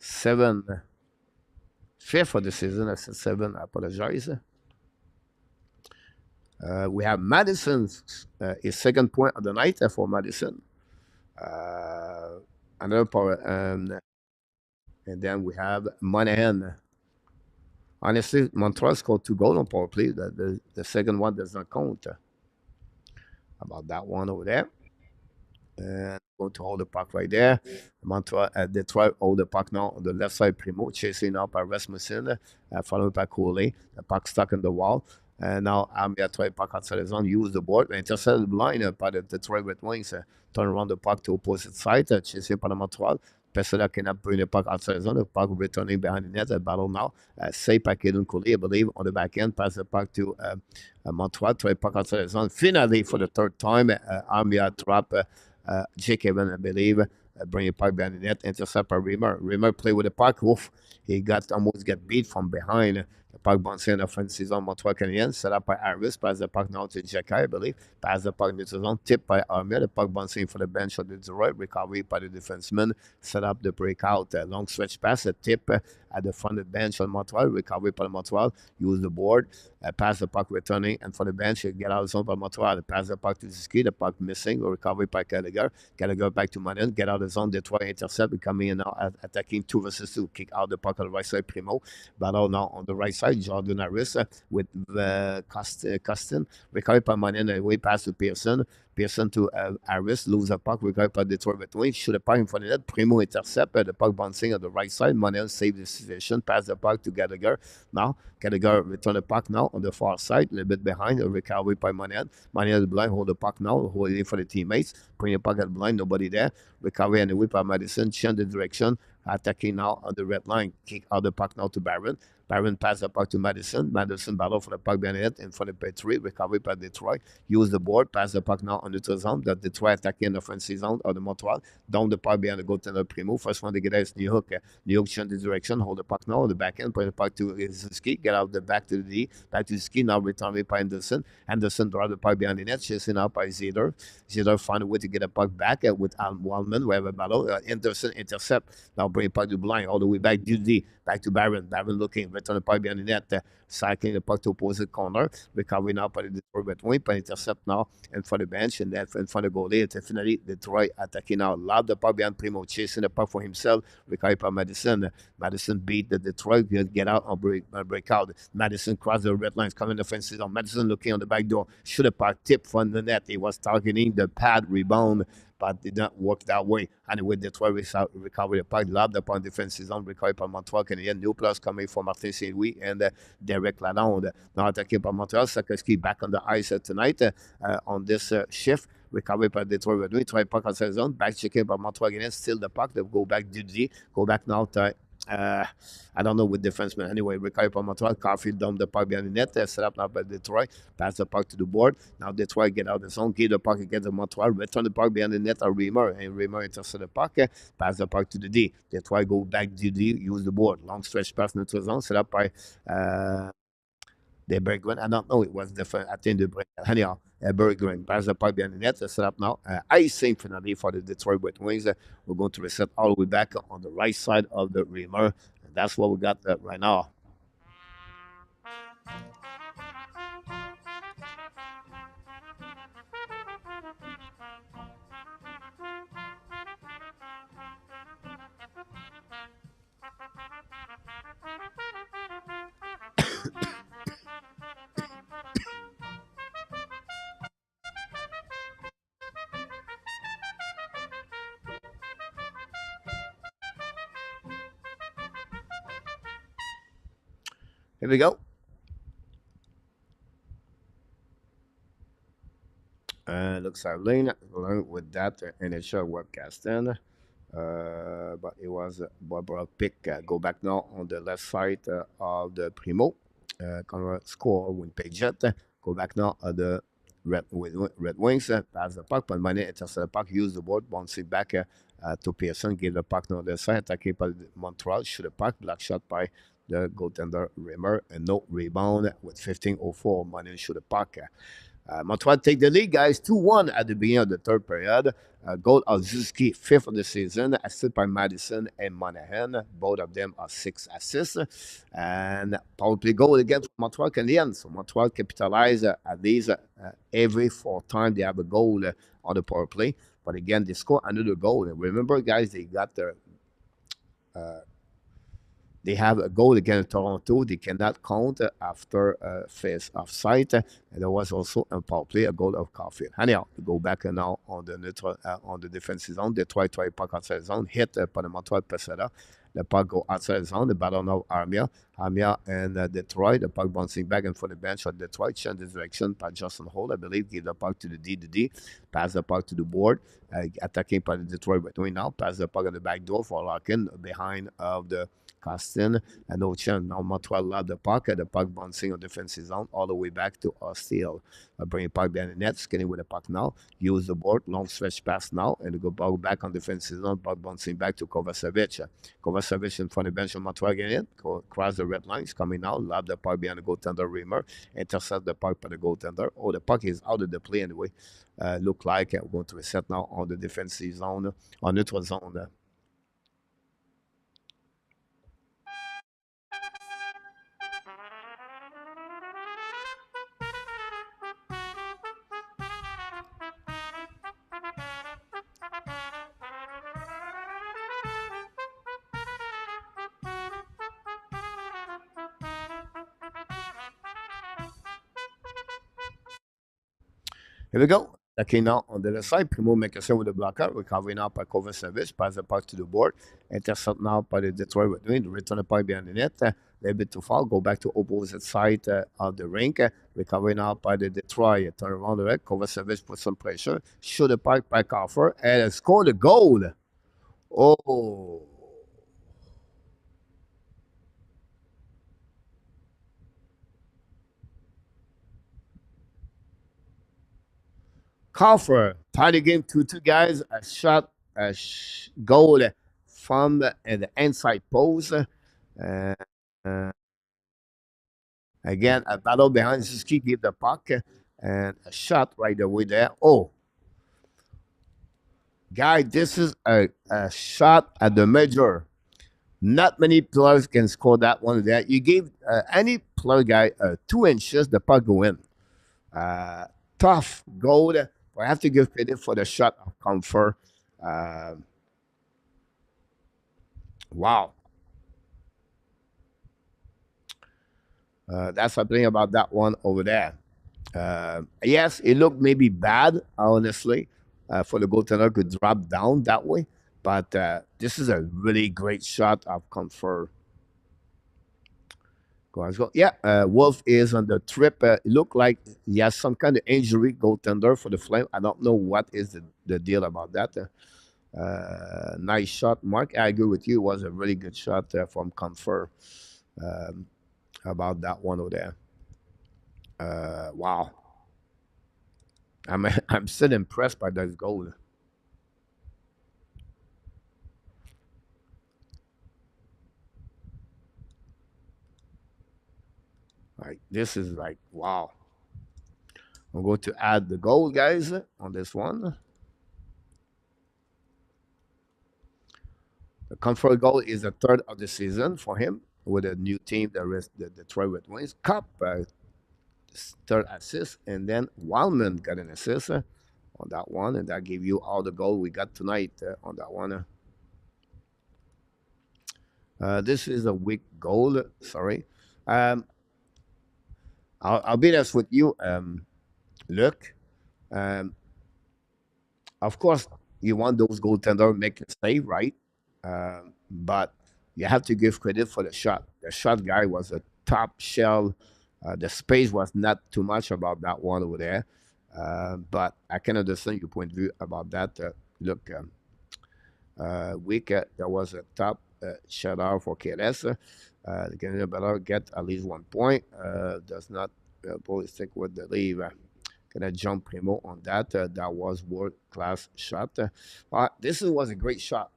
7, fifth for the season. I said 7. I apologize. We have Madison's his second point of the night for Madison. Uh, Another power, and then we have Monahan. Honestly, Montreal scored 2 goals on power play. The second one does not count. About that one over there. And going to hold the puck right there. Montreal, Detroit hold the puck now on the left side. Primo chasing up by Rasmussen, followed by Cooley. The puck stuck in the wall. And now Armia try puck outside the zone, use the board, intercepted the line by the Detroit Red Wings. Turn around the puck to opposite side, chasing by the Montreal. Pezzetta cannot bring the puck outside the zone. The puck returning behind the net. A battle now. Saved by Kaden Cooley, I believe, on the back end. Pass the puck to Montreal. Try puck outside the zone. Finally, for the third time, Armia trap Jake Evan, I believe, bring the puck behind the net, intercept by Rimmer. Rimmer play with the puck. Oof, he got almost get beat from behind. The puck bouncing in the offensive zone. Montreal Canadiens set up by Harris. Pass the puck now to Jackai, I believe. Pass the puck into the zone. Tipped by Armia. The puck bouncing for the bench of the Detroit. Recovery by the defenseman. Set up the breakout. Long stretch pass. A tip at the front of the bench on Montreal. Recovery by Montreal. Use the board. Pass the puck returning. And for the bench, get out of the zone by Montreal. Pass the puck to Suzuki. The puck missing. Recovery by Gallagher. Gallagher back to Manin. Get out of the zone. Detroit intercept. Coming in now attacking 2 versus 2. Kick out the puck on the right side. Primo. Battle now on the right side. Jordan Harris with Costin. Recovery by Manin. Away pass to Pearson. Pearson to Harris. Lose the puck. Recovery by Detroit Red Wings. Shoot the puck in front of the net. Primo intercept. The puck bouncing on the right side. Manin save the situation. Pass the puck to Gallagher. Now Gallagher return the puck now on the far side. A little bit behind. A recovery by Manin. Manin the blind. Hold the puck now. Holding for the teammates. Bring the puck at the blind. Nobody there. Recovery and the whip by Madison. Change the direction. Attacking now on the red line. Kick out the puck now to Barron. Barron pass the puck to Madison. Madison battle for the puck behind the net in front of Petrie. Recovery by Detroit. Use the board. Pass the puck now on the neutral zone. The Detroit attacking the offensive zone of the Montreal. Down the puck behind the goaltender Primo. First one to get there is New York. New York change the direction. Hold the puck now on the back end. Play the puck to Suzuki. Get out the back to the D. Back to Suzuki. Now returning by Anderson. Anderson draw the puck behind the net. Chasing out by Zeder. Zeder find a way to get the puck back with Wallman. We have a battle. Anderson intercept. Now bring the puck to blind. All the way back to D. Back to Barron. Barron looking. Return the puck behind the net. Cycling the puck to opposite corner. Recovery now by the Detroit Red Wing. But intercept now in front of the bench. And then in front of the goalie. Definitely Detroit attacking now. Loud the puck behind Primo. Chasing the puck for himself. Recovery by Madison. Madison beat the Detroit. Get out on break out. Madison crossed the red lines. Coming offensive on Madison looking on the back door. Shoot a puck tip from the net. He was targeting the pad rebound, but did not work that way. Anyway, Detroit recovered the puck, lobbed upon defensive zone, recovered by Montreal. Canadian new plus coming from Martin St. Louis and Derek Lalonde. Now attacking by Montreal. Sakoski back on the ice tonight on this shift. Recovered by Detroit Red Wings. Try puck outside zone. Back checking by Montreal again. Still the puck. They go back Dudley. Go back now to I don't know with defenseman. Anyway, recovery by Montreal. Carfield dumped the puck behind the net. Set up now by Detroit. Pass the puck to the board. Now Detroit get out of the zone. Give the puck against the Montreal. Return the puck behind the net. Rimmer. And Rimmer intercept the puck. Pass the puck to the D. Detroit go back to the D. Use the board. Long stretch pass into the zone. Set up by the Berggren. I don't know. It was different. I think the break. Anyhow, Berggren pass the puck behind the net. Set up now. Icing finally for the Detroit Red Wings. We're going to reset all the way back on the right side of the Rimmer. And that's what we got right now. Here we go. Looks like Lane along with that NHL webcast then. But it was Barbara pick. Go back now on the left side of the Primo. Score with Pezzetta. Go back now at the Red Wings. Pass the puck. But Money intercept the puck. Use the board. Bounce it back to Pearson. Give the puck now on the side. Attacked by Montreal. Shoot the puck. Block shot by the goaltender Rimmer. And no rebound with 15:04. Money shoot the puck. Montreal take the lead, guys, 2-1 at the beginning of the third period. Goal of Suzuki, fifth of the season, assisted by Madison and Monahan. Both of them are 6 assists. And power play goal against Montreal Canadiens. So Montreal capitalize at least every fourth time they have a goal on the power play. But again, they score another goal. And remember, guys, they have a goal against Toronto. They cannot count after face offside. And there was also a power play, a goal of Caulfield. Anyhow, to go back now on the neutral, on the defensive zone. Detroit try puck outside the zone, hit by the Montreal Pezzetta. The puck go outside the zone. The battle now Armia. Armia and Detroit. The puck bouncing back and for the bench of Detroit. Change the direction by Justin Holt, I believe. Give the puck to the D. Pass the puck to the board. Attacking by the Detroit. But doing now. Pass the puck at the back door for Larkin behind of the Costin and no chance. Now Montreal lost the puck bouncing on defensive zone all the way back to Steele. Bring the puck behind the net, skinning with the puck now. Use the board, long stretch pass now, and go back on defensive zone, puck bouncing back to Kovacevic. Kovacevic in front of the bench of Montreal again, cross the red lines, coming out, lob the puck behind the goaltender Reimer, intercept the puck by the goaltender. Oh, the puck is out of the play anyway. Look like we're going to reset now on the defensive zone, on neutral zone. Here we go. Attacking now on the left side. Primo make a save with the blocker. Recovery now by Kovacevic. Pass the puck to the board. Intercept now by the Detroit Red Wings. Return the puck behind the net. A little bit too far. Go back to opposite side of the rink. Recovery now by the Detroit. Turn around the red. Kovacevic put some pressure. Shoot the puck back offer. And score the goal. Oh. Coffer tied the game 2-2, guys. A shot, goal from the inside post. Uh, uh, Again, a battle behind Suzuki, give the puck and a shot right away there. Oh, guy, this is a shot at the major. Not many players can score that one there. You gave any player guy 2 inches, the puck go in. Uh, Tough goal. I have to give credit for the shot of comfort. Uh, wow. That's something about that one over there. Yes, it looked maybe bad, honestly, for the goaltender could drop down that way. But this is a really great shot of comfort. Go on, go. Yeah, Wolf is on the trip. It looked like he has some kind of injury, goaltender for the Flame. I don't know what is the deal about that. Nice shot, Mark. I agree with you. It was a really good shot from Comfort um, about that one over there. Wow. I'm still impressed by that goal. Like this is like wow. I'm going to add the goal, guys, on this one. The comfort goal is the third of the season for him with a new team, the Detroit Red Wings. Cup, third assist, and then Wildman got an assist on that one, and that gave you all the goal we got tonight on that one. This is a weak goal. Sorry. Um, I'll be honest with you, Luke. Um, of course, you want those goaltender make a save, right? But you have to give credit for the shot. The shot guy was a top shell. The space was not too much about that one over there. But I can understand your point of view about that. Look, week there was a top shutout for KLS. The Canadian better get at least 1 point. Does not probably stick with the lead. Gonna jump Primo on that. That was world class shot. This was a great shot.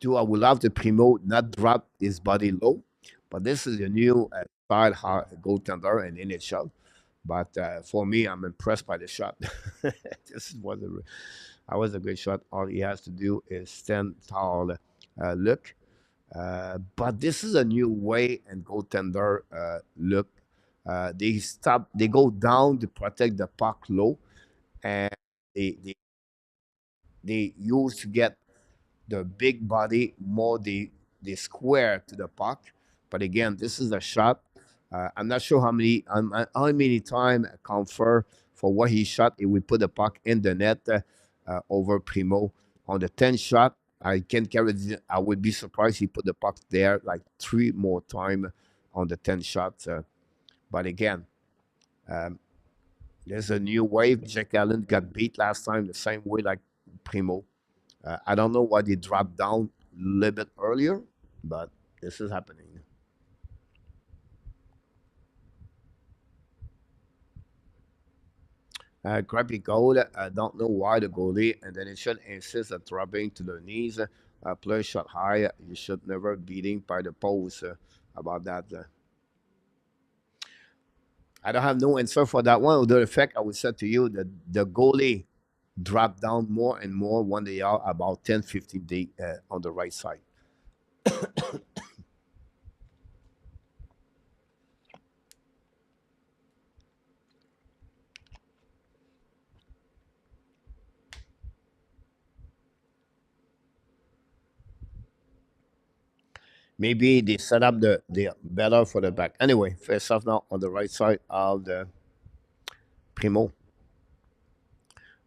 Too, I would love the Primo not drop his body low, but this is a new style goaltender in NHL. But for me, I'm impressed by the shot. This was I was a great shot. All he has to do is stand tall, look. But this is a new way and goaltender look. They go down to protect the puck low, and they they, they use to get the big body more the square to the puck. But again, this is a shot. I'm not sure how many time confer for what he shot. It would put the puck in the net over Primo on the 10 shot. I can carry. I would be surprised he put the puck there like three more time on the 10 shots. But again, um, there's a new wave. Jack Allen got beat last time the same way like Primo. I don't know why they dropped down a little bit earlier, but this is happening. Crappy goal. I don't know why the goalie, and then it should insist on dropping to the knees. Play shot high. You should never beating by the post about that. I don't have no answer for that one. Although the fact I would say to you that the goalie dropped down more and more when they are about 10, 15 feet on the right side. Maybe they set up the better for the back. Anyway, first off now on the right side of the Primo.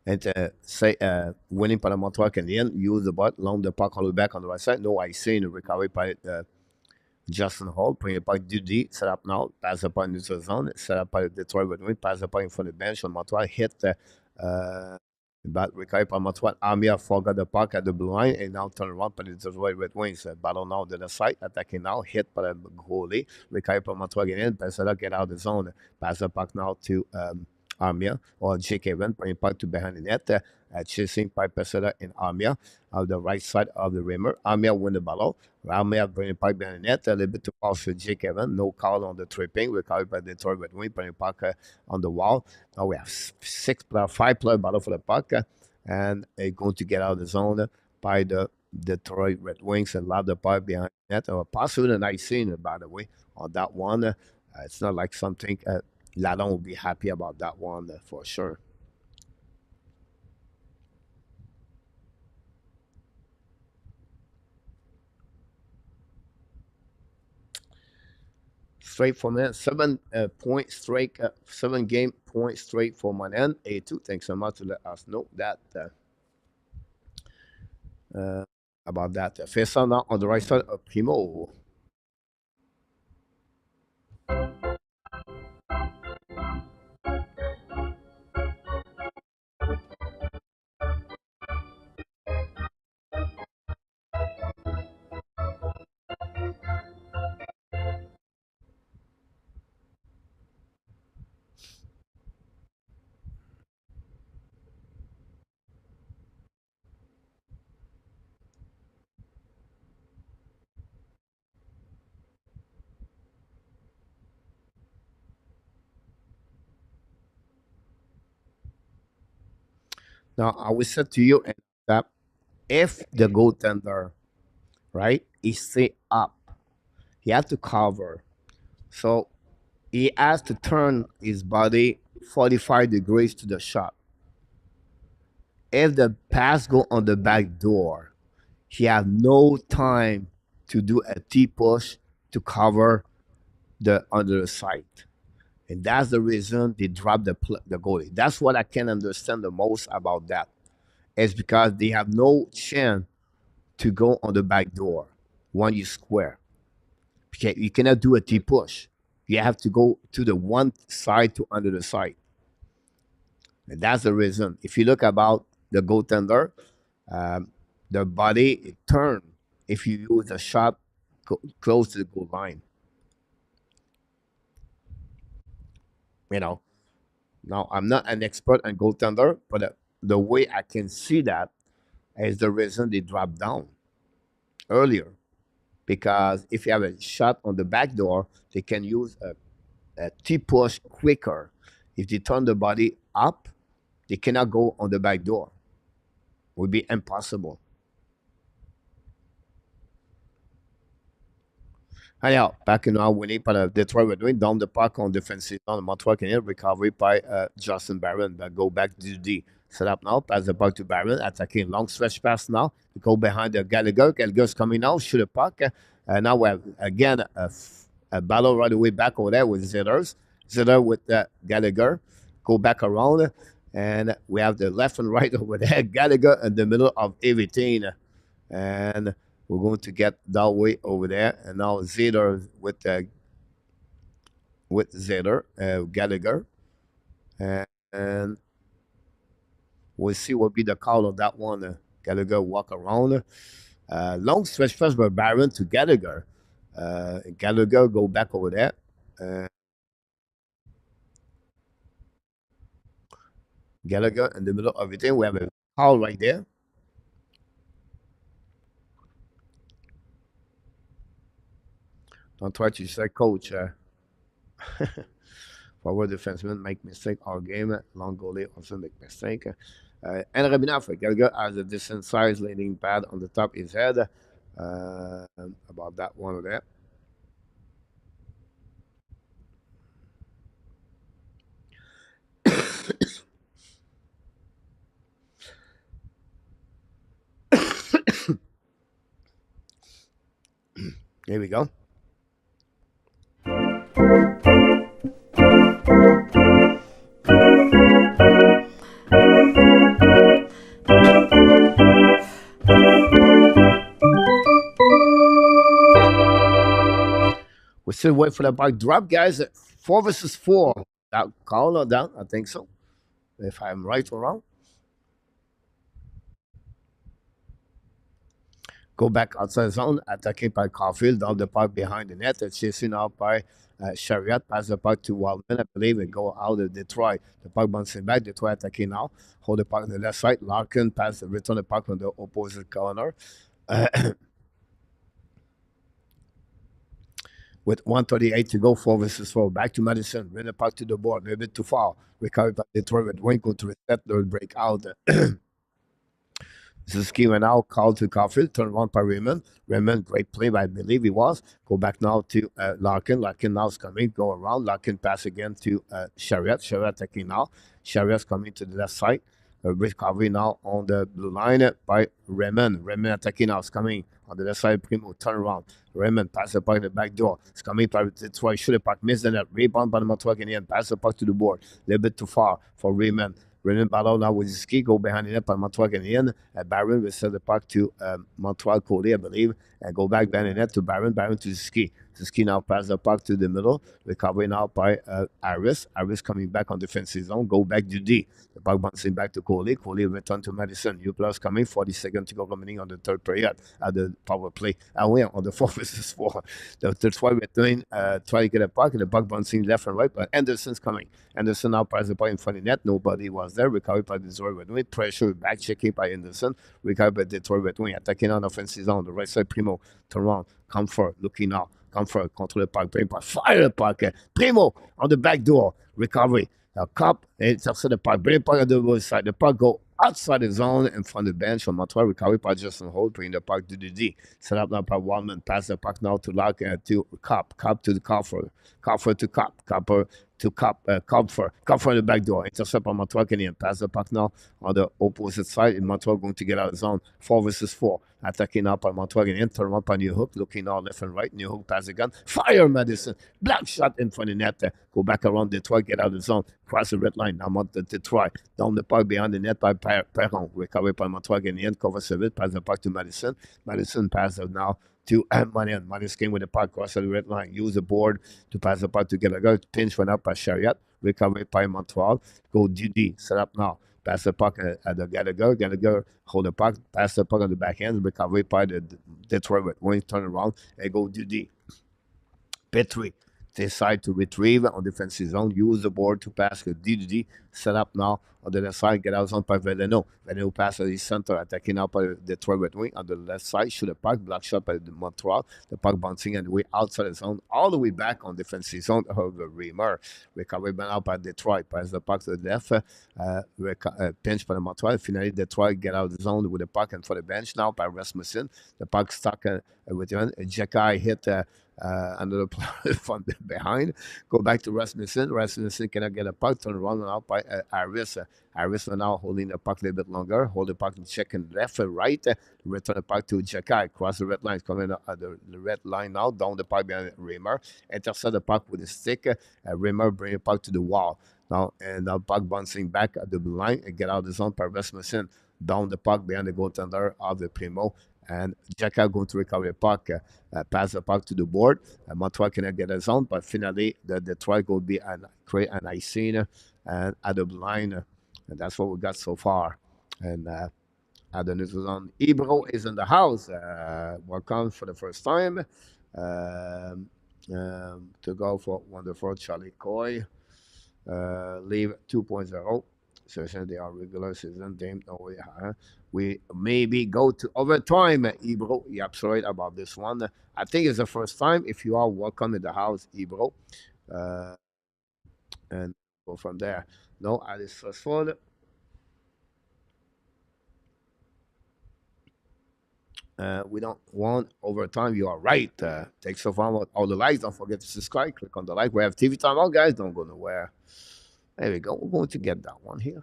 And say winning par le Montreal Canadiens, use the bot, long the puck all the way back on the right side. No icing, recovery by Justin Hall, premier puck Dudy, set up now, pass the puck in the zone, set up by Detroit Red Wings, pass the puck in front of the bench on Montreal, hit but recovery by Montreal. Armia forgot the puck at the blue line and now turn around by the Detroit Red Wings. Battle now to the side, attacking now, hit by the goalie, recovery by Montreal again, Pezzetta get out of the zone, pass the puck now to Armia or Jake Evans, bringing puck to behind the net, chasing by Pezzetta and Armia of the right side of the rimmer. Armia win the battle. Armia bringing puck behind the net, a little bit too far for Jake Evans. No call on the tripping. Recovered by Detroit Red Wings, bringing puck on the wall. Now we have five player battle for the puck, and going to get out of the zone by the Detroit Red Wings and lob the puck behind the net. Possibly a nice scene, by the way, on that one. It's not like something Ladon will be happy about that one for sure. Straight for man, 7 point straight, 7 game point straight for Manan. A2, thanks so much to let us know that uh, about that. Face on now on the right side of Primo. Now, I will say to you that if the goaltender, right, he stay up, he has to cover. So he has to turn his body 45 degrees to the shot. If the pass go on the back door, he have no time to do a T push to cover the under the side. And that's the reason they dropped the goalie. That's what I can understand the most about that. It's because they have no chance to go on the back door when you square. Because you cannot do a T push. You have to go to the one side to under the side. And that's the reason. If you look about the goaltender, um, the body it turn if you use a shot close to the goal line. You know. Now I'm not an expert on goaltender, but the way I can see that is the reason they dropped down earlier. Because if you have a shot on the back door, they can use a T push quicker. If they turn the body up, they cannot go on the back door. Would be impossible. Anyhow, back in our winning par Detroit Red Wings, down the puck on defensive on the Montreal Canadiens, recovery by Justin Barron, that go back to D. Set up now, pass the puck to Barron, attacking long stretch pass now, go behind the Gallagher. Gallagher's coming now, shoot a puck. Now we have again a battle right away back over there with Zitters. Zitter with Gallagher, go back around, and we have the left and right over there. Gallagher in the middle of everything. And we're going to get that way over there. And now Zeder with Zeder, Gallagher. And we'll see what be the call of that one. Gallagher walk around. Long stretch first by Barron to Gallagher. Gallagher go back over there. Gallagher in the middle of everything. We have a call right there. Don't try to say, coach. Forward defenseman make mistake all game. Long goalie also make mistake. And Rabinov, Gallagher has a decent size landing pad on the top of his head. About that one over there. Here we go. We still wait for the puck drop, guys. 4 versus 4. That call or down? I think so. If I'm right or wrong. Go back outside zone, attacking by Caulfield, down the puck behind the net, chasing out by Chariot, pass the puck to Wildman, I believe, and go out of Detroit. The puck bouncing back, Detroit attacking now, hold the puck on the left side, Larkin pass the return the puck on the opposite corner. With 1:38 to go, 4 versus 4. Back to Madison, bring the puck to the board, a little bit too far. Recovered by Detroit with Winkle to reset the breakout. Suzuki went out, called to Caulfield, turned around by Raymond. Raymond, great play, I believe he was. Go back now to Larkin. Larkin now is coming, go around. Larkin pass again to Chariot. Chariot attacking now. Chariot's coming to the left side. Recovery now on the blue line by Raymond. Raymond attacking now is coming on the left side. Primo turn around. Raymond pass the puck in the back door. It's coming by Detroit. Shoot the puck, miss the net. Rebound by the Montreal Canadiens. Pass the puck to the board. A little bit too far for Raymond. Raymond battle now with his ski, go behind the net by Montreal Canadiens. Barron will send the puck to Montreal Cody, I believe, and go back behind the net to Barron. Barron to Ski. Ski now pass the puck to the middle. Recovery now by Harris. Harris coming back on defensive zone. Go back to D. The puck bouncing back to Coley. Coley return to Madison. U plus coming. 40 seconds to go remaining on the third period at the power play. And we are on the 4 versus 4. The Detroit return try to get a puck. And the puck bouncing left and right. But Anderson's coming. Anderson now pass the puck in front of the net. Nobody was there. Recovery by Detroit Red Wing. Pressure back checking by Anderson. Recovery by Detroit Red Wing. Attacking on offensive zone. The right side. Primo turn around. Comfort looking now. Comfort control the puck. Bring puck. Fire the puck. Primo on the back door. Recovery. Cup. It's upset the puck. Bring the puck on the other side. The puck go outside the zone in front of the bench on Montreal. Recovery by Justin Holt. Bring the puck to the D. Set up now by Wildman. Pass the puck now to Lark to Cup. Cup to the Comfort. Comfort to Cup. Copper to Comfort. Comfort on the back door. Intercept on Montreal Canadiens. Pass the puck now on the opposite side. And Montreal going to get out of the zone. 4 versus 4. Attacking up by Montreal Canadiens. Turn around by New Hook. Looking now left and right. New Hook pass the gun. Fire Madison. Black shot in front of the net. Go back around Detroit. Get out of the zone. Cross the red line. Now Detroit. Down the puck behind the net by Perron. Recovered by Montreal Canadiens. Cover service. Pass the puck to Madison. Madison passes now to Manian. Manian came with the puck across the red line. Use the board to pass the puck to Gallagher. Pinch went up by Chariot. Recovered by Montreal. Go DD. Set up now. Pass the puck at the Gallagher. Gallagher hold the puck. Pass the puck on the backhand. Recovered by the Detroit Red Wings. Turn around and go DD. Petrie decide to retrieve on defensive zone. Use the board to pass the DD. set up now on the left side, get out zone by Veleno. Veleno passes the center, attacking up by Detroit Red Wing on the left side, shoot the puck, block shot by the Montreal. The puck bouncing and way outside the zone, all the way back on defensive zone of the Reamer. Recovery been out by Detroit, pass the puck to the left, pinch by the Montreal. Finally, Detroit get out of the zone with the puck and for the bench now by Rasmussen. The puck stuck with him. Jekai hit another player from behind. Go back to Rasmussen. Rasmussen cannot get a puck. Turn around and out by Harris. Harris now holding the puck a little bit longer. Hold the puck and check and left and right. Return the puck to Jekai. Cross the red line. Coming the red line now. Down the puck behind Reimer. Intercept the puck with a stick. Reimer bring the puck to the wall. Now, and now puck bouncing back at the blue line and get out of the zone by Rasmussen. Down the puck behind the goaltender of the Primo. And Jacka going to recover the puck, pass the puck to the board. Montreal cannot get a zone, but finally the Detroit will be create an icing and at the line. And that's what we got so far. And at the neutral zone, Ibro is in the house. Welcome for the first time. To go for wonderful Charlie Coy. Leave 2.0. So they are regular season team. No way, huh? We maybe go to overtime, Ibro. You're absolutely right about this one. I think it's the first time. If you are welcome in the house, Ibro. And go from there. No, Alice first one. We don't want overtime. You are right. Take so far all the likes. Don't forget to subscribe. Click on the like. We have TV time out, guys. Don't go nowhere. There we go. We're going to get that one here.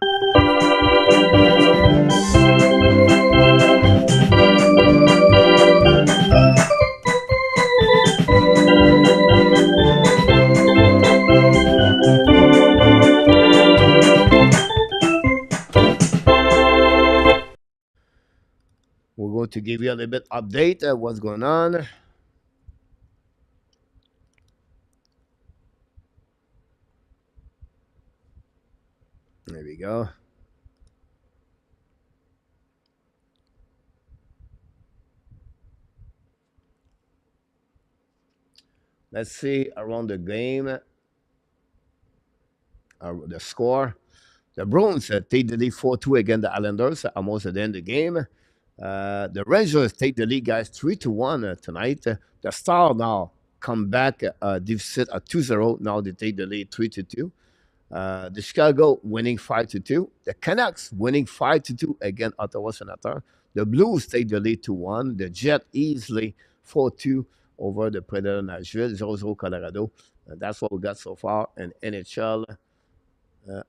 We're going to give you a little bit update what's going on. There we go. Let's see around the game, the score. The Bruins take the lead 4-2 against the Islanders almost at the end of the game. The Rangers take the lead, guys, 3-1 tonight. The Star now come back deficit at 2-0. Now they take the lead 3-2. The Chicago winning 5-2. The Canucks winning 5-2 against Ottawa Senators. The Blues take the lead 2-1. The Jet easily 4-2 over the Predator Nashville, 0-0 Colorado. And that's what we got so far in NHL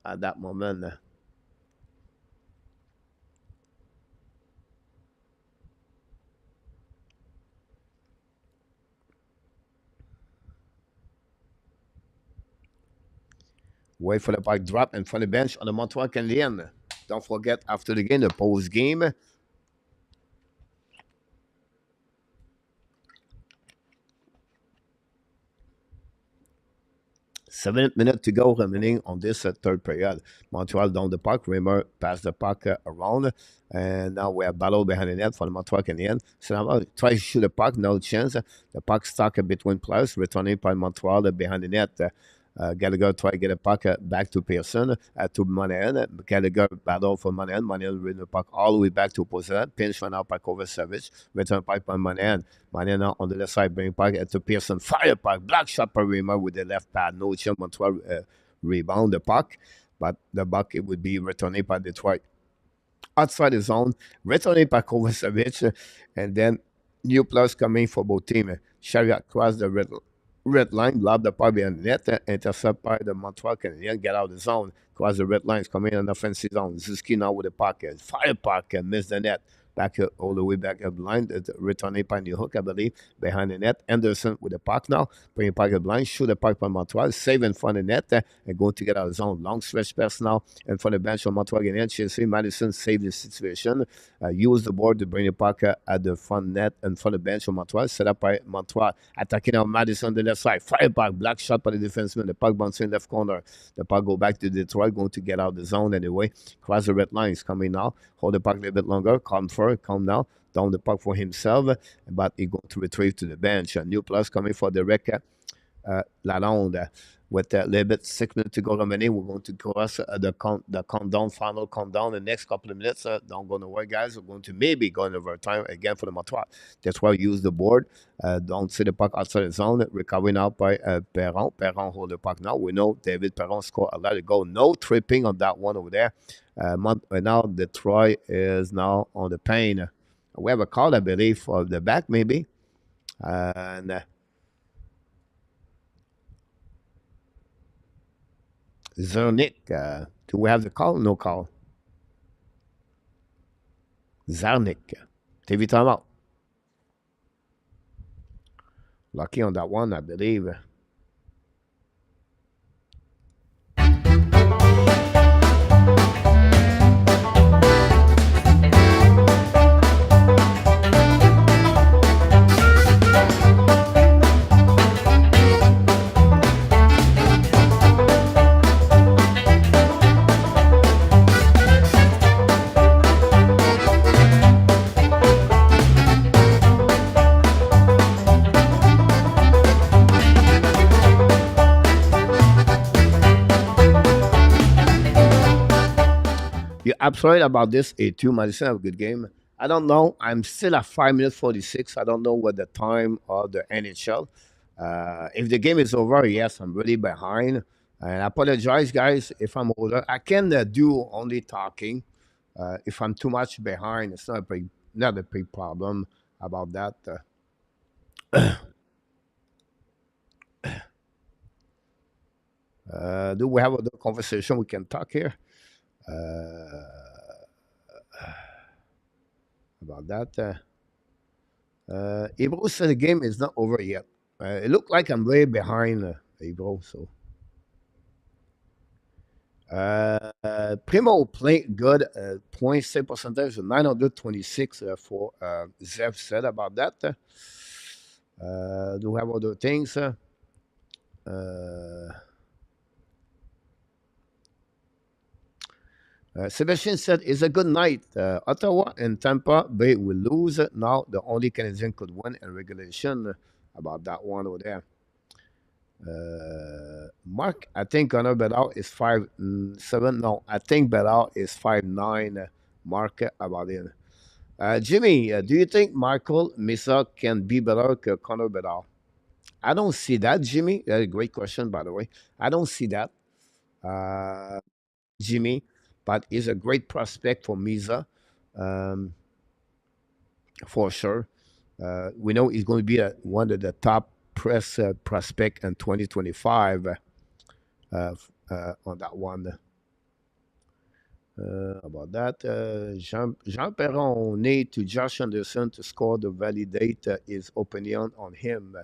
at that moment. Wait for the puck drop and for the bench on the Montreal Canadiens. Don't forget, after the game, the post game. Seven minutes to go remaining on this third period. Montreal down the puck. Reimer passed the puck around. And now we have battle behind the net for the Montreal Canadiens. So now try to shoot the puck, no chance. The puck stuck between players, returning by Montreal behind the net. Gallagher try to get a puck back to Pearson, to Monahan. Gallagher battle for Monahan. Monahan rid the puck all the way back to Pezzetta. Pinch went out by Kovacevic. Return puck by Monahan. Monahan now on the left side, bring puck to Pearson. Fire puck. Black shot by Reimer with the left pad. No chance. Montreal rebound the puck. But the puck, it would be returned by Detroit. Outside the zone. Returned by Kovacevic. And then new plus coming for both teams. Chariot cross the red line, lob the puck behind the net, intercept by the Montreal Canadiens, get out of the zone, cross the red lines, coming in the offensive zone. Suzuki now with the puck, fire puck, miss the net, back all the way back up the line, returning by the hook, I believe, behind the net. Anderson with the puck now, bringing puck up the line, shoot the puck by Montreal, save in front of the net, and going to get out of the zone. Long stretch pass now, and for the bench of Montreal Canadiens, Chelsea Madison saved the situation, use the board to bring the puck at the front net and for the bench of Montreal, set up by Montreal, attacking out Madison on the left side, fire puck, black shot by the defenseman, the puck bouncing left corner, the puck go back to Detroit, going to get out of the zone anyway, cross the red lines, coming now, hold the puck a little bit longer, come now, down the puck for himself, but he going to retrieve to the bench. A new plus coming for the Rec Lalonde. with a little bit 6 minutes to go remaining. We're going to cross the countdown, final countdown, the next couple of minutes. Don't go nowhere, guys. We're going to maybe go in overtime again for the Montreal. That's why we use the board. Don't see the puck outside the zone. Recovery now by Perron. Perron hold the puck now. We know David Perron scored a lot of goal. No tripping on that one over there. Now Detroit is now on the pain. We have a call, I believe, for the back maybe. And Zernik. Do we have the call? No call. Zarnik. TV timeout. Lucky on that one, I believe. You're absolutely about this. A2 Madison have a good game. I don't know. I'm still at 5 minutes 46. I don't know what the time of the NHL. If the game is over, yes, I'm really behind. And I apologize, guys, if I'm older. I can do only talking. If I'm too much behind, it's not a big problem about that. Do we have a conversation we can talk here? About that. Ebro said the game is not over yet. It looked like I'm way behind Ebro. So Primo played good. Point save percentage 926 for Zev said about that. Do we have other things? Sebastian said, "It's a good night. Ottawa and Tampa Bay will lose. Now the only Canadian could win in regulation." About that one over there. Mark, I think Connor Bedard is 5'7". No, I think Bedard is 5'9". Mark, about it. Jimmy, do you think Michael Misa can be better than Connor Bedard? I don't see that, Jimmy. That's a great question, by the way. I don't see that. Uh, Jimmy, but he's a great prospect for Misa, um, for sure. We know he's going to be one of the top press prospect in 2025 on that one. About that, Jean Perron need to Josh Anderson to score to validate his opinion on him.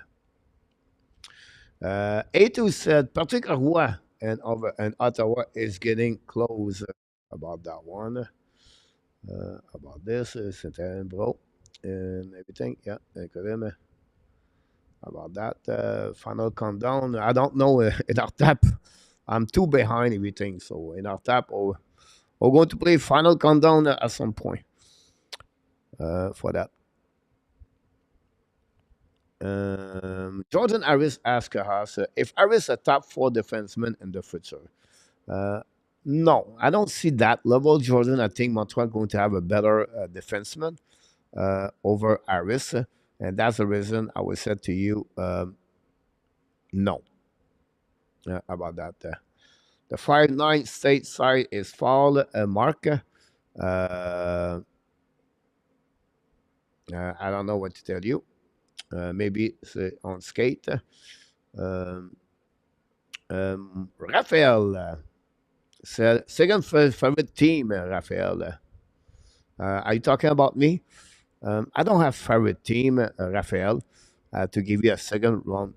A2 said Patrick Roy and Ottawa is getting close. About that one. About this, Saint bro, and everything. Yeah, about that. Final countdown. I don't know. In our tap, I'm too behind everything. So in our tap, we're going to play final countdown at some point for that. Jordan Harris asked us if Harris a top four defenseman in the future. Uh, no, I don't see that level, Jordan. I think Montreal going to have a better defenseman over Harris, and that's the reason I would say to you, no, about that. The 5'9" state side is foul, Mark. I don't know what to tell you. Maybe it's on skate. Um, Raphael said, second favorite team, Raphael. Are you talking about me? I don't have favorite team, Raphael, to give you a second round.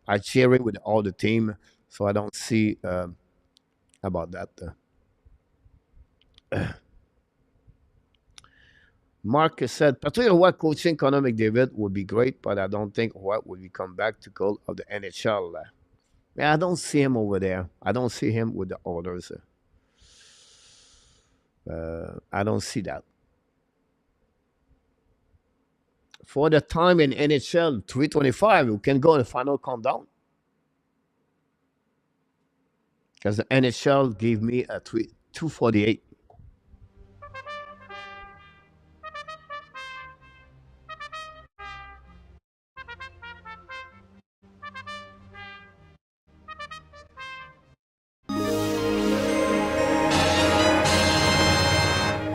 I cheer it with all the team, so I don't see about that. Mark said, Patrick Roy coaching Connor McDavid would be great, but I don't think Roy will come back to call of the NHL. Yeah, I don't see him over there. I don't see him with the orders. I don't see that. For the time in NHL 325, we can go in the final countdown. because the NHL gave me a 248.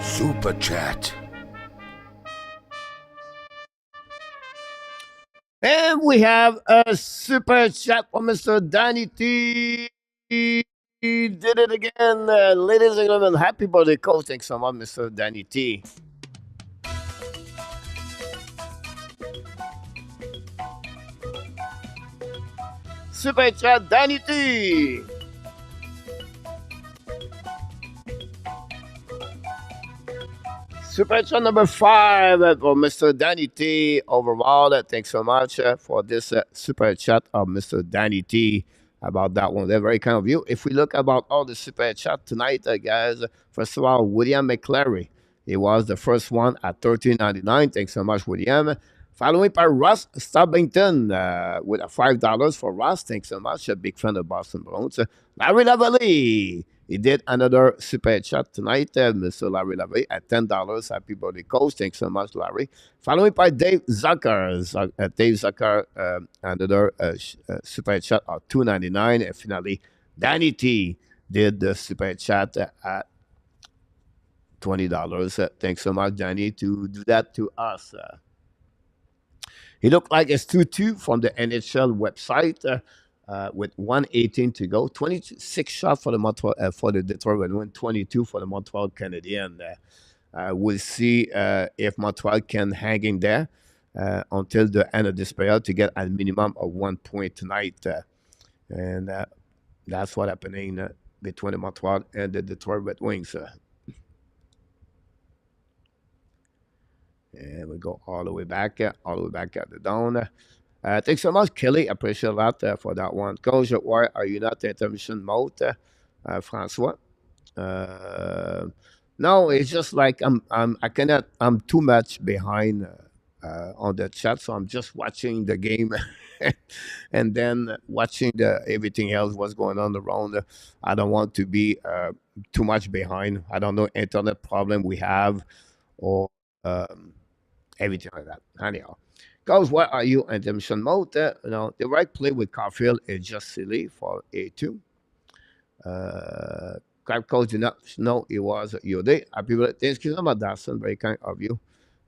Super Chat. And we have a super chat from Mr. Danny T. He did it again. Ladies and gentlemen, happy birthday, coach. Thanks so much, Mr. Danny T. Super chat, Danny T. Super chat number 5 for Mr. Danny T. Overall, thanks so much for this super chat of Mr. Danny T. About that one. They're very kind of you. If we look about all the super chat tonight, guys, first of all, William McClary. He was the first one at 13.99. Thanks so much, William. Following by Russ Stubbington with a $5 for Russ. Thanks so much. A big fan of Boston Bruins. Larry Lavalley. He did another super chat tonight, Mr. Larry Lavalley, at $10. Happy birthday, coach. Thanks so much, Larry. Following by Dave Zucker. Dave Zucker, another super chat of $2.99. And finally, Danny T did the super chat at $20. Thanks so much, Danny, to do that to us. He looked like it's 2-2 from the NHL website with 118 to go. 26 shots for the for the Detroit Red Wings, 22 for the Montreal Canadiens. We'll see if Montreal can hang in there until the end of this period to get a minimum of 1 point tonight. And that's what's happening between the Montreal and the Detroit Red Wings. And we go all the way back at the down. Thanks so much, Kelly. Appreciate a lot for that one. Coach, why are you not in intermission mode, Francois? No, it's just like I'm too much behind on the chat, so I'm just watching the game and then watching everything else what's going on around. I don't want to be too much behind. I don't know internet problem we have or everything like that. Anyhow, guys, what are you in intermission mode? The right play with Caulfield is just silly for A2. Crab coach did not know it was your day. Happy birthday. Thank you so much, Dawson. Very kind of you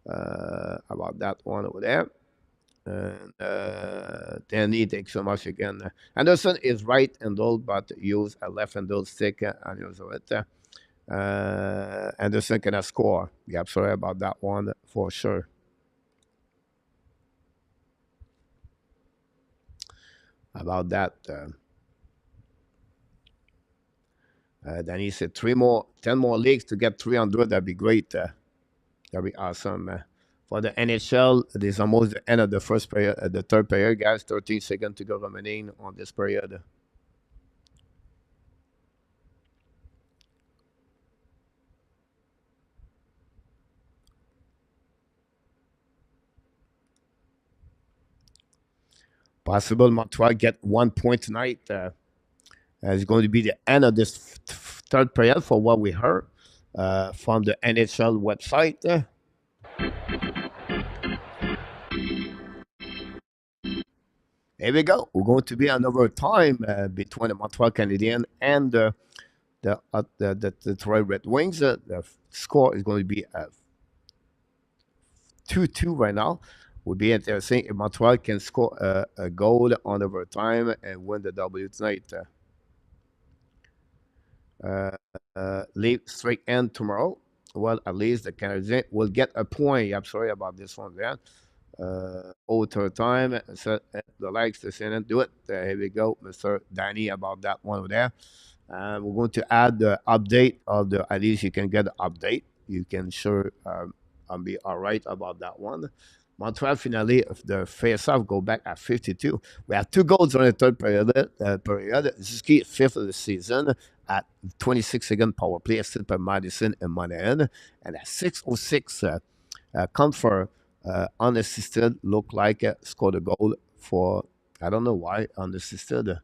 about that one over there. And Danny, thanks so much again. Anderson is right handled, but use a left handled stick and use it. Anderson cannot score. Yeah, I'm sorry about that one for sure. About that. Danny said 10 more leagues to get 300. That'd be great. That'd be awesome. For the NHL, it is almost the end of the first period, the third period, guys. 13 seconds to go remaining on this period. Possible Montreal get 1 point tonight. It's going to be the end of this third period for what we heard from the NHL website. Here we go. We're going to be another time between the Montreal Canadiens and the Detroit Red Wings. The score is going to be 2-2 right now. Would be interesting if Montreal can score a goal on overtime and win the W tonight. Leave straight end tomorrow. Well, at least the Canadiens will get a point. I'm sorry about this one there. Overtime. So the likes to send it. Do it. Here we go, Mr. Danny, about that one over there. We're going to add the update of the. At least you can get the update. You can sure be all right about that one. Montreal finale of the face-off go back at 52. We have 2 goals on the third period. Suzuki 5th of the season at 26 second power play, assisted by Madison and Monahan. And at 6:06, Comfort unassisted looked like scored a goal for, I don't know why, unassisted.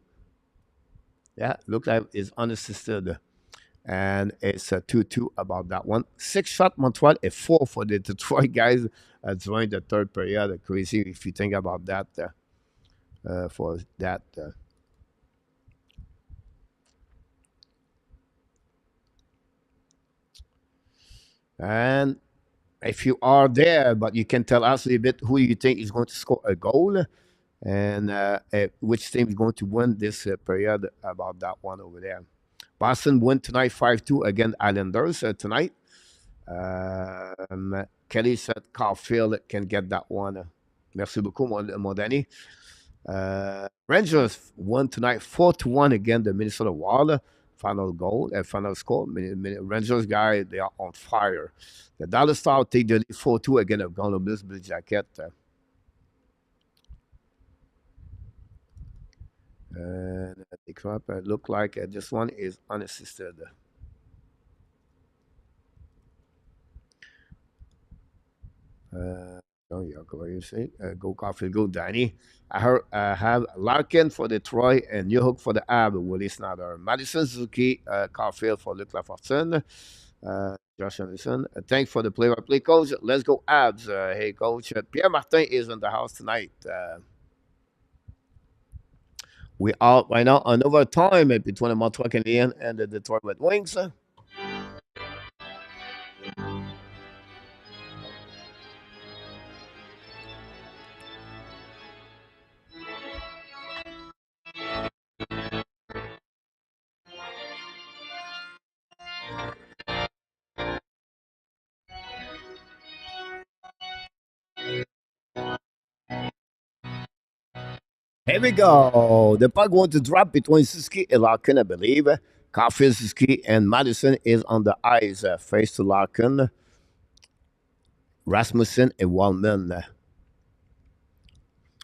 Yeah, look like it's unassisted. And it's a 2-2 about that one. Six shot Montreal, a four for the Detroit guys during the third period. Crazy if you think about that for that. And if you are there, but you can tell us a little bit who you think is going to score a goal and which team is going to win this period about that one over there. Boston win tonight 5-2 against Islanders tonight. Kelly said Caulfield can get that one. Merci beaucoup, mon Danny. Rangers won tonight 4-1 against the Minnesota Wild. Final goal and final score. Rangers guy, they are on fire. The Dallas Stars take the lead 4-2 against the Golden Blue Jacket. And the crap look like this one is unassisted. Oh, yeah, what you say? Go Caulfield, go Danny. I heard have Larkin for Detroit and New Hook for the Ab. Willie Snyder, Madison Suzuki, Caulfield for Luc Lafortune. Josh Anderson. Thanks for the play-by-play, coach. Let's go Abs. Hey, coach. Pierre Martin is in the house tonight. We are right now on overtime between the Montreal Canadiens and the Detroit Red Wings. Here we go. The puck going to drop between Suzuki and Larkin, I believe. Caulfield, Suzuki, and Madison is on the ice. Face to Larkin, Rasmussen, and Wallman.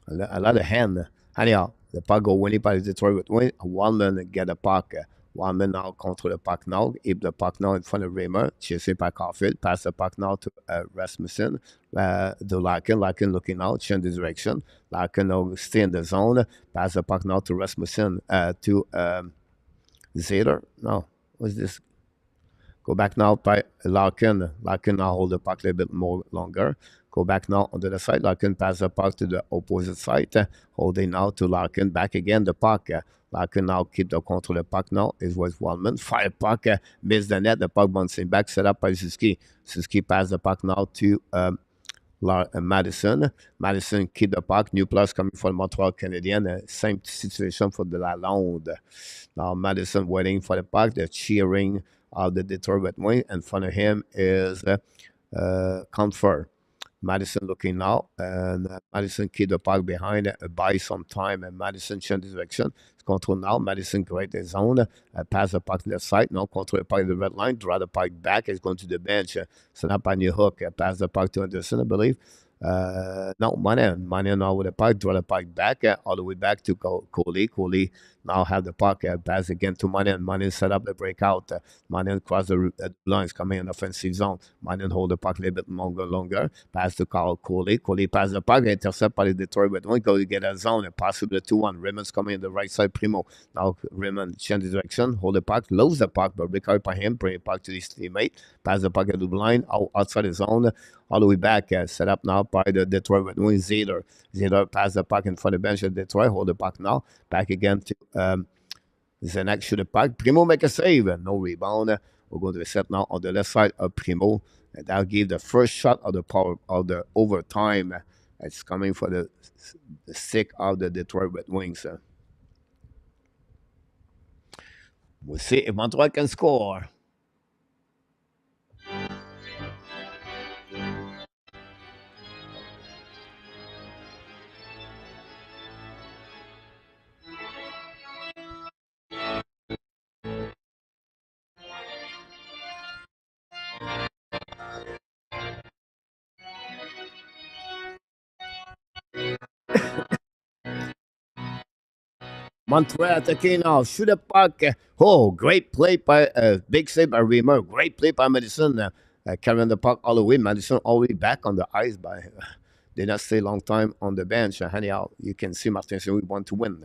A lot of hand. Anyhow, the puck go winning by Detroit with win. Wallman get the puck. Wallman now contre le puck now. Keep the puck now in front of Raymer. Chasé by Caulfield. Pass the puck now to Rasmussen. To Larkin. Larkin looking out. Change the direction. Larkin now stay in the zone. Pass the puck now to Rasmussen. To Zader. No. What's this? Go back now by Larkin. Larkin now hold the puck a little bit more longer. Go back now onto the side. Larkin pass the puck to the opposite side. Holding now to Larkin. Back again the puck. Larkin now keep the control of the puck now. It was Wallman. Fire puck. Miss the net. The puck bouncing back. Set up by Suzuki. Suzuki pass the puck now to Madison. Madison keep the puck. New plus coming from Montreal Canadiens. Same situation for the Lalonde. Now Madison waiting for the puck. They're cheering of the Detroit Red Wings. In front of him is Comfort. Madison looking now, and Madison keep the puck behind, buy some time, and Madison change direction. It's control now. Madison create the zone, pass the puck to the side. Now control the puck to the red line, draw the puck back. It's going to the bench. Set up on your hook, pass the puck to Anderson, I believe. No, Manen now with the puck, draw the puck back, all the way back to Coley. Coley now have the puck, pass again to Manen. Manen set up the breakout. Manen cross the lines, coming in offensive zone. Manen hold the puck a little bit longer. Pass to Carl Coley. Coley pass the puck, intercept by the Detroit Red Wings. Go to get a zone and pass to the 2-1. Raymond's coming in the right side, Primo. Now Raymond change the direction, hold the puck, lose the puck, but recover by him, bring it back to his teammate. Pass the puck at the line, outside the zone, all the way back. Set up now by the Detroit Red Wings. Zader pass the puck in front of the bench of Detroit, hold the puck now. Back again to Zenak shoot the puck. Primo make a save, no rebound. We're going to reset now on the left side of Primo. And that'll give the first shot of the power of the overtime. It's coming for the stick of the Detroit Red Wings. We'll see if Montreal can score. Montreal attacking now. Shoot a puck. Oh, great play by big save by Reamer. Great play by Madison. Carrying the puck all the way. Madison already back on the ice by did not stay long time on the bench. Anyhow, you can see Martin Saint-Louis want to win.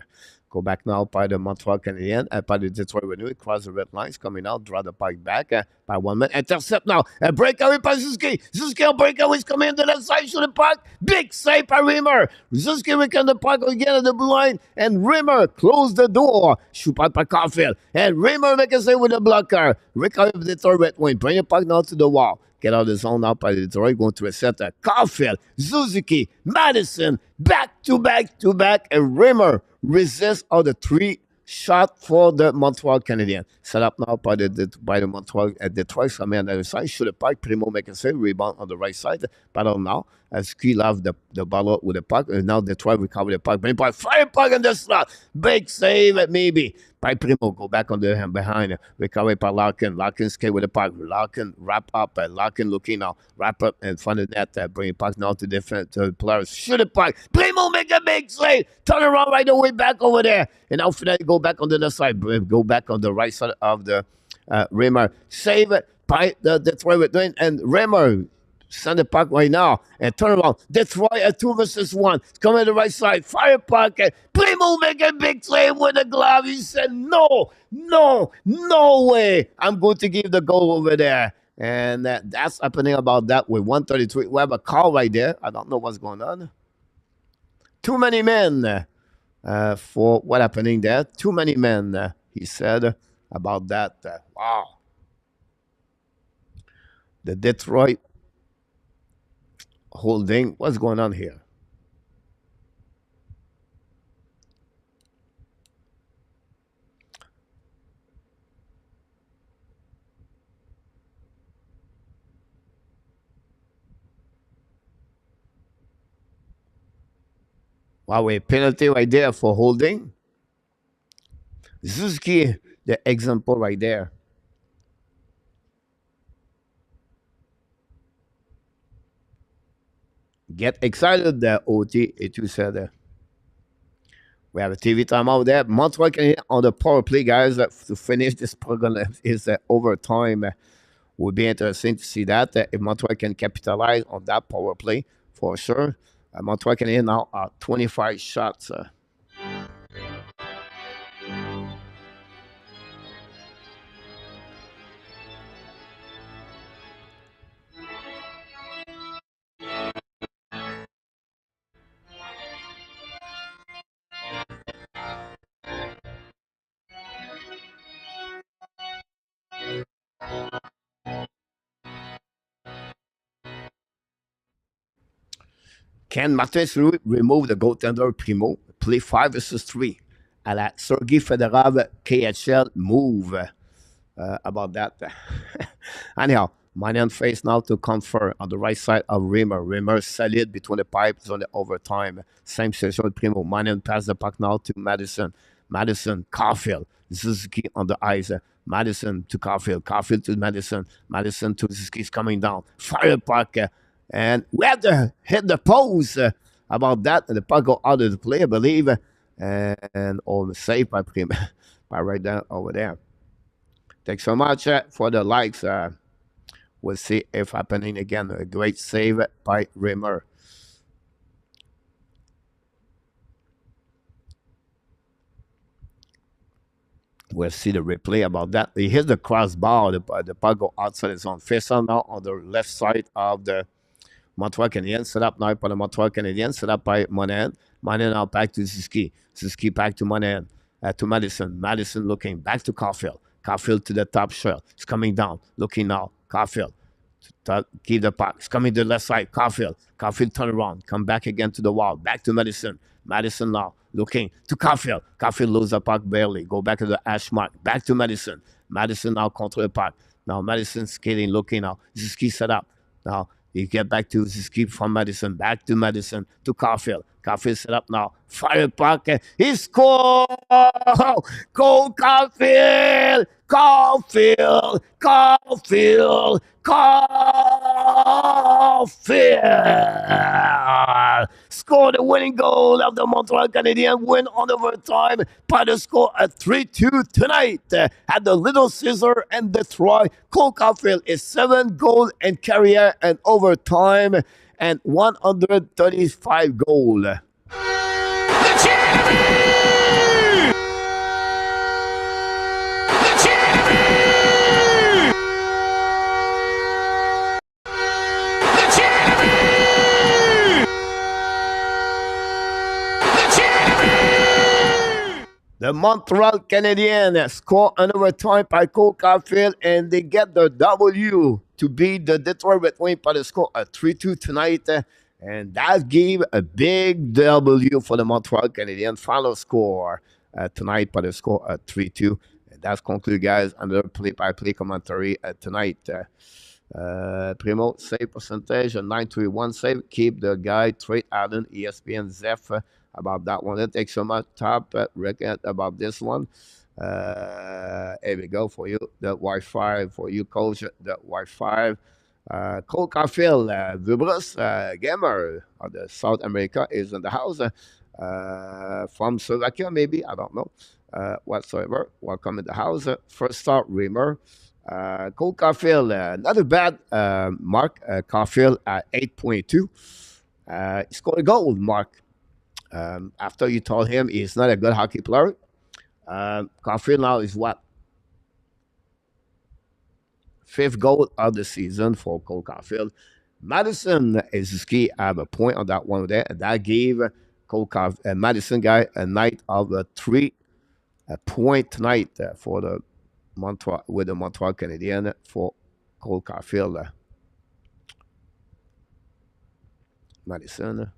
Go back now by the Montreal Canadiens, by the Detroit Red Wings, cross the red lines, coming out, draw the puck back by 1 minute. Intercept now, a breakaway by Suzuki. Suzuki on breakaway is coming in the left side, shoot the puck. Big save by Rimmer. Suzuki reckon the puck again at the blue line, and Rimmer closed the door. Shoot puck by Caulfield, and Rimmer make a save with a blocker. Recovery of the Detroit Red Wings, bring the puck now to the wall. Get out of the zone now by Detroit, going to a center. Caulfield, Suzuki, Madison, back to back to back, and Rimmer resists all the 3 shot for the Montreal Canadiens. Set up now by the Montreal Detroit. Coming on the other side, shoot a puck. Primo make a save, rebound on the right side. Battle now as Ski love the ball with the puck. And now Detroit recover the puck. Bring puck, fire puck in the slot. Big save maybe by Primo. Go back on the behind. Recover by Larkin. Larkin skate with the puck. Larkin wrap up. Larkin looking now. Wrap up in front of the net. Bring puck now to different players. Shoot a puck. Primo make a big save. Turn around right away back over there. And now finally go back on the other side. Go back on the right side of the Rimmer. Save it by the Detroit Red Wings. And Rimmer send the puck right now and turn around. Detroit at 2 versus 1. Come to the right side. Fire puck. Primo make a big save with the glove. He said, no way. I'm going to give the goal over there. And that's happening about that with 133. We have a call right there. I don't know what's going on. Too many men for what happening there. Too many men, he said about that. Wow. The Detroit holding. What's going on here? Wow, a penalty right there for holding. Suzuki, the example right there. Get excited there, OT. It you said we have a TV timeout there. Montreal Canadiens on the power play, guys. To finish this program is overtime. Would be interesting to see that if Montreal can capitalize on that power play for sure. Montreal Canadiens now are 25 shots. Can Martin Saint-Louis remove the goaltender Primo? Play 5 versus 3 à la Sergei Fedorov KHL move. About that. Anyhow, Manian face now to confer on the right side of Rimmer. Rimmer solid between the pipes on the overtime. Same situation with Primo. Manian pass the puck now to Madison. Madison, Caulfield. Suzuki on the ice. Madison to Caulfield. Caulfield to Madison. Madison to Suzuki is coming down. Fire puck. And we have to hit the post about that. And the puck go out of the play, I believe. And all the save by Primo. By right down over there. Thanks so much for the likes. We'll see if happening again. A great save by Rimmer. We'll see the replay about that. He hits the crossbar. The puck go outside his own. Face on now on the left side of the Montreal Canadiens. Set up now by the Montreal Canadiens. Set up by Monahan. Monahan now back to Suzuki. Suzuki back to Monahan. To Madison. Madison looking back to Caulfield. Caulfield to the top shelf. It's coming down. Looking now. Caulfield. Keep the puck. It's coming to the left side. Caulfield. Caulfield turn around. Come back again to the wall. Back to Madison. Madison now. Looking to Caulfield. Caulfield lose the puck barely. Go back to the hash mark. Back to Madison. Madison now control the puck. Now Madison skating. Looking now. Suzuki set up. Now you get back to Suzuki from Madison. Back to Madison. To Caulfield. Caulfield set up now. Fire puck. He scored! Go Caulfield! Caulfield! Caulfield! Caulfield! Scored the winning goal of the Montreal Canadiens. Win on overtime by the score at 3-2 tonight at the Little Caesar and Detroit. Cole Caulfield is 7 goals in career and overtime. and 135 goal. The Montreal Canadiens score an overtime by Cole Caulfield, and they get the W to beat the Detroit Red Wings by the score of 3-2 tonight. And that gave a big W for the Montreal Canadiens. Final score tonight by the score of 3-2. And that's concluded, guys, under play-by-play commentary tonight. Primo, save percentage, a 931 save. Keep the guy, Trey Allen, ESPN Zeph, about that one. That takes so much top record about this one. Here we go for you, the Wi-Fi, for you, coach, the Wi-Fi. Cole Caulfield, Vibros gamer of the South America is in the house. From Slovakia, maybe, I don't know. Whatsoever. Welcome in the house. First start, Reamer. Cole Caulfield, not a bad mark. Caulfield at 8.2. He scored a goal, Mark. After you told him he's not a good hockey player. Caulfield now is what? 5th goal of the season for Cole Caulfield. Madison and Suzuki have a point on that one there, and that gave Madison guy a night of 3 point tonight for the Montreal with the Montreal Canadiens for Cole Caulfield. Madison.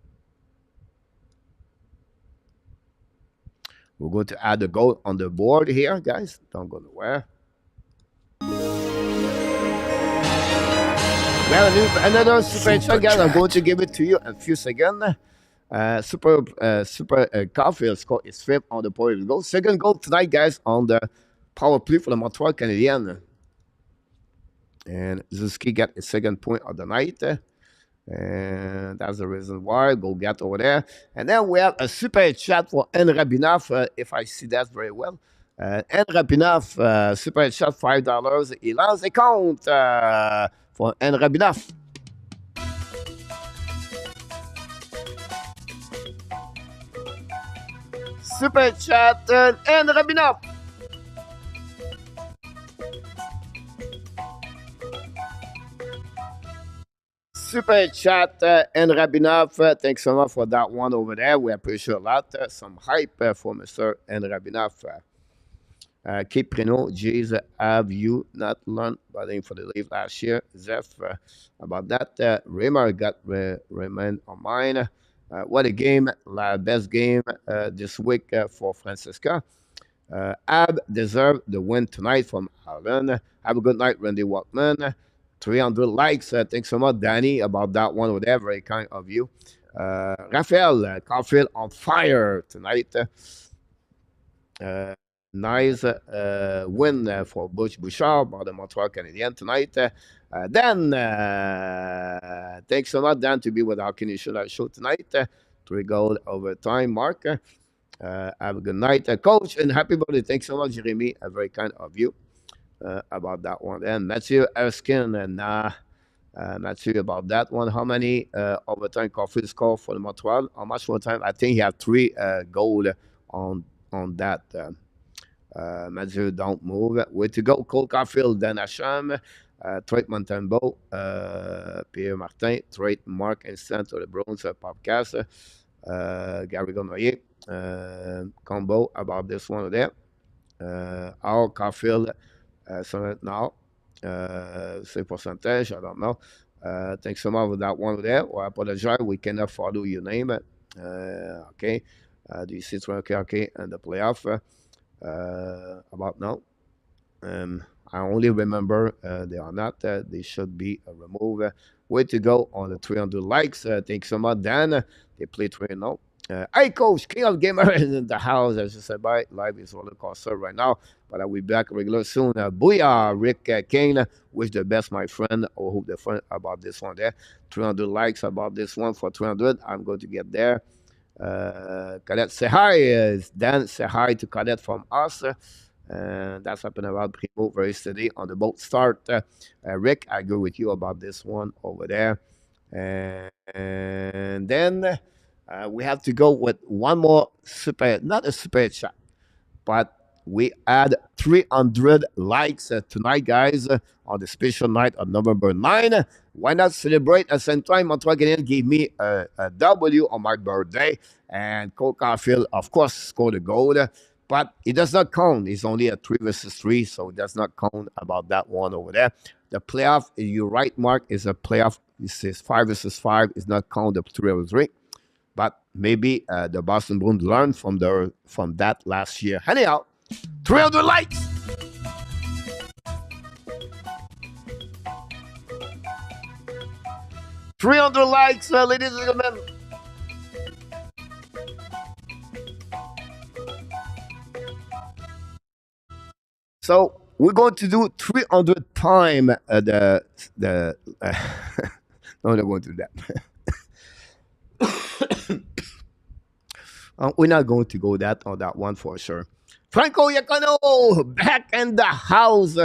We're going to add a goal on the board here, guys. Don't go nowhere. Well, another super chat, guys. I'm going to give it to you in a few seconds. Super Caulfield score is 5th on the point goal. Second goal tonight, guys, on the power play for the Montreal Canadiens. And Suzuki got a 2nd point of the night. And that's the reason why. Go get over there. And then we have a super chat for N. Rabinoff, if I see that very well. N. Rabinoff, super chat, $5. Il lance a compte for N. Rabinoff. Super chat, N. Rabinoff. Super chat, and Rabinoff. Thanks so much for that one over there. We appreciate a lot. Some hype for Mr. N. Rabinoff. Keep Prino, Jays, have you not learned about the for the leave last year? Zeph, about that. Raymar got remained on mine. What a game, best game this week for Francisca. Ab deserved the win tonight from Ireland. Have a good night, Randy Walkman. 300 likes. Thanks so much, Danny, about that one over there. Very kind of you. Raphael, Caulfield on fire tonight. Nice win for Butch Bouchard by the Montreal Canadiens tonight. Dan, thanks so much, Dan, to be with our Canadian show tonight. 3 goals overtime, Mark. Have a good night, Coach, and happy birthday. Thanks so much, Jeremy. Very kind of you. About that one. And Matthew Erskine, and Matthew, about that one. How many overtime Caulfield score for the Montreal? How much overtime? I think he had 3 goals on that. Matthew, don't move. Way to go. Cole Caulfield, Dan Hacham, Trey Montembeault, Pierre Martin, Trey Mark Instant to the Bruins podcast. Gary Gonoyer, combo about this one there. Our Caulfield. So now, say percentage, I don't know. Thanks so much for that one there. Well, I apologize, we cannot follow your name. Okay. Do you see it's okay, and the playoff? About now. I only remember they are not. They should be removed. Way to go on the 300 likes. Thanks so much, Dan. They play 3 now. Hey, Coach, King of Gamer is in the house. As I said, bye. Live is roller coaster right now, but I will be back regular soon. Booyah, Rick Kane. Wish the best, my friend. Or hope the fun about this one there. 300 likes about this one for 300. I'm going to get there. Cadet, say hi. Dan, say hi to Cadet from us. And that's happened about Primo very steady on the boat start. Rick, I agree with you about this one over there. And then we have to go with one more super, not a super chat, but we add 300 likes tonight, guys, on the special night on November 9. Why not celebrate at the same time? Montreal Canadiens gave me a W on my birthday, and Cole Caulfield, of course, scored a goal, but it does not count. It's only a 3 versus 3, so it does not count about that one over there. The playoff, you're right, Mark, is a playoff. It says 5 versus 5 is not count the 3 versus 3. But maybe the Boston Bruins learned from that last year. Anyhow, 300 likes. 300 likes, ladies and gentlemen. So we're going to do 300 times the no, they're going to do that. We're not going to go that on that one for sure. Franco Yacano, back in the house.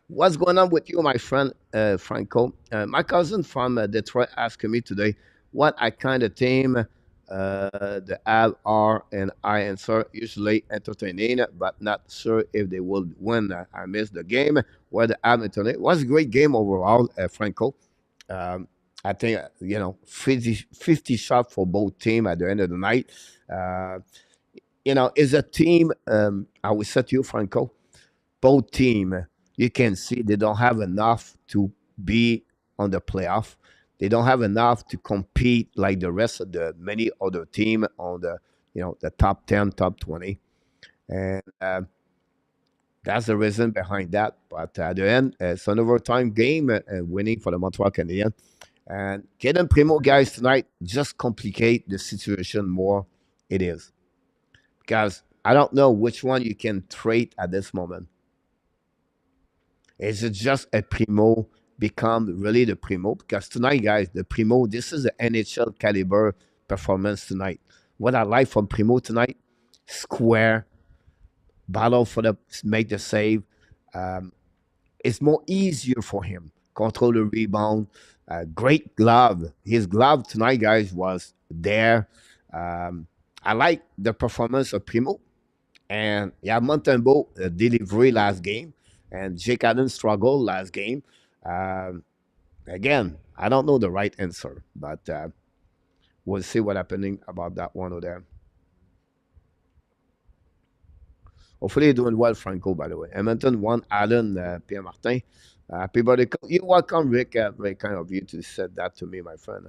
What's going on with you, my friend Franco? My cousin from Detroit asked me today what I kind of team the Av are, and I answer usually entertaining, but not sure if they will win. I missed the game where the Av entertaining. It was a great game overall, Franco. Um, I think, 50 shots for both team at the end of the night. Uh, is a team, I will say to you, Franco, both team, you can see they don't have enough to be on the playoff. They don't have enough to compete like the rest of the many other team on the top 10, top 20. And that's the reason behind that. But at the end, it's an overtime game winning for the Montreal Canadiens. And Caden Primo guys tonight just complicate the situation more. It is because I don't know which one you can trade at this moment. Is it just a Primo become really the Primo? Because tonight, guys, the Primo, this is the NHL caliber performance tonight. What I like from Primo tonight, square, battle for the make the save. Um, it's more easier for him. Control the rebound. Great glove. His glove tonight, guys, was there. Um, I like the performance of Primo. And yeah, Montembeault delivery last game. And Jake Allen struggled last game. Um, Again, I don't know the right answer, but we'll see what happening about that one over there. Hopefully, you're doing well, Franco, by the way. Edmonton won Allen, Pierre Martin. Happy birthday. You're welcome, Rick. Very kind of you to said that to me, my friend.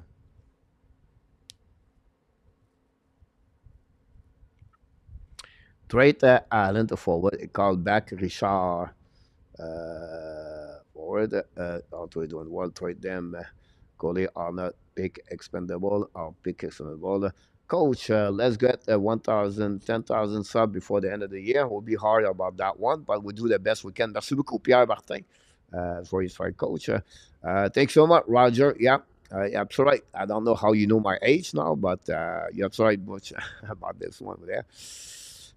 Trade Allen to forward. It called back Richard forward. Although doing well, trade them. Goalie are not big expendable or big expendable. Coach, let's get 1,000, 10,000 sub before the end of the year. We'll be hard about that one, but we'll do the best we can. Merci beaucoup, Pierre Martin, for his fight, coach. Thanks so much, Roger. Yeah, you're absolutely right. I don't know how you know my age now, but you're absolutely right, Butch, about this one there.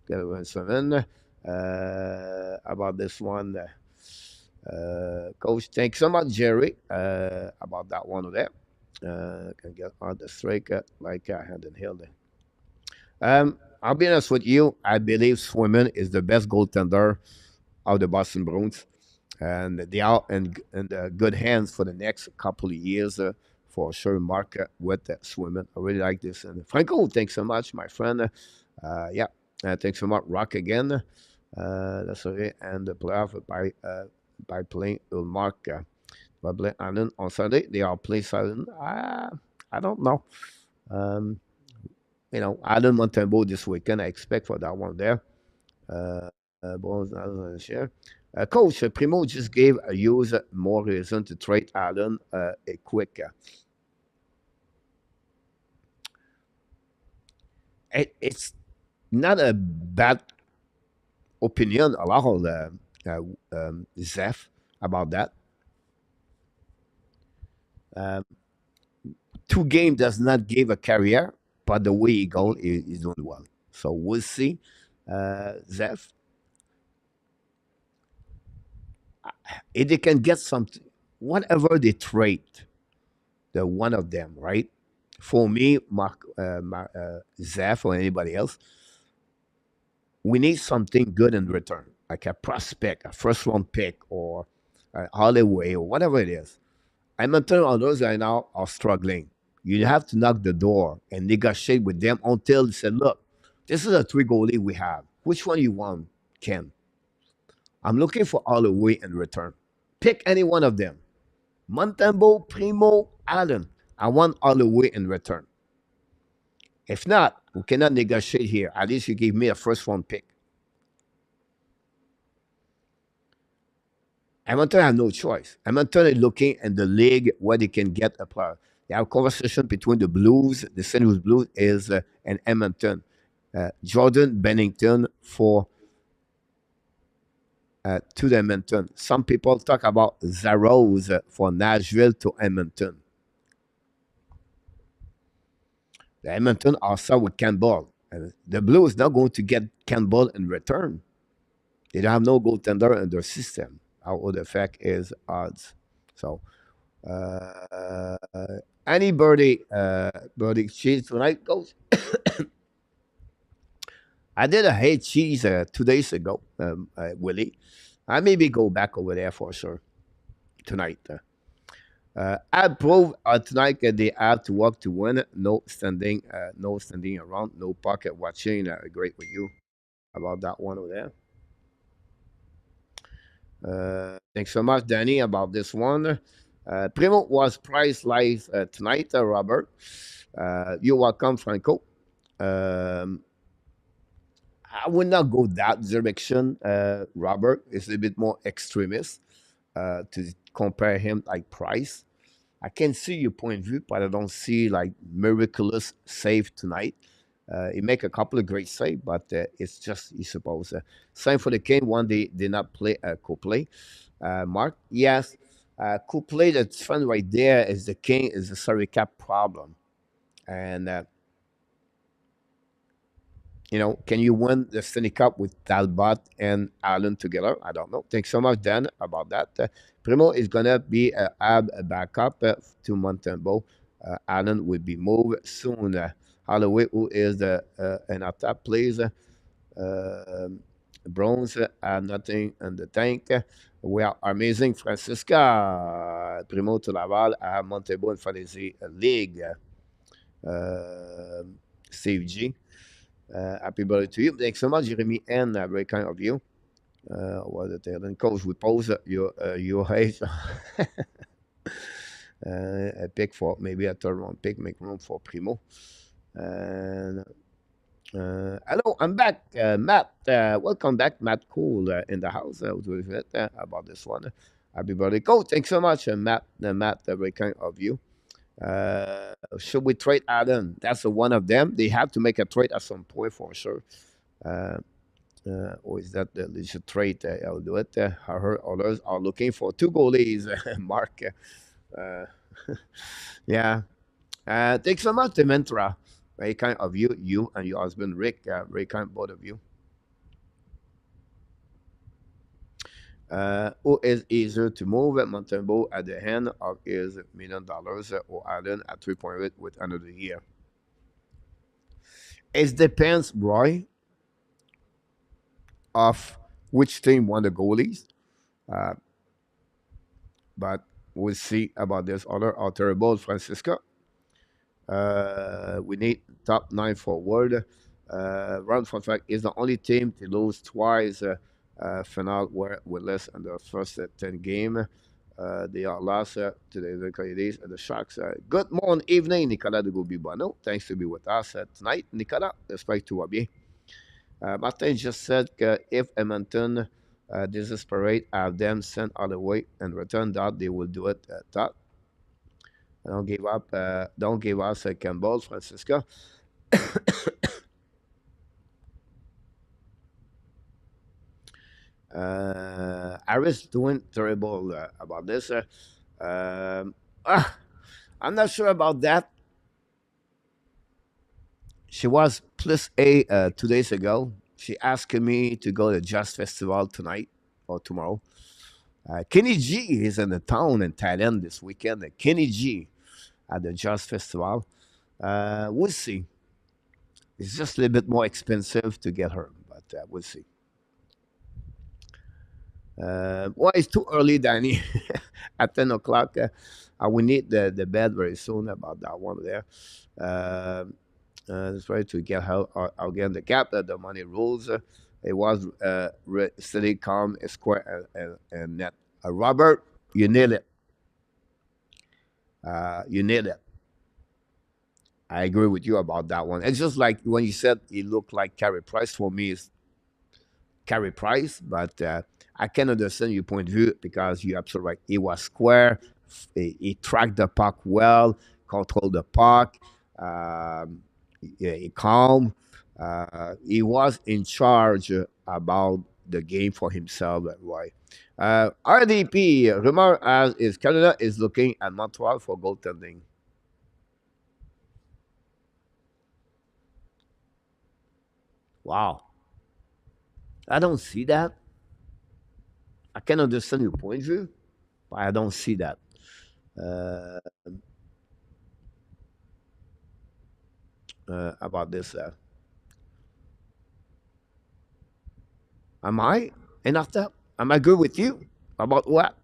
Get one seven. About this one. Coach, thanks so much, Jerry, about that one there. Can get on the strike like I had in Hilde. I'll be honest with you. I believe Swimmen is the best goaltender of the Boston Bruins, and they are in good hands for the next couple of years. For sure, Mark with Swimmen. I really like this. And Franco, thanks so much, my friend. Yeah, thanks so much, Rock again. That's okay. And the playoff by playing Ulmark. Probably Allen on Sunday. They are playing Southern. I don't know. Um, Allen Montembeault this weekend. I expect for that one there. Share. Coach Primo just gave a user more reason to trade Allen a quicker. It's not a bad opinion. A lot of Zeph about that. Um, 2 games does not give a career, but the way he goes is doing well. So we'll see. Zeph, if they can get something, whatever they trade, the one of them, right? For me, Zeph, or anybody else, we need something good in return, like a prospect, a first round pick, or a Holloway, or whatever it is. Edmonton, on those right now, are struggling. You have to knock the door and negotiate with them until they say, look, this is a three goalie we have. Which one you want, Ken? I'm looking for Holloway in return. Pick any one of them. Montembeault, Primo, Allen. I want Holloway in return. If not, we cannot negotiate here. At least you give me a first round pick. Edmonton have no choice. Edmonton is looking in the league where they can get a player. They have a conversation between the Blues, the St. Louis Blues, and Edmonton. Jordan Bennington to the Edmonton. Some people talk about Zaros for Nashville to Edmonton. The Edmonton are set with Campbell. The Blues not going to get Campbell in return. They don't have no goaltender in their system. How the fact is odds. So uh, any birdie cheese tonight goes. I did a hay cheese 2 days ago, Willie. I maybe go back over there for sure tonight. I prove tonight they have to work to win. No standing, no standing around, no pocket watching. Great with you about that one over there. Thanks so much, Danny, about this one. Primo was priced live tonight, Robert. You're welcome, Franco. Um, I would not go that direction, Robert. It's a bit more extremist to compare him like Price. I can see your point of view, but I don't see like miraculous save tonight. He make a couple of great saves, but it's just he suppose. Same for the King. One they did not play co-play. Mark, yes, co-play. That's fun right there. Is the King is a salary cap problem, and can you win the Stanley Cup with Talbot and Allen together? I don't know. Thanks so much, Dan, about that. Primo is gonna be a backup to Montembeault. Allen will be moved soon. Holloway, who is the an attack plays bronze, nothing in the tank. We are amazing, Francisca. Primo to Laval, Montembeault in Fantasy League. Uh, Steve G. Happy birthday to you. Thanks so much, Jeremy, and very kind of you. What it then coach we pose your age. A pick for maybe a third round pick, make room for Primo. And hello, I'm back, Matt. Welcome back, Matt. Cool in the house. About this one. Happy birthday, coach. Thanks so much, Matt. Matt, very kind of you. Should we trade Allen? That's one of them. They have to make a trade at some point for sure. Uh, or is that the legit trade? I'll do it. I heard others are looking for two goalies. Mark. Uh, yeah. Thanks so much, Dementra. Very kind of you, you and your husband Rick. Very kind, both of you. Who is easier to move at Montembeault at the end of his $1 million or Allen at 3.8 with another year? It depends, Roy, of which team won the goalies. Uh, but we'll see about this other terrible Francisco. We need top nine forward. Round for fact is the only team to lose twice. Final were less in the first 10 game. They are lost to the Canadiens and the Sharks. Good morning, evening, Nicolas de Gobibano. Thanks to be with us tonight, Nicolas. J'espère que tout va bien. Martin just said if Edmonton desperate, have them sent all the way and return that they will do it. That don't give up. Don't give us a Campbell, Francisco. Aris doing terrible about this. I'm not sure about that. She was plus A 2 days ago. She asked me to go to Jazz Festival tonight or tomorrow. Kenny G is in the town in Thailand this weekend. Kenny G. at the Jazz Festival. We'll see. It's just a little bit more expensive to get her, but we'll see. Well, it's too early, Danny. At 10 o'clock, we need the bed very soon about that one there. Uh, try to get help again the gap that the money rules. It was steady, calm, square, and net. Robert, you nailed it. You nailed it. I agree with you about that one. It's just like when you said it looked like Carey Price for me. It's Carey Price, but I can understand your point of view because you're absolutely right. He was square. He tracked the puck well, controlled the puck. He calm. He was in charge about the game for himself. Right. RDP, rumor as is Canada is looking at Montreal for goaltending. Wow. I don't see that. I can understand your point of view, but I don't see that. Uh, about this. Am I enough that? Am I good with you? About what?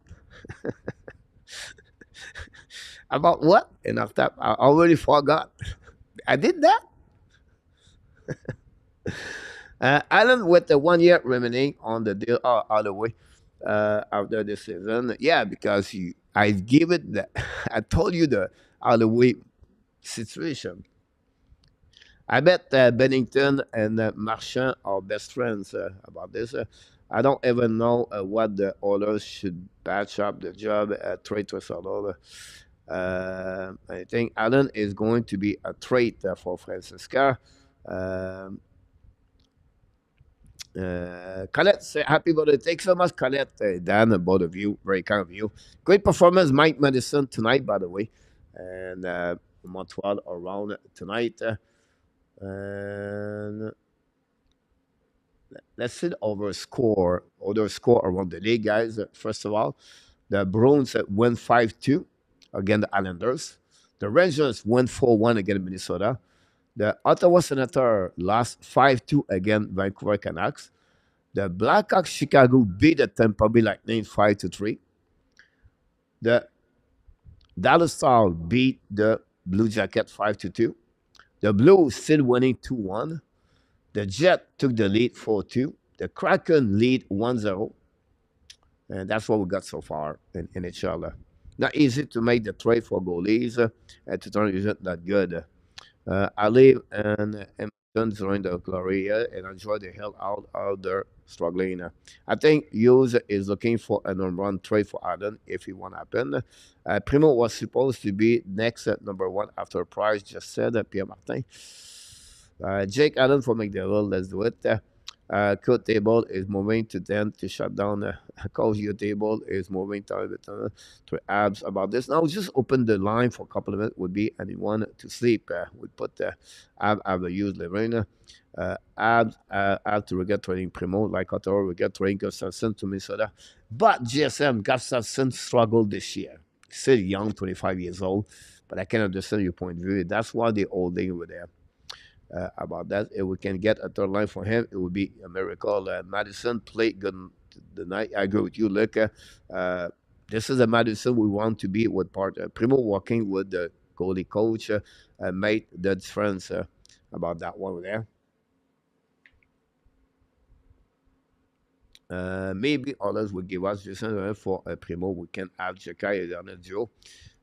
About what? Enough that I already forgot. I did that. Allen with the 1 year remaining on the deal all the way after this season. Yeah, because I give it the, I told you the all the way situation. I bet Bennington and Marchand are best friends about this. I don't even know what the owners should patch up the job at trade to Salvador. I think Allen is going to be a trade for Francisca. Um, Colette, say happy birthday. Thanks so much, Colette. Dan, both of you, very kind of you. Great performance, Mike Madison tonight, by the way, and Montreal around tonight. And let's see over score, other score around the league, guys. First of all, the Bruins win 5-2 against the Islanders. The Rangers win 4-1 against Minnesota. The Ottawa Senator lost 5-2 against Vancouver Canucks. The Blackhawks Chicago beat the Tampa Bay Lightning 5-3. The Dallas Stars beat the Blue Jackets 5-2. The Blues still winning 2-1. The Jet took the lead 4-2. The Kraken lead 1-0. And that's what we got so far in NHL. Not easy to make the trade for goalies. To turn isn't that good. I live in Edmonton during the glory and enjoy the hell out of there struggling. I think Hughes is looking for a number one trade for Allen if it won't happen. Primo was supposed to be next at number one after Price just said, Pierre Martin. Jake Allen for McDowell, let's do it. Code table is moving to 10 to shut down. Call your table is moving to Abs about this. Now, just open the line for a couple of minutes. Would be anyone to sleep. We put Ab use Lorena. Abs have to regret trading Primo, like Ottawa, regret trading Gustafsson to Minnesota. But GSM, Gustafsson struggled this year. Still young, 25 years old, but I can understand your point of view. That's why they're holding over there. About that. If we can get a third line for him, it would be a miracle. Madison played good the night. I agree with you, Luke. This is a Madison we want to be with part. Primo working with the goalie coach made the difference about that one there. Maybe others would give us just for Primo. We can have Jakai and Joe.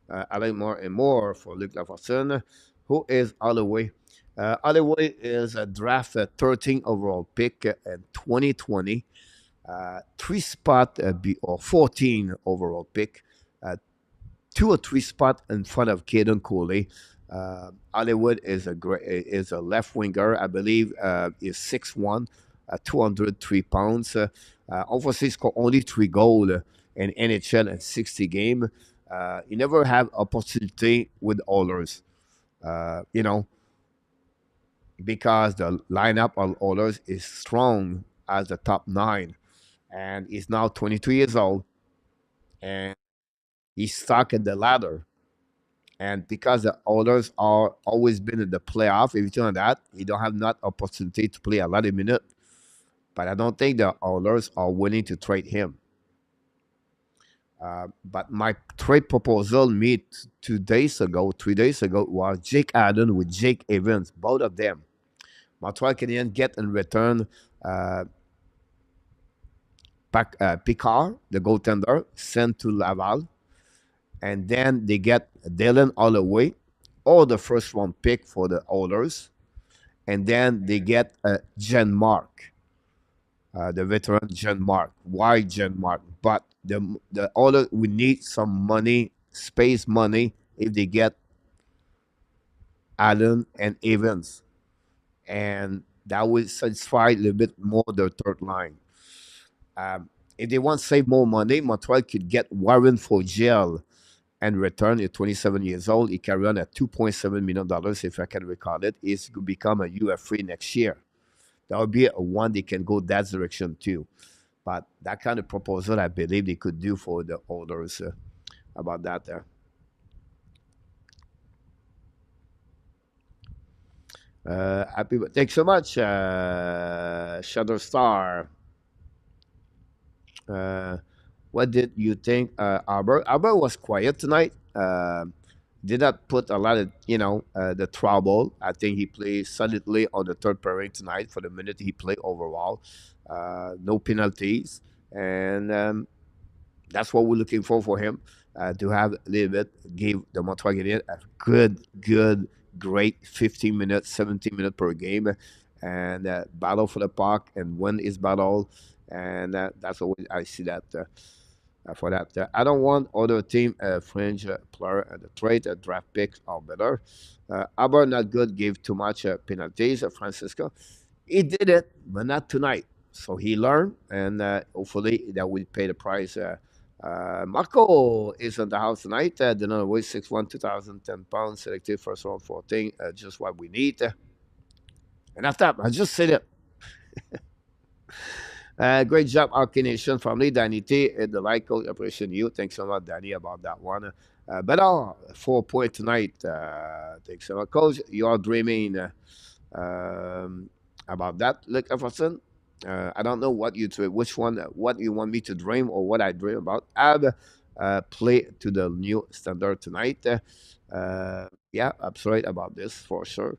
I like more and more for Luc Lafortune, who is Holloway. Holloway is a draft 13 overall pick in 2020. Three spot or 14 overall pick. 2 or 3 spot in front of Caden Cooley. Hollywood is a left winger. I believe is 6'1", 203 pounds. Obviously, scored only 3 goals in NHL in 60 games. He never had opportunity with Oilers. You know, because the lineup of Oilers is strong as the top 9. And he's now 22 years old. And he's stuck at the ladder. And because the Oilers are always been in the playoff, if you turn on that, he don't have that opportunity to play a lot of minutes. But I don't think the Oilers are willing to trade him. But my trade proposal me 2 days ago, 3 days ago, was Jake Allen with Jake Evans, both of them. Montreal Canadiens get in return uh, Picard, the goaltender, sent to Laval, and then they get Dylan Holloway, or the first round pick for the Oilers, and then they get Jen Mark, the veteran Jen Mark. Why Jen Mark? But the Oilers we need some money, space money, if they get Allen and Evans, and that will satisfy a little bit more the third line. If they want to save more money, Montreal could get Warren for jail and return at 27 years old. He can run at $2.7 million, if I can recall it. He's to become a UF free next year. That would be a one they can go that direction too. But that kind of proposal, I believe they could do for the owners about that there. Thanks so much, Shadow Star. Uh, what did you think, Arbor? Arbor was quiet tonight. Did not put a lot of, the trouble. I think he played solidly on the third period tonight for the minute he played overall. No penalties. And that's what we're looking for him to have a little bit, give the Montreal Canadiens a good, great 15 minutes, 17 minutes per game, and battle for the puck and win his battle. And that's always I see that for that. I don't want other team fringe player the trade draft picks are better. Aber not good, gave too much penalties. Francisco, he did it, but not tonight. So he learned, and hopefully that will pay the price. Marco is in the house tonight. The number weight 6'1", 2010 pounds, selected first round 14. Just what we need. And after I just said it. Great job, Arcane Nation family. Danny T, the light coach, appreciate you. Thanks so much, Danny, about that one. Better 4 point tonight. Thanks so much, coach. You are dreaming about that, Luke Everson. I don't know what you which one, what you want me to dream or what I dream about. Ab play to the new standard tonight. Yeah, absolutely about this for sure.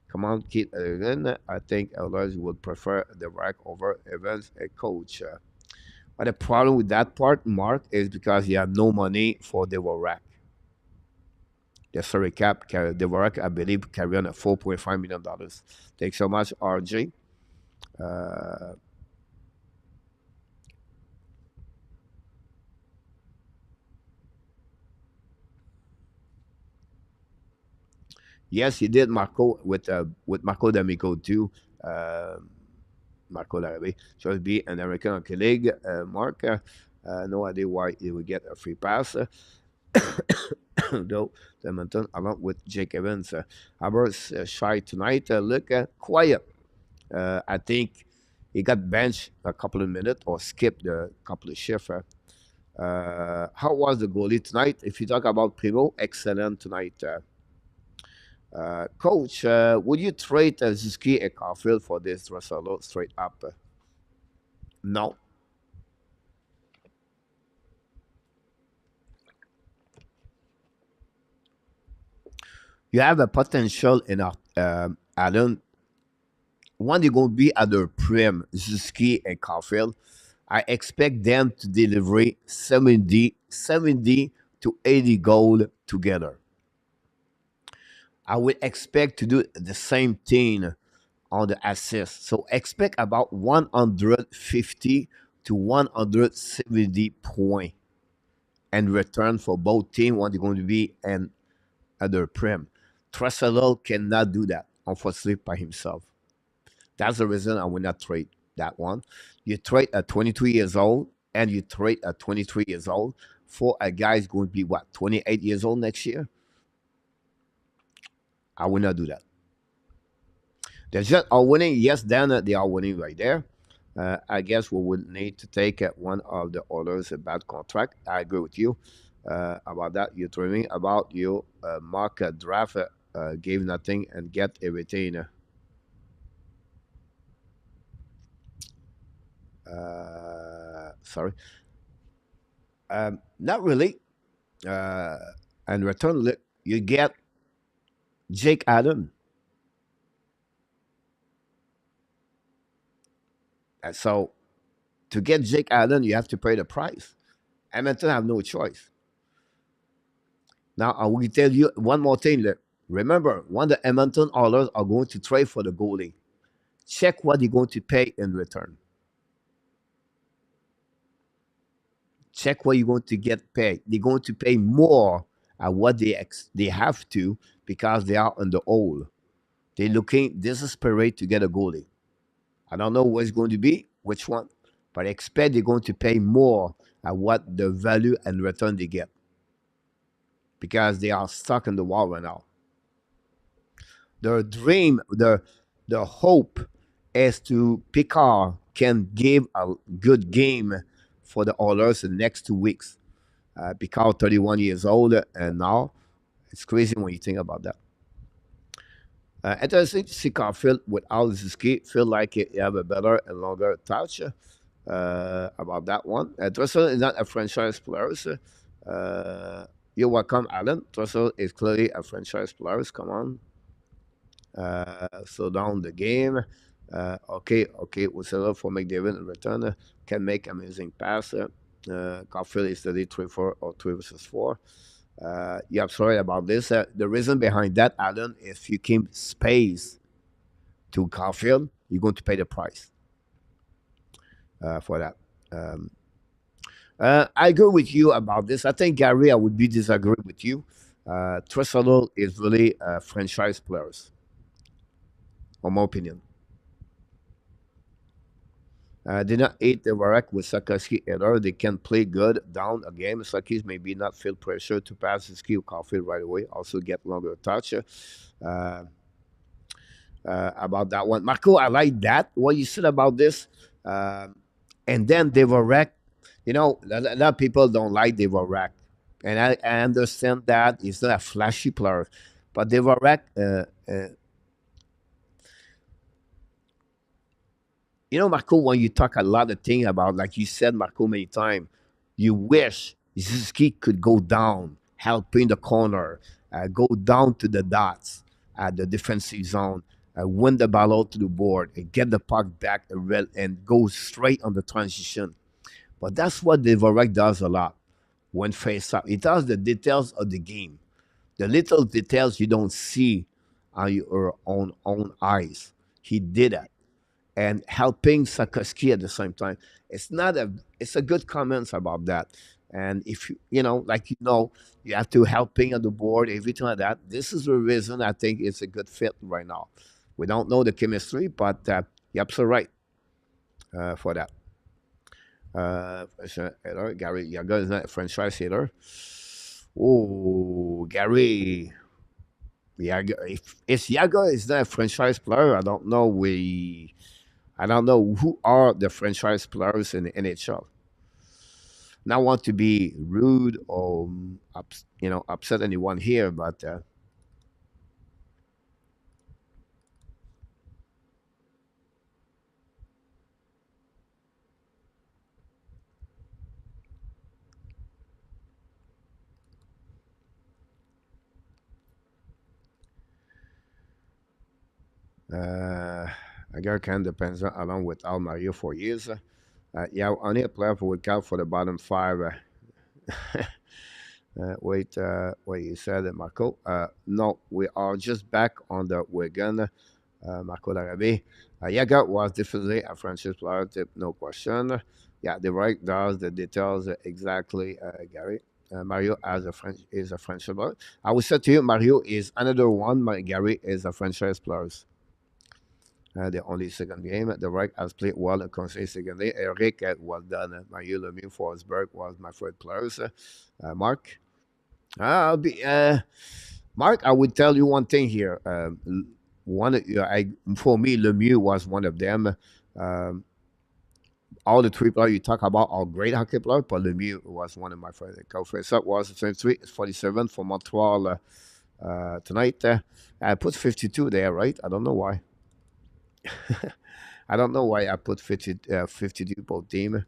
Come on, Keith again. I think others would prefer Dvorak over Evans, a coach. But the problem with that part, Mark, is because he had no money for Dvorak. The salary cap, Dvorak, I believe, carry on at $4.5 million. Thanks so much, RJ. Uh, yes, he did with Marco D'Amico too. Marco Larrabee. So it'd be an American colleague, Mark. No idea why he would get a free pass. Though Edmonton, along with Jake Evans. Haber's shy tonight. Look quiet. I think he got benched a couple of minutes or skipped a couple of shifts. How was the goalie tonight? If you talk about Primo, excellent tonight. Coach, would you trade Suzuki and Caulfield for this Russell straight up? No. You have a potential in Allen. When they're going to be at their prime, Suzuki and Caulfield, I expect them to deliver 70 to 80 goals together. I would expect to do the same thing on the assist. So expect about 150 to 170 points and return for both teams when they're going to be in at their prem. Trussello cannot do that, unfortunately, by himself. That's the reason I will not trade that one. You trade at 22 years old and you trade at 23 years old for a guy who's going to be, what, 28 years old next year? I will not do that. They just are winning. Yes, then they are winning right there. I guess we would need to take one of the others a bad contract. I agree with you. About that. You told me about your mock draft gave nothing and get everything. Sorry. Not really. Uh, and return, you get Jake Allen. So to get Jake Allen, you have to pay the price. Edmonton have no choice. Now, I will tell you one more thing. Remember, when the Edmonton Oilers are going to trade for the goalie, check what they're going to pay in return. Check what you're going to get paid. They're going to pay more at what they have to because they are on the hole. They're looking desperate to get a goalie. I don't know what it's going to be, which one, but I expect they're going to pay more at what the value and return they get because they are stuck in the wall right now. The dream, the hope is to Picard can give a good game for the Oilers in the next 2 weeks. Picard, 31 years old, and now it's crazy when you think about that. Interesting to see Caulfield without Suzuki. Feel like he have a better and longer touch about that one. Trussell is not a franchise player. So, you're welcome, Alan. Trussell is clearly a franchise player. Come on. Slow down the game. Okay. We settle for McDavid in return. Can make amazing pass. Caulfield is the 3-4 or 3 versus 4. Yeah, I'm sorry about this. The reason behind that, Alan, if you keep space to Caulfield, you're going to pay the price for that. Um, I agree with you about this. I think Gary, I would be disagree with you. Trussell is really franchise players, in my opinion. Did not eat the Dvorak with Sakaski either. They can play good down a game. Sakis maybe not feel pressure to pass his skill Caulfield right away. Also get longer touch. About that one. Marco, I like that. What you said about this. And then Dvorak, a lot of people don't like Dvorak. And I understand that he's not a flashy player. But Dvorak, Marco, when you talk a lot of things about, like you said, Marco, many times, you wish Suzuki could go down, help in the corner, go down to the dots at the defensive zone, win the ball out to the board, and get the puck back and go straight on the transition. But that's what Dvorak does a lot when face up. He does the details of the game, the little details you don't see on your own eyes. He did that and helping Sakaski at the same time. It's a good comments about that. And if you have to helping on the board, everything like that. This is the reason I think it's a good fit right now. We don't know the chemistry, but you're absolutely right for that. Gary Yaga is not a franchise hitter. Oh, Gary Yaga. If Yaga is not a franchise player, I don't know who are the franchise players in the NHL. Not want to be rude or upset anyone here, but I got kind of depends along with Al Mario for years. Yeah, only a player would count for the bottom five. Wait, you said it, Marco. No, we are just back on the wagon. Marco Larabe. Yaga was definitely a franchise player, no question. Yeah, the right does the details exactly, Gary. Mario as is a franchise player. I would say to you, Mario is another one. Gary is a franchise player. The only second game. The right has played well and consistently. Eric well done. Mario Lemieux Forsberg was my favorite players. Mark. I'll be Mark. I would tell you one thing here. For me, Lemieux was one of them. Um, all the three players you talk about are great hockey players. But Lemieux was one of my favorites. First up was 23, 47 for Montreal tonight. I put 52 there, right? I don't know why. I don't know why I put 52 both team.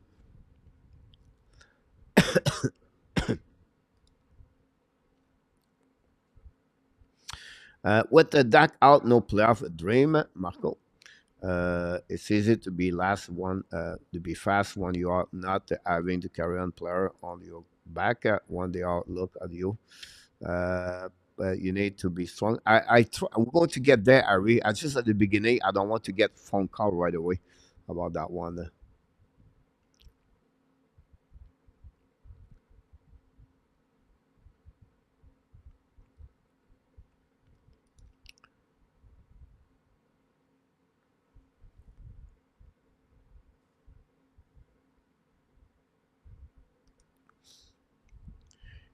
With the duck out, no playoff dream, Marco. It's easy to be to be fast when you are not having to carry on player on your back when they all look at you. Uh, but you need to be strong. I'm going to get there, Ari. I just at the beginning, I don't want to get phone call right away about that one.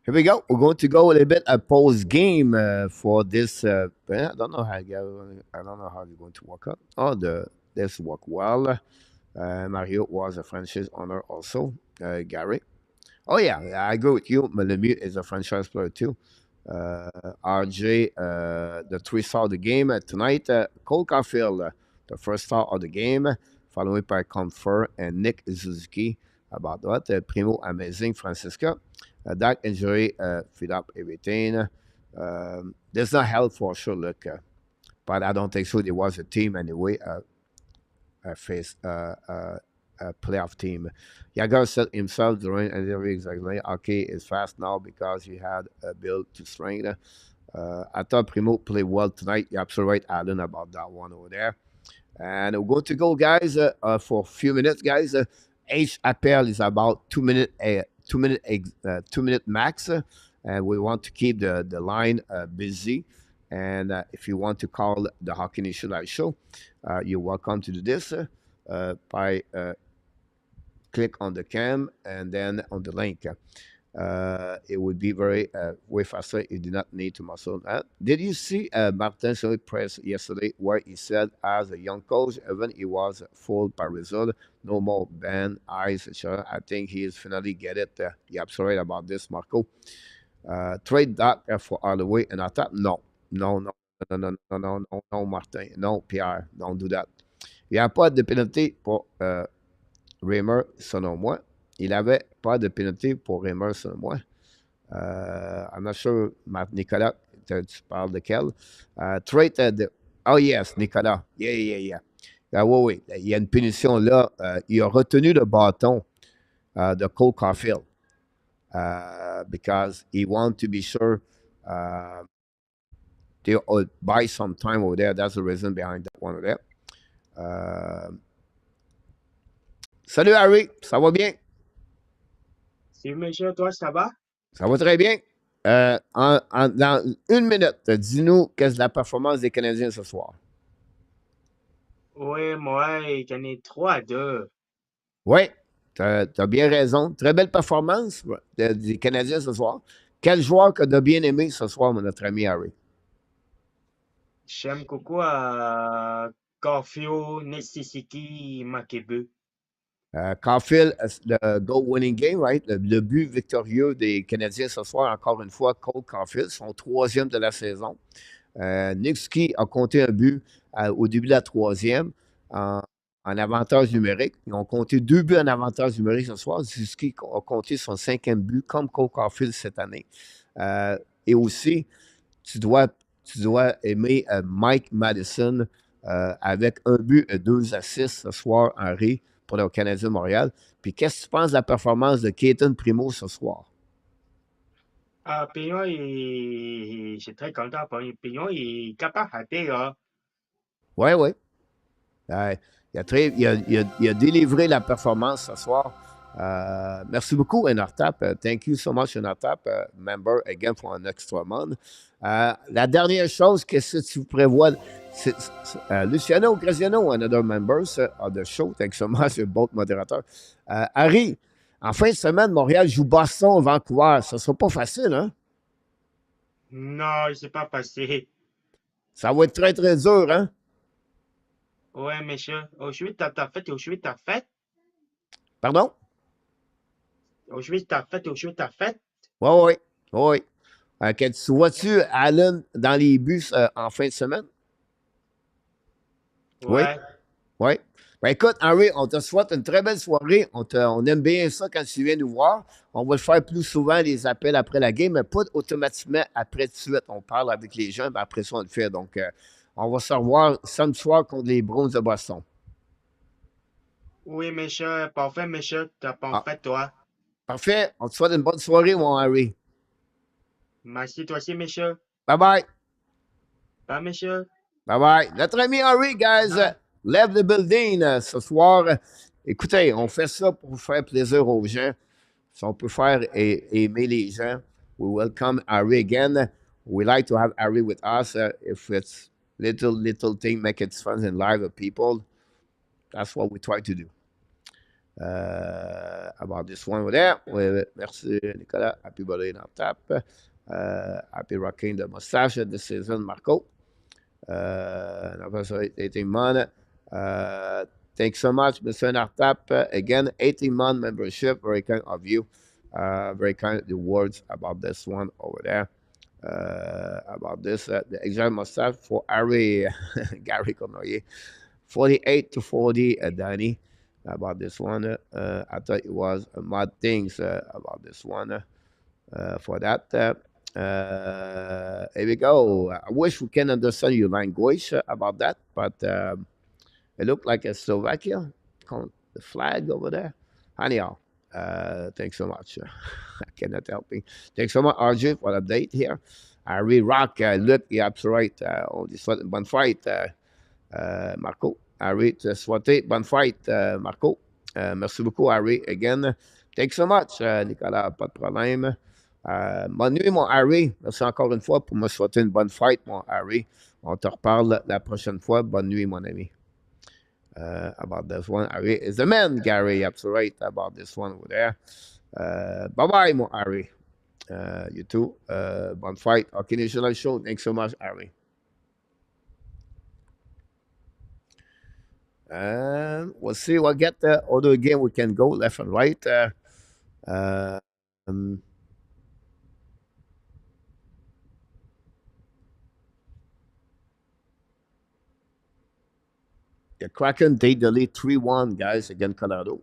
Here we go. We're going to go a little bit a post game for this. I don't know how I don't know how you're going to work out. Oh, this work well. Mario was a franchise owner also. Gary. Oh yeah, I agree with you. Lemieux is a franchise player too. Uh, RJ, the three-star of the game tonight. Cole Caulfield, the first star of the game, followed by Comfort and Nick Suzuki. About that, Primo amazing, Francisca. That injury, feed up everything. There's not help for sure, look, but I don't think so. There was a team anyway. Face a playoff team. Yager said himself during an interview exactly, okay, is fast now because he had a build to strength. I thought Primo played well tonight. You're absolutely right, Alan, about that one over there. And we're going to go, guys, for a few minutes, guys. Each appel is about 2 minute, 2 minute, 2 minute max, and we want to keep the line busy. And if you want to call the Hockey Nation Live Show, you're welcome to do this by click on the cam and then on the link. It would be very way faster. You do not need to muscle that. Did you see Martin Solly press yesterday where he said, as a young coach, even he was fooled by result, no more band, eyes, etc. I think he is finally get it. You're absolutely right about this, Marco. Trade that for Holloway and I thought, no, Martin, no, Pierre, don't do that. Il n'y a pas de pénalité pour Raymer, selon moi. Il avait pas de pénalité pour Raymer, selon moi. I'm not sure, Nicolas, tu parles de quel? Trade oh yes, Nicolas. Yeah. Oui. Il y a une punition là. Il a retenu le bâton de Cole Caulfield because he wanted to be sure to buy some time over there. That's the reason behind that one over there. Salut Harry, ça va bien? Si, monsieur, toi, ça va? Ça va très bien. Dans 1 minute, dis-nous quelle est la performance des Canadiens ce soir. Oui, moi, j'en ai 3-2. Oui, tu as bien raison. Très belle performance des Canadiens ce soir. Quel joueur que tu as bien aimé ce soir, notre ami Harry? J'aime beaucoup à Caulfield, Suzuki, Makebe. Caulfield, le goal winning game, right? Le but victorieux des Canadiens ce soir, encore une fois, Cole Caulfield, son troisième de la saison. Nixki a compté un but au début de la troisième en avantage numérique. Ils ont compté 2 buts en avantage numérique ce soir. Suzuki a compté son 5e but comme Cole Caulfield cette année. Et aussi, tu dois, tu dois aimer Mike Madison avec 1 but et 2 assists ce soir, Henry, pour le Canadien de Montréal. Puis qu'est-ce que tu penses de la performance de Keaton Primo ce soir? Pignon, je suis très content pour lui. Pignon, il est capable de rater, hein. Oui. Il a délivré la performance ce soir. Merci beaucoup, Enartap. Thank you so much, Enartap, member again for an extra month. La dernière chose, qu'est-ce que tu prévois? Luciano Graziano, another members of the show. Thank you so much, both modérateurs. Harry, en fin de semaine, Montréal joue Boston, Vancouver. Ça ne sera pas facile, hein? Non, c'est pas passé. Ça va être très, très dur, hein? Ouais, monsieur. Aujourd'hui, t'as fait. Pardon? Aujourd'hui, aujourd'hui, t'as fait. Oui, oui, oui. Tu vois-tu Allen dans les bus en fin de semaine? Oui, Ouais. oui. Ben écoute, Henry, on te souhaite une très belle soirée. On aime bien ça quand tu viens nous voir. On va le faire plus souvent, les appels après la game, mais pas automatiquement après tout de suite. On parle avec les gens, ben après ça, on le fait. Donc, on va se revoir samedi soir contre les Browns de Boston. Oui, monsieur. Parfait, monsieur. T'as Ah, parfait, toi. parfait. On te souhaite une bonne soirée, mon Henry. Merci, toi aussi, monsieur. Bye bye. Bye, monsieur. Bye bye. Notre ami Henry, guys, Bye. lève le building ce soir. Écoutez, on fait ça pour faire plaisir aux gens. Si on peut faire aimer les gens, we welcome Harry again. We like to have Harry with us. If it's little thing, make it fun and live with people. That's what we try to do. About this one over there. Oui, merci, Nicolas. Happy birthday, on tap. Happy rocking the mustache this season, Marco. That's 18 month. Thanks so much, Mr. Nartap. Again, 18-month membership. Very kind of you. Very kind of the words about this one over there. About this, the exam mustache for Ari Gary Cornoyer. 48 to 40, Danny. About this one. I thought it was mad things about this one. For that. Here we go. I wish we can understand your language about that, but it looked like a Slovakia, the flag over there. Anyhow, thanks so much. I cannot help you. Thanks so much, RJ, for the update here. I really rock. Look, you're absolutely right. On this one fight, Marco. Harry, souhaiter bonne fête, Marco. Merci beaucoup, Harry, again. Thanks so much, Nicolas, pas de problème. Bonne nuit, mon Harry. Merci encore une fois pour me souhaiter une bonne fête, mon Harry. On te reparle la prochaine fois. Bonne nuit, mon ami. About this one, Harry is the man, Gary. Absolutely right about this one over there. Bye-bye, mon Harry. You too. Bonne fête. OK, National Show. Thanks so much, Harry. We'll see. We'll get the other game. We can go left and right. Um, the Kraken take the lead 3-1, guys, against Colorado.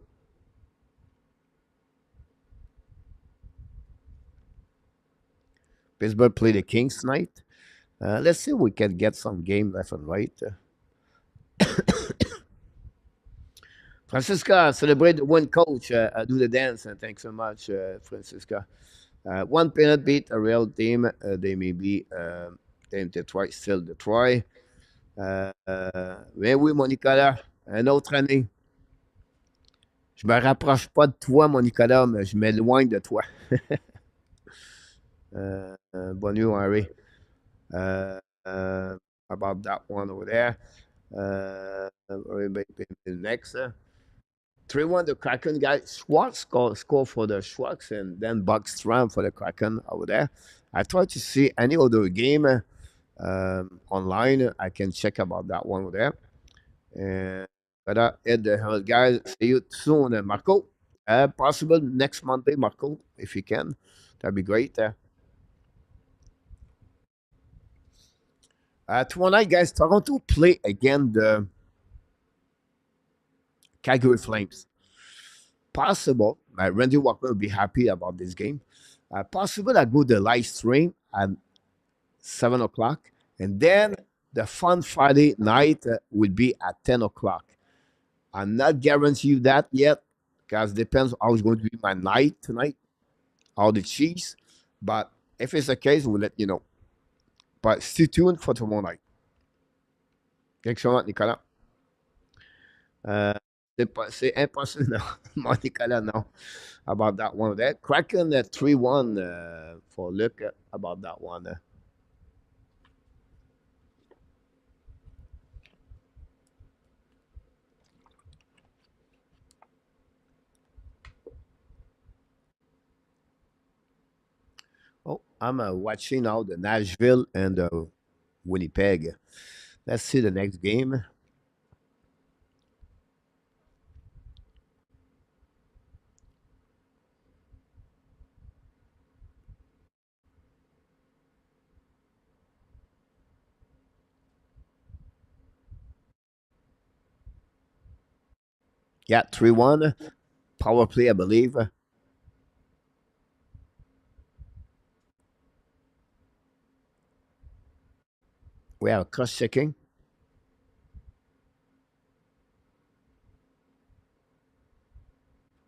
Pittsburgh play the Kings tonight. Let's see if we can get some game left and right. Francisca, celebrate the win, coach. Do the dance. And thanks so much, Francisca. One peanut beat a real team. They may be team Detroit, still Detroit. Mais oui, mon Nicolas, un autre année. Je me rapproche pas de toi, mon Nicolas, mais je m'éloigne de toi. Bonne nuit, Harry. About that one over there. Next. 3-1 the Kraken guys. Schwartz score for the Schwartz and then Buckstrom for the Kraken over there. I tried to see any other game online. I can check about that one over there. And but the hell, guys, see you soon, Marco. Possible next Monday, Marco, if you can. That'd be great. Tomorrow night, guys, Toronto play again the Calgary Flames. Possible, Randy Walker will be happy about this game. Possible I go the live stream at 7 o'clock, and then the fun Friday night will be at 10 o'clock. I'm not guarantee you that yet because depends how it's going to be my night tonight, all the cheese. But if it's the case, we'll let you know. But stay tuned for tomorrow night. Thanks so much, Nicolas. C'est impossible, no. Mon Nicolas, no. About that one there. Kraken 3-1 for look about that one. Oh, I'm watching now the Nashville and Winnipeg. Let's see the next game. Yeah, 3-1. Power play, I believe. We have cross checking.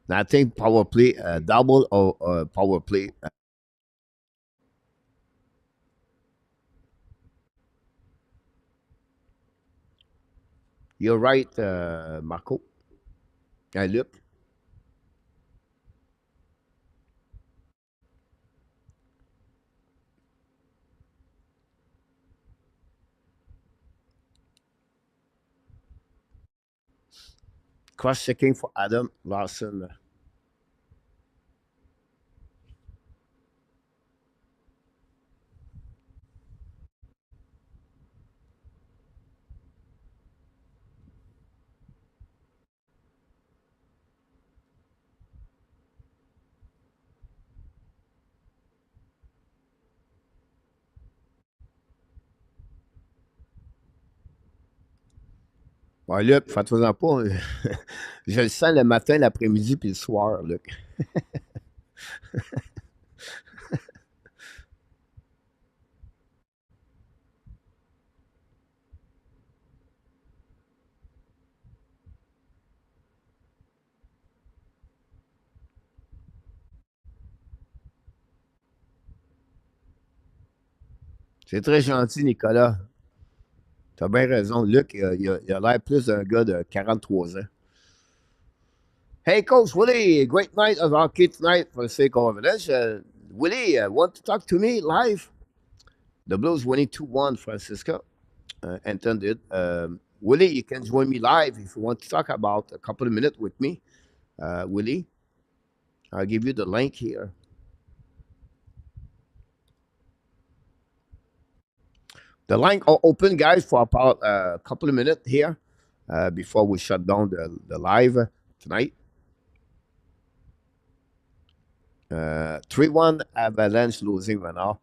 I think power play, double or power play. You're right, Marco. I look. Cross checking for Adam Larson. Ouais, Luc, fais-toi-en pas. Je le sens le matin, l'après-midi puis le soir, Luc. C'est très gentil, Nicolas. T'as bien raison. Luc, il a l'air plus d'un gars de 43 ans. Hey, Coach Willie, great night of hockey tonight for the sake of evidence. Willie, want to talk to me live? The Blues winning 2-1, Francisco. Intended. Willie, you can join me live if you want to talk about a couple of minutes with me. Willie, I'll give you the link here. The line open, guys, for about a couple of minutes here before we shut down the live tonight. 3-1 Avalanche losing right now.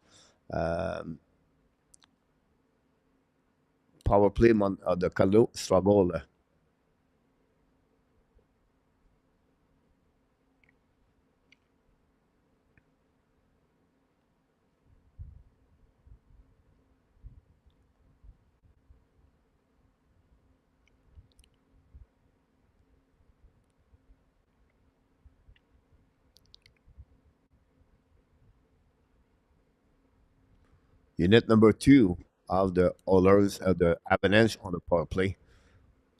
Power play the Kalu struggle. Unit number 2 of the Oilers of the Avalanche on the power play.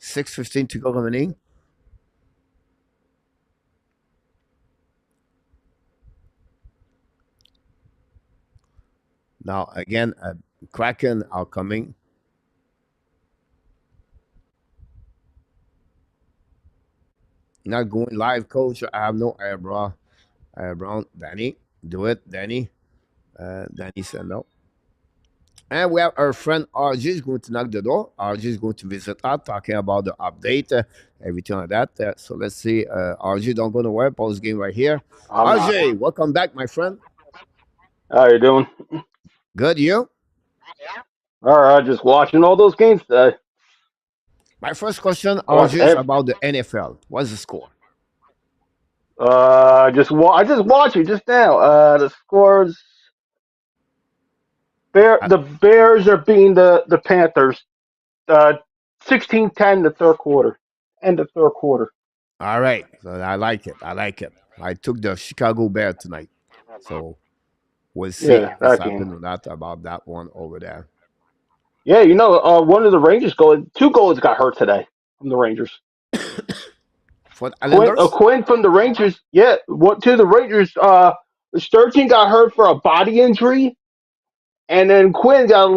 6:15 to go remaining. Now again, Kraken are coming. Not going live, coach. I have no eyebrow. Eyebrow, Danny, do it, Danny. Danny said no. And we have our friend RJ is going to knock the door. RJ is going to visit us, talking about the update, everything like that. So let's see. RJ, don't go nowhere. Pause game right here. I'm not. RJ, welcome back, my friend. How you doing? Good, you? All right, just watching all those games today. My first question, Watch RJ, is every. about the NFL. What's the score? I just watched it just now. The scores. Uh, The Bears are beating the Panthers. 16-10 the third quarter. End of third quarter. all right. So I like it. I like it. I took the Chicago Bear tonight. So we'll see Yeah, if it's that game. happened or not about that one over there. Yeah, one of the Rangers two goals got hurt today from the Rangers. For the Islanders? Quinn from the Rangers. Yeah, what to the Rangers? Sturgeon got hurt for a body injury, and then Quinn got a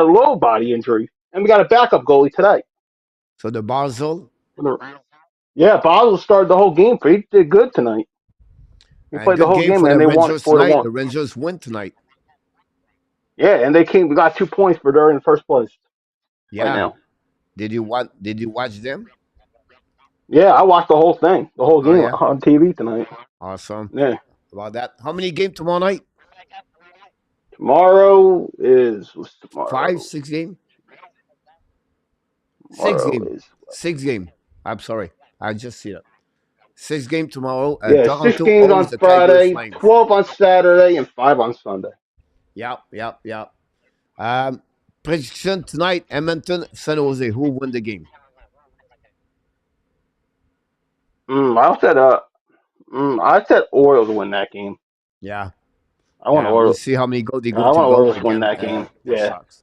low body injury, and we got a backup goalie today. So the Basel Yeah, Basel started the whole game. He did good tonight. He and played the good whole game game, for and the they won it Rangers four to tonight. one. The Rangers win tonight. Yeah, and they came. We got 2 points for they're in first place right Yeah. now. Did you watch them? Yeah, I watched the whole thing, the whole Oh game yeah. on TV tonight. Awesome. Yeah, About that. How many game tomorrow night? tomorrow is what's Five, tomorrow? 6 game? Six Tomorrow game. is 6 game. I'm sorry. I just see it. 6 game tomorrow. Yeah, six Toronto games owns on the Calgary Friday, Flames. 12 on Saturday, and 5 on Sunday. Yep. Um, Prediction tonight: Edmonton, San Jose. Who won the game? I said Orioles win that game. Yeah, I want yeah. We'll Orioles. see how many goals they I going to want go Orioles to win again. that game. The Yeah, Sharks.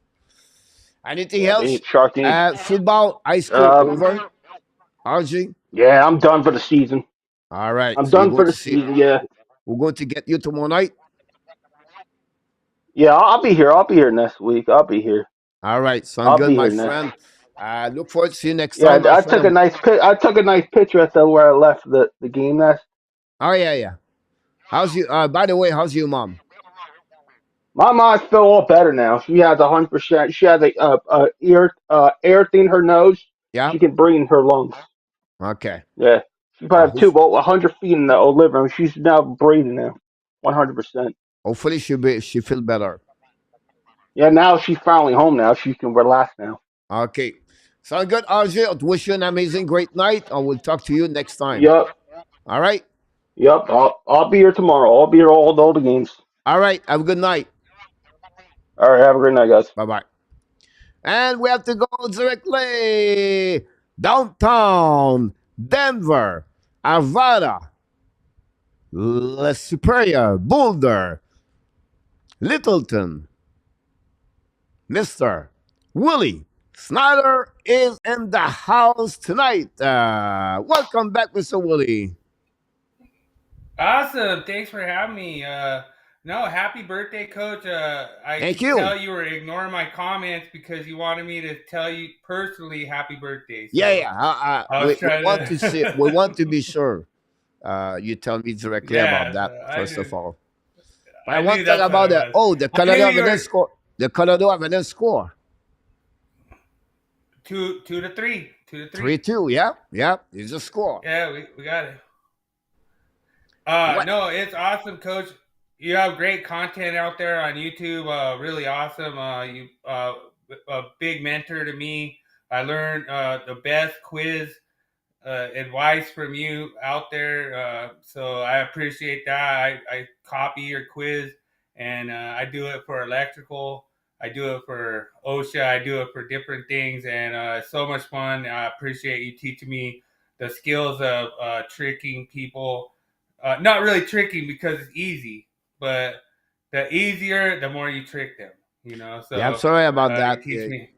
Anything yeah. They else? need Shark. They need. Football, high school Um, over. RG. yeah, I'm done for the season. All right. I'm So you're done going for to the see. season. Yeah, We're going to get you tomorrow night. yeah. I'll be here. I'll be here next week. I'll be here. All right. Sound I'll good, be my here next. friend. Look forward to see you next Yeah, time, my I took a friend. nice I took a nice picture at where I left the game. Oh yeah. How's you? By the way, how's your mom? My mom feel all better now. She has 100%. She has a air thing in her nose. Yeah. She can breathe in her lungs. Okay. Yeah, she probably Well, have two about 100 feet in the liver, and she's now breathing now, 100%. hopefully she feel better. Yeah, now she's finally home. Now she can relax now. Okay. Sound good, RJ. I wish you an amazing, great night. I will talk to you next time. Yep, All right. yep. I'll be here tomorrow. I'll be here all the games. All right. Have a good night. All right, have a great night, guys. Bye bye. And we have to go directly downtown Denver, Arvada, La Superior, Boulder, Littleton. Mr. Willie Snyder is in the house tonight. Welcome back, Mr. Willie. Awesome. Thanks for having me. No, happy birthday, Coach. I Thank could you. tell you were ignoring my comments because you wanted me to tell you personally happy birthday. So Yeah. I We was trying want to see. We to. want to be sure. You tell me directly about Yes, that first of all. But I I want knew to talk that's what about it the was. the I Canada knew you Avalanche were score. The Canada Avalanche score 2-3, 2-3. 3-2. Yeah. It's a score. Yeah, we got it. What? No, it's awesome, Coach. You have great content out there on YouTube. Really awesome. You a big mentor to me. I learned the best quiz advice from you out there. So I appreciate that. I copy your quiz, and I do it for electrical. I do it for OSHA. I do it for different things, and it's so much fun. I appreciate you teaching me the skills of tricking people. Not really tricking because it's easy, but the easier, the more you trick them. Yeah, I'm So sorry about you that. teach me.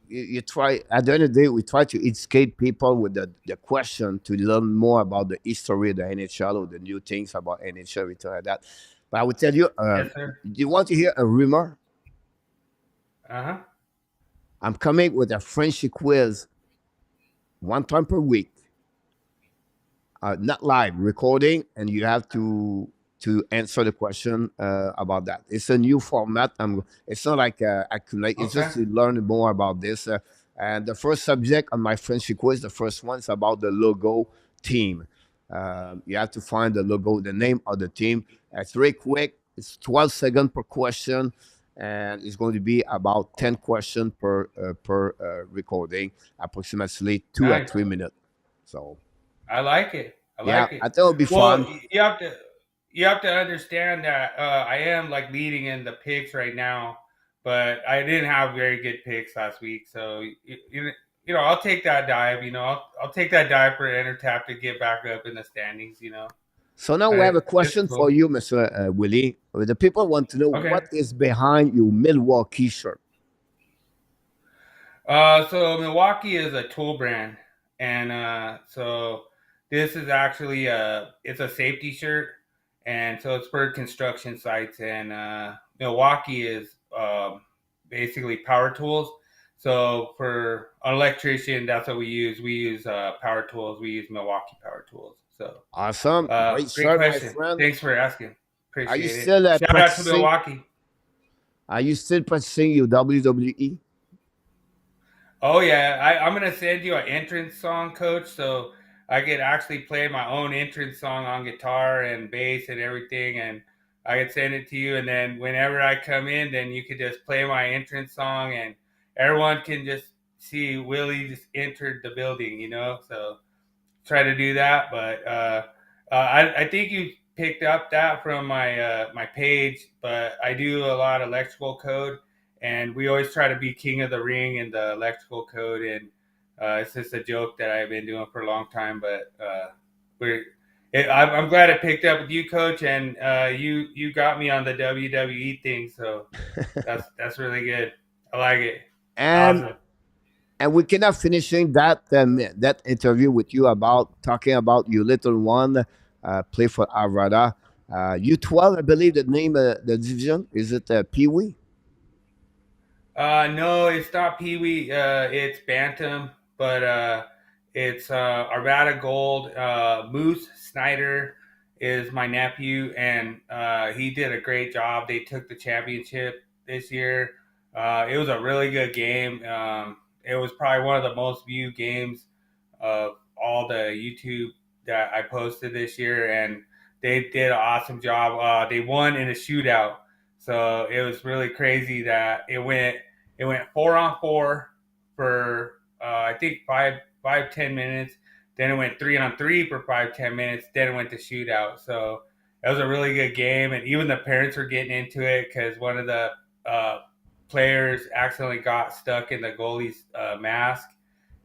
You try at the end of the day we try to educate people with the question to learn more about the history of the NHL or the new things about NHL, everything like that. But I would tell you, Yes, sir. do you want to hear a rumor? Uh-huh. I'm coming with a friendship quiz one time per week, not live recording, and you have to answer the question about that. It's a new format. It's not like accumulate. It's Okay. just to learn more about this. And the first subject on my friendship quiz, the first one is about the logo team. You have to find the logo, the name of the team. It's very quick. It's 12 seconds per question, and it's going to be about 10 questions per recording, approximately 2 or 3 Nice. minutes. So I like it. I yeah, like it. I think it'll be Well, fun. you have to understand that I am like leading in the picks right now, but I didn't have very good picks last week. So I'll take that dive. I'll take that dive for Intertap to get back up in the standings. So now we have a It's question for cool. you, Mr. Willie. The people want to know Okay. what is behind your Milwaukee shirt. So Milwaukee is a tool brand, and so this is actually it's a safety shirt, and so it's for construction sites. And Milwaukee is basically power tools. So for an electrician, that's what we use. We use power tools. We use Milwaukee power tools. So Awesome, great great shirt, my question. friend. Thanks for asking. Are you Appreciate it. still Shout out to practicing? Milwaukee. Are you still practicing your WWE? Oh yeah, I'm gonna send you an entrance song, Coach. So I could actually play my own entrance song on guitar and bass and everything, and I could send it to you. And then whenever I come in, then you could just play my entrance song, and everyone can just see Willie just entered the building. So try to do that. But I think you picked up that from my my page. But I do a lot of electrical code, and we always try to be king of the ring in the electrical code. And it's just a joke that I've been doing for a long time. But we're I'm glad I picked up with you, Coach, and you got me on the WWE thing. So that's really good. I like it. and Awesome. and we cannot finishing that interview with you about talking about your little one play for Arvada. U12, I believe the name the division is it Pee Wee? No, it's not Pee Wee. It's Bantam, but it's Arvada Gold. Moose Snyder is my nephew, and he did a great job. They took the championship this year. It was a really good game. It was probably one of the most viewed games of all the YouTube that I posted this year, and they did an awesome job. They won in a shootout, so it was really crazy that it went 4-on-4 for I think 5-10 minutes. Then it went 3-on-3 for 5-10 minutes. Then it went to shootout. So it was a really good game, and even the parents were getting into it because one of the uh, players accidentally got stuck in the goalie's mask,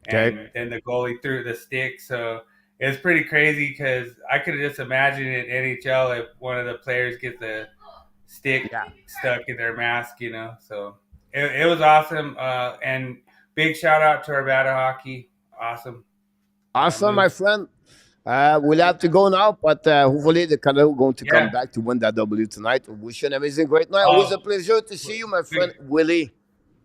Okay. and then the goalie threw the stick. So it was pretty crazy because I could have just imagined in NHL if one of the players gets the stick Yeah. stuck in their mask, So it was awesome. And big shout out to Arvada Hockey. Awesome. Awesome, my Moose. friend. We'll have to go now, but hopefully the Canada going to come Yeah. back to win that W tonight. Wish you an amazing great night. Always a Oh, pleasure to see you, my friend we, Willie.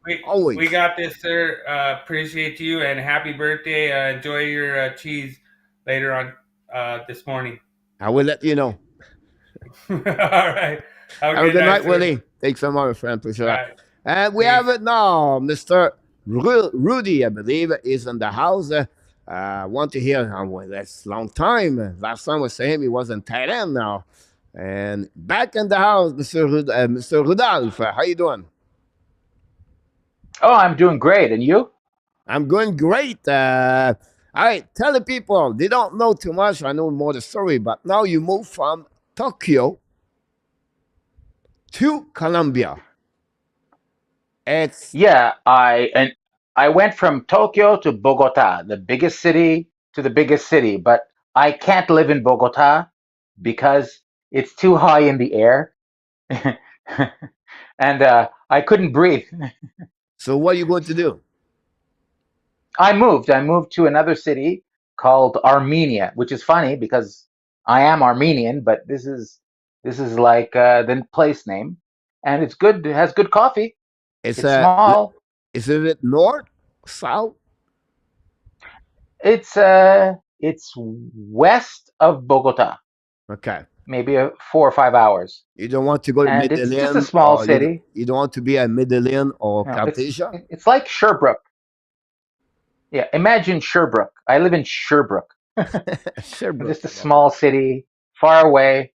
we Always. got this, sir. Appreciate you and happy birthday. Enjoy your cheese later on this morning. I will let you know. All right. Have a Have a good good night, night, sir. Willie. Thanks so much, my friend. Appreciate All that. right. And we have Peace. it now, Mr. Rudy, I believe, is in the house. Want to hear well, that's a long time. Last time was saying he was in Thailand now. And back in the house, Mr. Rudolph. How you doing? Oh, I'm doing great. And you? I'm going great. All right, tell the people they don't know too much. I know more the story, but now you move from Tokyo to Colombia. It's Yeah, I went from Tokyo to Bogota, the biggest city to the biggest city, but I can't live in Bogota because it's too high in the air. And I couldn't breathe. so what are you going to do? I moved to another city called Armenia, which is funny because I am Armenian, but this is like the place name, and it's good. It has good coffee. It's It's small. is it north, south? It's west of Bogota, Okay. maybe 4 or 5 hours, You don't want to go to and it's just a Medellin, small or city. you don't want to be at Medellin or No, it's Cartesia? it's like Sherbrooke. Yeah, imagine Sherbrooke. I live in Sherbrooke, Sherbrooke. just a small city, far away.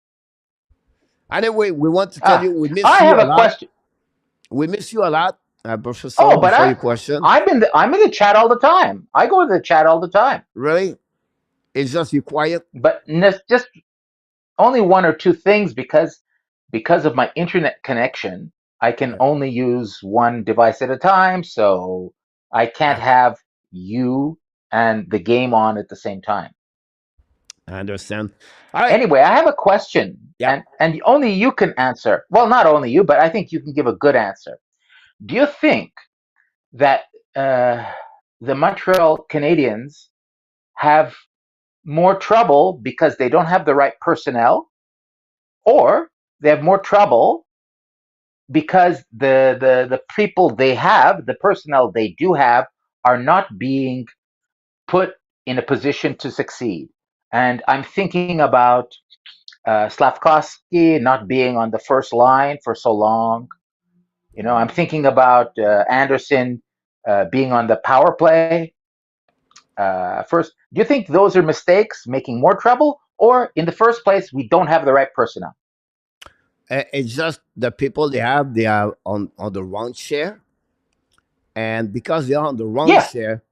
Anyway, we want to tell Ah, you we miss I you have a a lot. question. We miss you a lot, Professor. Oh, but Before your question, I'm in the chat all the time. I go to the chat all the time, really, it's just you quiet. but just only one or two things because of my internet connection. I can Okay. only use one device at a time, so I can't Ah, have you and the game on at the same time. I understand. All right. Anyway, I have a question, Yep. and only you can answer. Well, not only you, but I think you can give a good answer. Do you think that uh, the Montreal Canadiens have more trouble because they don't have the right personnel, or they have more trouble because the people they have, the personnel they do have, are not being put in a position to succeed? And I'm thinking about Slavkovsky not being on the first line for so long. I'm thinking about Anderson being on the power play first. Do you think those are mistakes making more trouble, or in the first place, we don't have the right personnel? It's just the people they are on the wrong share, and because they are on the wrong Yeah, share,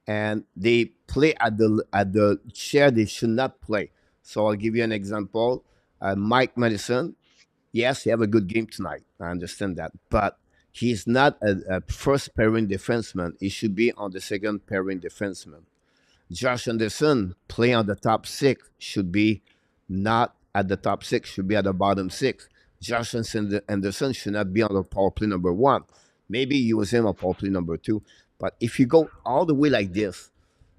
and they play at the chair they should not play. So I'll give you an example. Mike Madison, yes, he have a good game tonight. I understand that, but he's not a first pairing defenseman. He should be on the second pairing defenseman. Josh Anderson play on the top six should be not at the top six, should be at the bottom six. Josh Anderson should not be on the power play number one. Maybe use him on power play number two. But if you go all the way like this,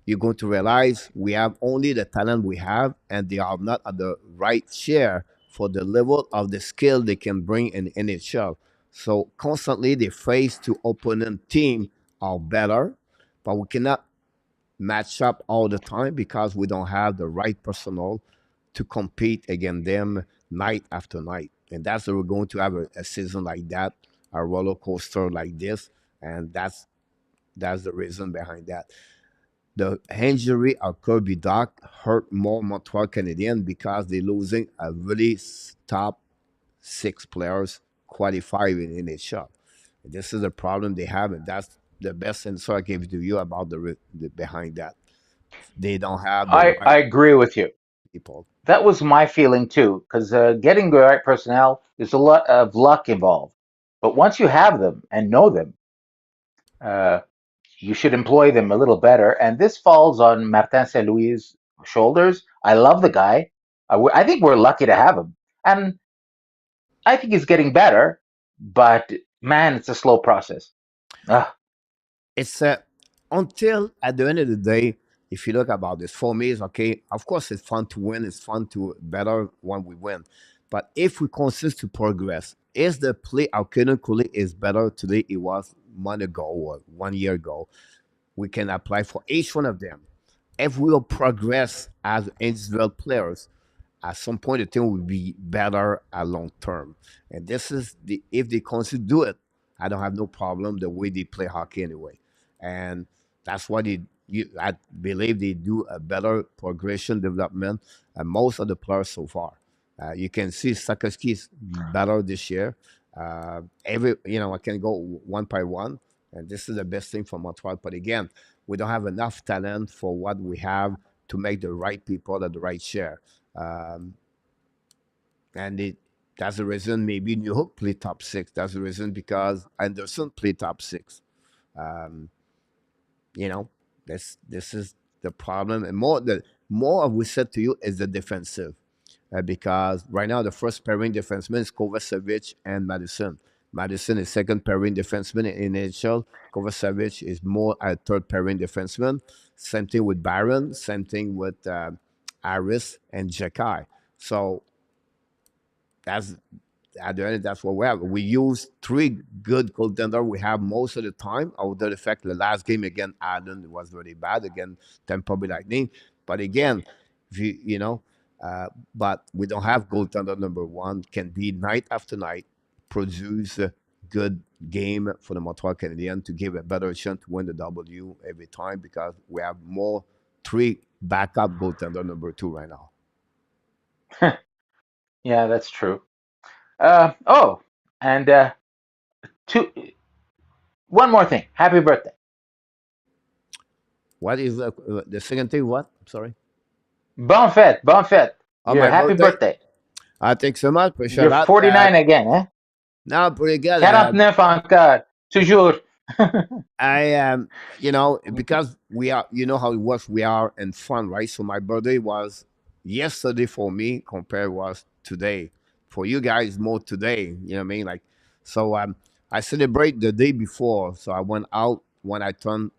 you're going to realize we have only the talent we have, and they are not at the right share for the level of the skill they can bring in NHL. So constantly they face to opponent team are better, but we cannot match up all the time because we don't have the right personnel to compete against them night after night. And that's why we're going to have a season like that, a roller coaster like this, and that's the reason behind that. The injury of Kirby Doc hurt more Montreal Canadiens because they're losing a really top six players qualified in NHL. This is the problem they have, and that's the best answer I gave to you about the behind that. They don't have the I right agree with you. people. That was my feeling too, because getting the right personnel, there's a lot of luck involved. But once you have them and know them, uh, you should employ them a little better. And this falls on Martin Saint Louis' shoulders. I love the guy. I think we're lucky to have him. And I think he's getting better, but man, it's a slow process. Ah, It's until at the end of the day, if you look about this, for me, it's okay. Of course, it's fun to win. It's fun to better when we win. But if we consist to progress, is the play our current Kuli is better today it was month ago or 1 year ago? We can apply for each one of them. If we will progress as individual players, at some point the team will be better at long term. And this is the if they consider do it, I don't have no problem the way they play hockey anyway. And that's why I believe they do a better progression development than most of the players so far. You can see Sakaski is better this year. Every I can go one by one, and this is the best thing for Montreal. But again, we don't have enough talent for what we have to make the right people at the right share. Um, and that's the reason maybe New Hook play top six. That's the reason because Anderson play top six. Um, you know, this is the problem, and more of we said to you is the defensive, because right now the first pairing defenseman is Kovacevic and Madison. Madison is second pairing defenseman in NHL. Kovacevic is more a third pairing defenseman. Same thing with Byron. Same thing with Aris and Jakai. So that's at the end, that's what we have. We use three good goaltender we have most of the time. Although the fact the last game again, Allen was very bad again, Tampa Bay Lightning. But again, if but we don't have goaltender number one can be night after night produce a good game for the Montreal Canadiens to give a better chance to win the W every time because we have more three backup goaltender number two right now. yeah, that's true. Oh, and two, one more thing. Happy birthday. What is the second thing? What? Sorry. Bon fête, bon fête. On Your my happy birthday. birthday. Thanks so much. Appreciate You're that. 49 again, eh? No, pretty good. 49 encore. Toujours. I am, because we are, you know how it works. We are in fun, right? So my birthday was yesterday for me, compared was today. For you guys, more today. You know what I mean? Like, so I celebrate the day before. So I went out when I turned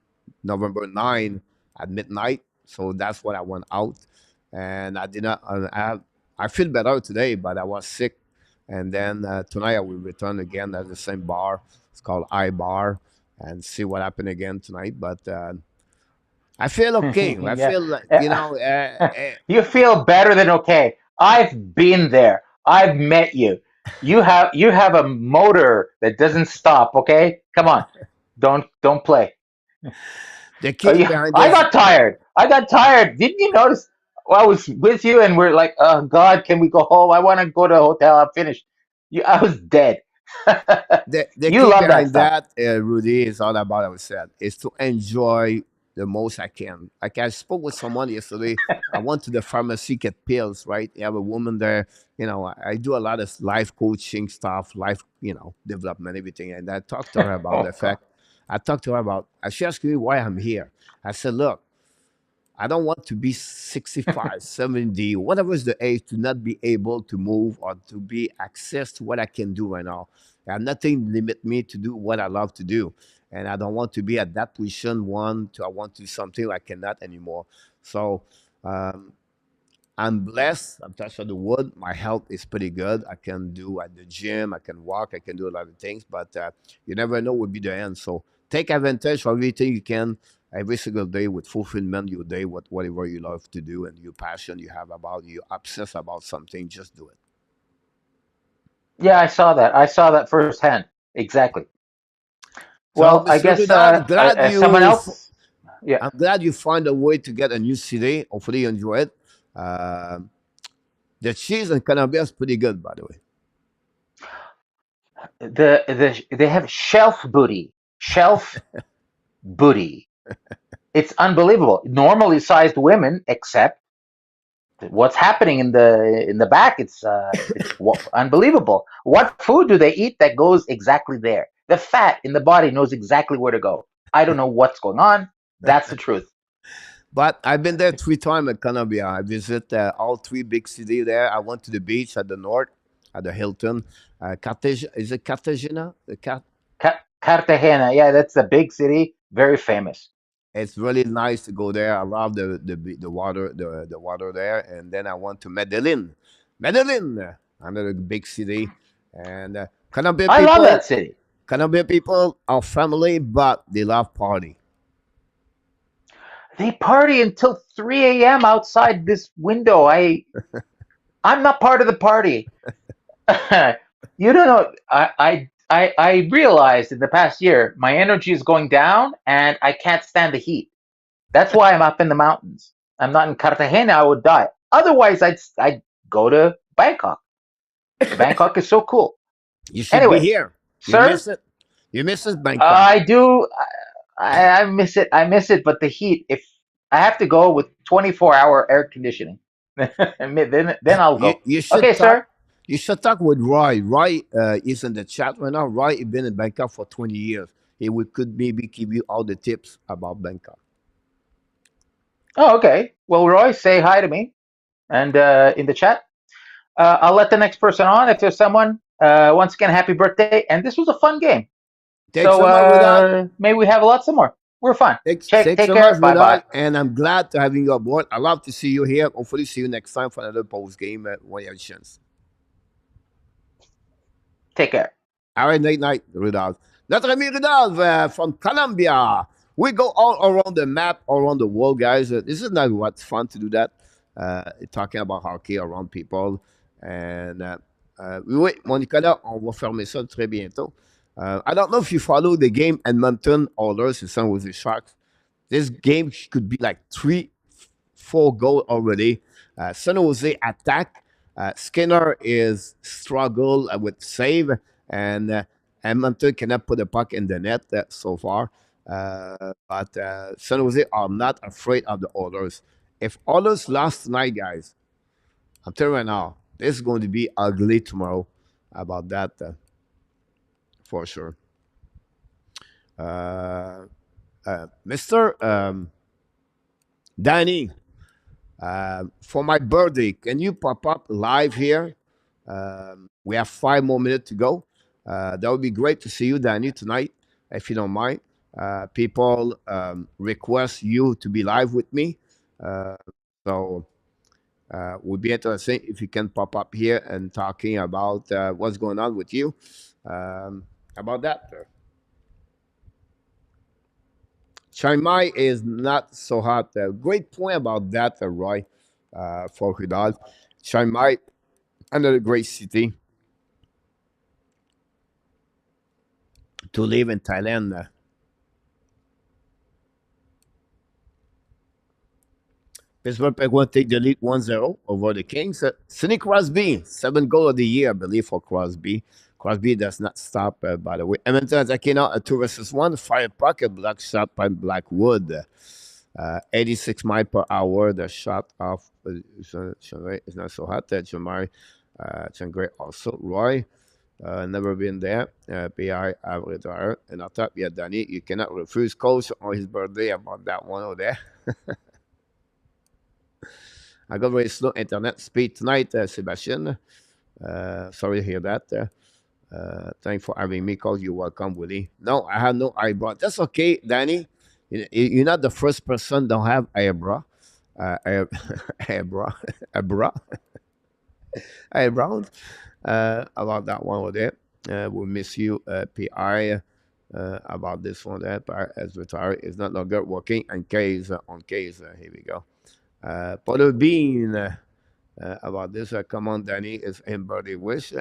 November 9 at midnight. So that's when I went out, and I did not. I feel better today, but I was sick. And then tonight I will return again at the same bar. It's called I Bar, and see what happened again tonight. But I feel okay. I yeah. feel like You feel better than okay. I've been there. I've met you. You have a motor that doesn't stop, okay? Come on. Don't play. the Oh, key yeah, behind I this. got tired. I got tired. Didn't you notice? Well, I was with you, and we're like, "Oh God, can we go home? I want to go to a hotel. I'm finished." I was dead. The You key love that behind stuff. that, Rudy, is all about, I said, is to enjoy. the most I can. Like I spoke with someone yesterday. I went to the pharmacy get pills. Right, you have a woman there. I do a lot of life coaching stuff, life development, everything. And I talked to her about Oh the God. fact. I talked to her about. She asked me why I'm here. I said, look. I don't want to be 65, 70, whatever is the age, to not be able to move or to be access to what I can do right now. And nothing limit me to do what I love to do. And I don't want to be at that position one to I want to do something I cannot anymore. So um, I'm blessed. I'm touched on the wood. My health is pretty good. I can do at the gym. I can walk. I can do a lot of things. But you never know what will be the end. So take advantage of everything you can every single day with fulfillment. Your day, whatever you love to do, and your passion you have about you, obsess about something. Just do it. Yeah, I saw that. I saw that firsthand. Exactly. So, Well, I Mr. guess Vidal, someone else. Yeah, I'm glad you find a way to get a new CD. Hopefully, you enjoy it. Um the cheese in Colombia is pretty good, by the way. they have shelf booty. It's unbelievable. Normally sized women, except what's happening in the back. It's unbelievable. What food do they eat that goes exactly there? The fat in the body knows exactly where to go. I don't know what's going on. That's the truth. But I've been there 3 times at Colombia. I visit all three big cities there. I went to the beach at the north, at the Hilton. Is it Cartagena? Cartagena, yeah, that's a big city, very famous. It's really nice to go there. I love the water the water there. And then I went to Medellin, Medellin, another big city. And I love that city. Colombian people are family, but they love party. They party until 3 a.m. outside this window. I'm not part of the party. You don't know. I realized in the past year my energy is going down and I can't stand the heat. That's why I'm up in the mountains. I'm not in Cartagena. I would die. Otherwise, I'd go to Bangkok. Bangkok is so cool. You should be Anyway, here. You sir, miss it. You miss it, Bangkok. I do. I miss it. I miss it. But the heat. If I have to go with 24-hour air conditioning, then I'll you go. you should Okay, talk. sir. You should talk with Roy. Roy is in the chat right now. Roy has been in Bangkok for 20 years. He could maybe give you all the tips about Bangkok. Oh, okay. Well, Roy, say hi to me and in the chat. I'll let the next person on if there's someone. Once again, happy birthday! And this was a fun game. Thanks So so much, Vidal. may we have lots of more. We're fun. Thanks Take so much, care. Bye Vidal. bye. And I'm glad to having you aboard. I love to see you here. Hopefully, see you next time for another post game when you have a chance. Take care. All right, night, Rudolph. Notre ami Rudolph from Colombia. We go all around the map, all around the world, guys. This is not what's fun to do that. Talking about hockey around people. And oui, mon Nicolas, on va fermer ça très bientôt. I don't know if you follow the game Edmonton Oilers and San Jose Sharks. This game could be like 3, 4 goal already. San Jose attack. Skinner is struggle with save, and Edmonton cannot put the puck in the net so far. But San Jose are not afraid of the Oilers. If Oilers lost tonight, guys, I'm telling you right now, this is going to be ugly tomorrow. About that, for sure. Mr. Danny, for my birthday, can you pop up live here? We have 5 more minutes to go. That would be great to see you, Danny, tonight, if you don't mind. People request you to be live with me. So would be interesting if you can pop up here and talking about what's going on with you. About that. Chiang Mai is not so hot. Great point about that, Roy, for Hidal. Chiang Mai, another great city to live in Thailand. Pittsburgh Penguins take the lead 1-0 over the Kings. Sidney Crosby, 7 goal of the year, I believe, for Crosby. Crosby does not stop, by the way. Edmonton attacking out a 2 versus 1. Fire puck, a block shot by Blackwood. 86 miles per hour. The shot of it's not so hot. Jamari Changre also. Roy, never been there. PI retire. And on top, yeah, Danny, you cannot refuse coach on his birthday about that one over there. I got very slow internet speed tonight, Sebastian. Sorry to hear that. Thanks for having me. Call you welcome, Willie. No, I have no eyebrow. That's okay, Danny. You're not the first person don't have eyebrow. Eyebrow, eyebrow, eyebrows. About that one over there. We miss you, PI. About this one there, as retired is not longer working. And case on case. Here we go. Potter Bean. About this, come on, Danny. It's him birthday wish.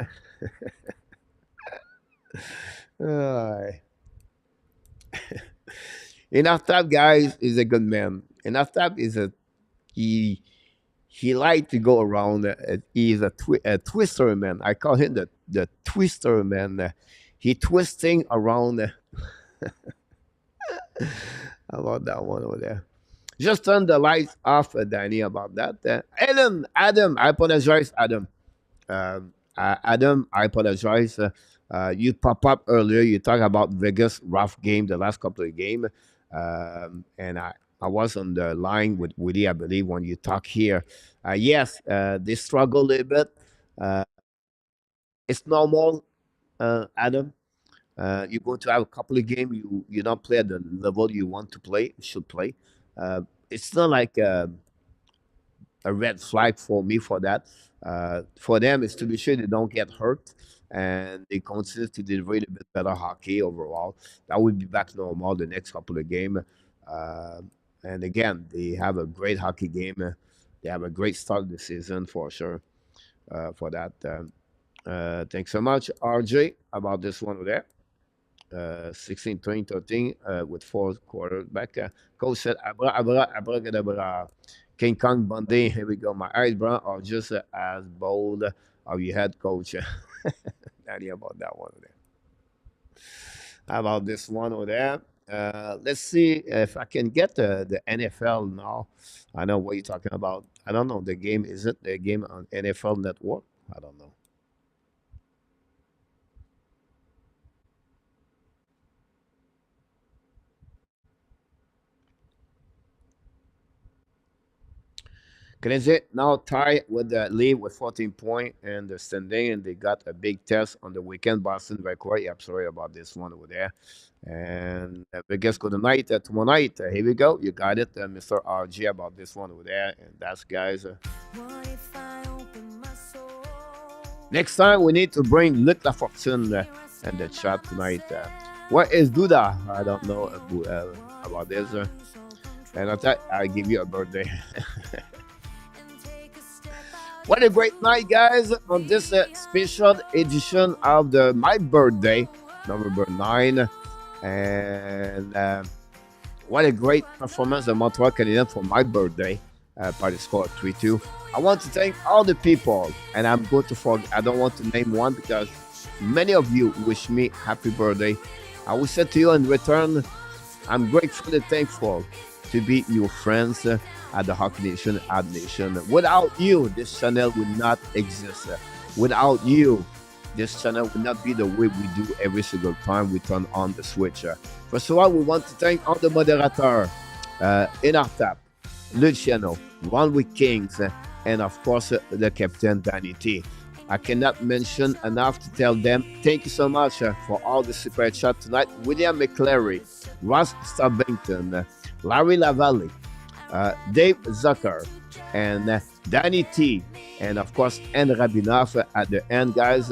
Enough Tab, guys, is a good man. Enough Tab is he like to go around. He's a twister man. I call him the twister man. He twisting around. About that one over there. Just turn the lights off, Danny, about that. Adam, I apologize, Adam. Adam, I apologize. You pop up earlier. You talk about Vegas rough game, the last couple of games, and I was on the line with Woody, I believe, when you talk here. Yes, they struggle a little bit. It's normal, Adam. You're going to have a couple of games. You don't play at the level you want to play. Should play. It's not like a red flag for me for that. For them, is to be sure they don't get hurt and they continue to deliver a bit better hockey overall. That will be back normal the next couple of games. And again, they have a great hockey game. They have a great start of the season for sure. For that, thanks so much, RJ, about this one over there. 16, 20, 13 with 4 quarters back. Coach said, Abra, Abra, Abracadabra. King Kong Bundy, here we go. My eyebrow are just as bold of your head coach. Danny, about that one over there. How about this one over there? Let's see if I can get the NFL now. I know what you're talking about. I don't know the game. Is it the game on NFL Network? I don't know. Canadiens now tied with the lead with 14 points and the standing, and they got a big test on the weekend. Boston Vancouver. Yeah, I'm sorry about this one over there. And Vegas go tonight, tomorrow night. Here we go. You got it, Mr. RG, about this one over there. And that's, guys. Next time, we need to bring Luc Lafortune and the chat tonight. Where is Duda? I don't know about this. And I thought I'll give you a birthday. What a great night, guys, on this special edition of my birthday, November 9. And what a great performance of Montreal Canadiens for my birthday, by the score of 3-2. I want to thank all the people, and I'm going to forget, I don't want to name one because many of you wish me happy birthday. I will say to you in return, I'm grateful and thankful to be your friends at the Hockey Nation, Ad Nation. Without you, this channel would not exist. Without you, this channel would not be the way we do every single time we turn on the switch. First of all, we want to thank all the moderators in our tap, Luciano, One Week Kings, and of course, the Captain Danny T. I cannot mention enough to tell them thank you so much for all the super chat tonight. William McClary, Ross Stubbington, Larry Lavalle, Dave Zucker, and Danny T, and of course, N. Rabinoff at the end, guys.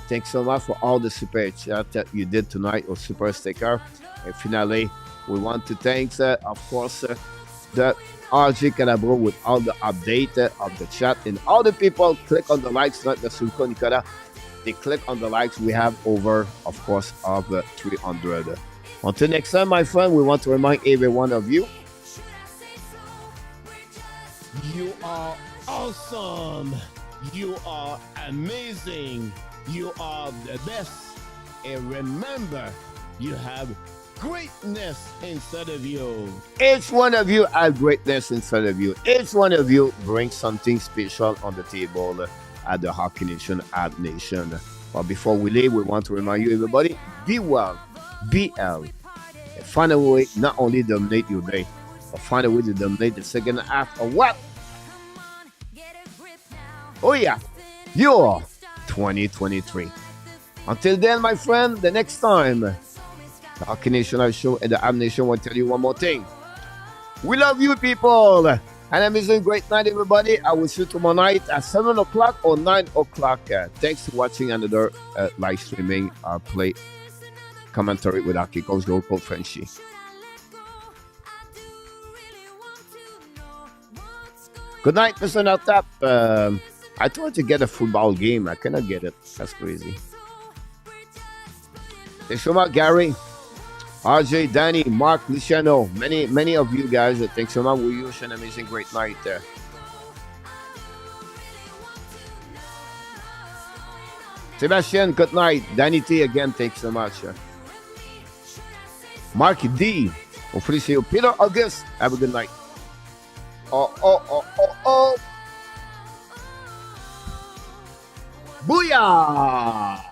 Thanks so much for all the super chat that you did tonight, or super sticker. And finally, we want to thank, of course, the RG Calabro with all the update of the chat, and all the people click on the likes, not the Sulco Nicola. They click on the likes. We have over, of course, of 300. Until next time, my friend, we want to remind every one of you You are awesome. You are amazing. You are the best. And remember, you have greatness inside of you. Each one of you have greatness inside of you. Each one of you brings something special on the table at the Hockey Nation App Nation. But before we leave, we want to remind you, everybody, be well, be healthy. Find a way not only dominate your day, but find a way to dominate the second half of what? Oh yeah, you're 2023. Until then, my friend, the next time, the Hockey Nation Live Show and the Am Nation will tell you one more thing. We love you, people. And amazing great night, everybody. I will see you tomorrow night at 7 o'clock or 9 o'clock. Thanks for watching another live streaming play commentary with Hockey Coach Gold Coach Frenchy. Good night, Mr. Natap. I tried to get a football game. I cannot get it. That's crazy. Thanks so much, Gary, RJ, Danny, Mark, Luciano. Many of you guys. Thanks so much. We wish an amazing great night there. Sebastian, good night. Danny T again, thanks so much. Mark D. Hopefully see you. Peter August. Have a good night. Oh. Booyah!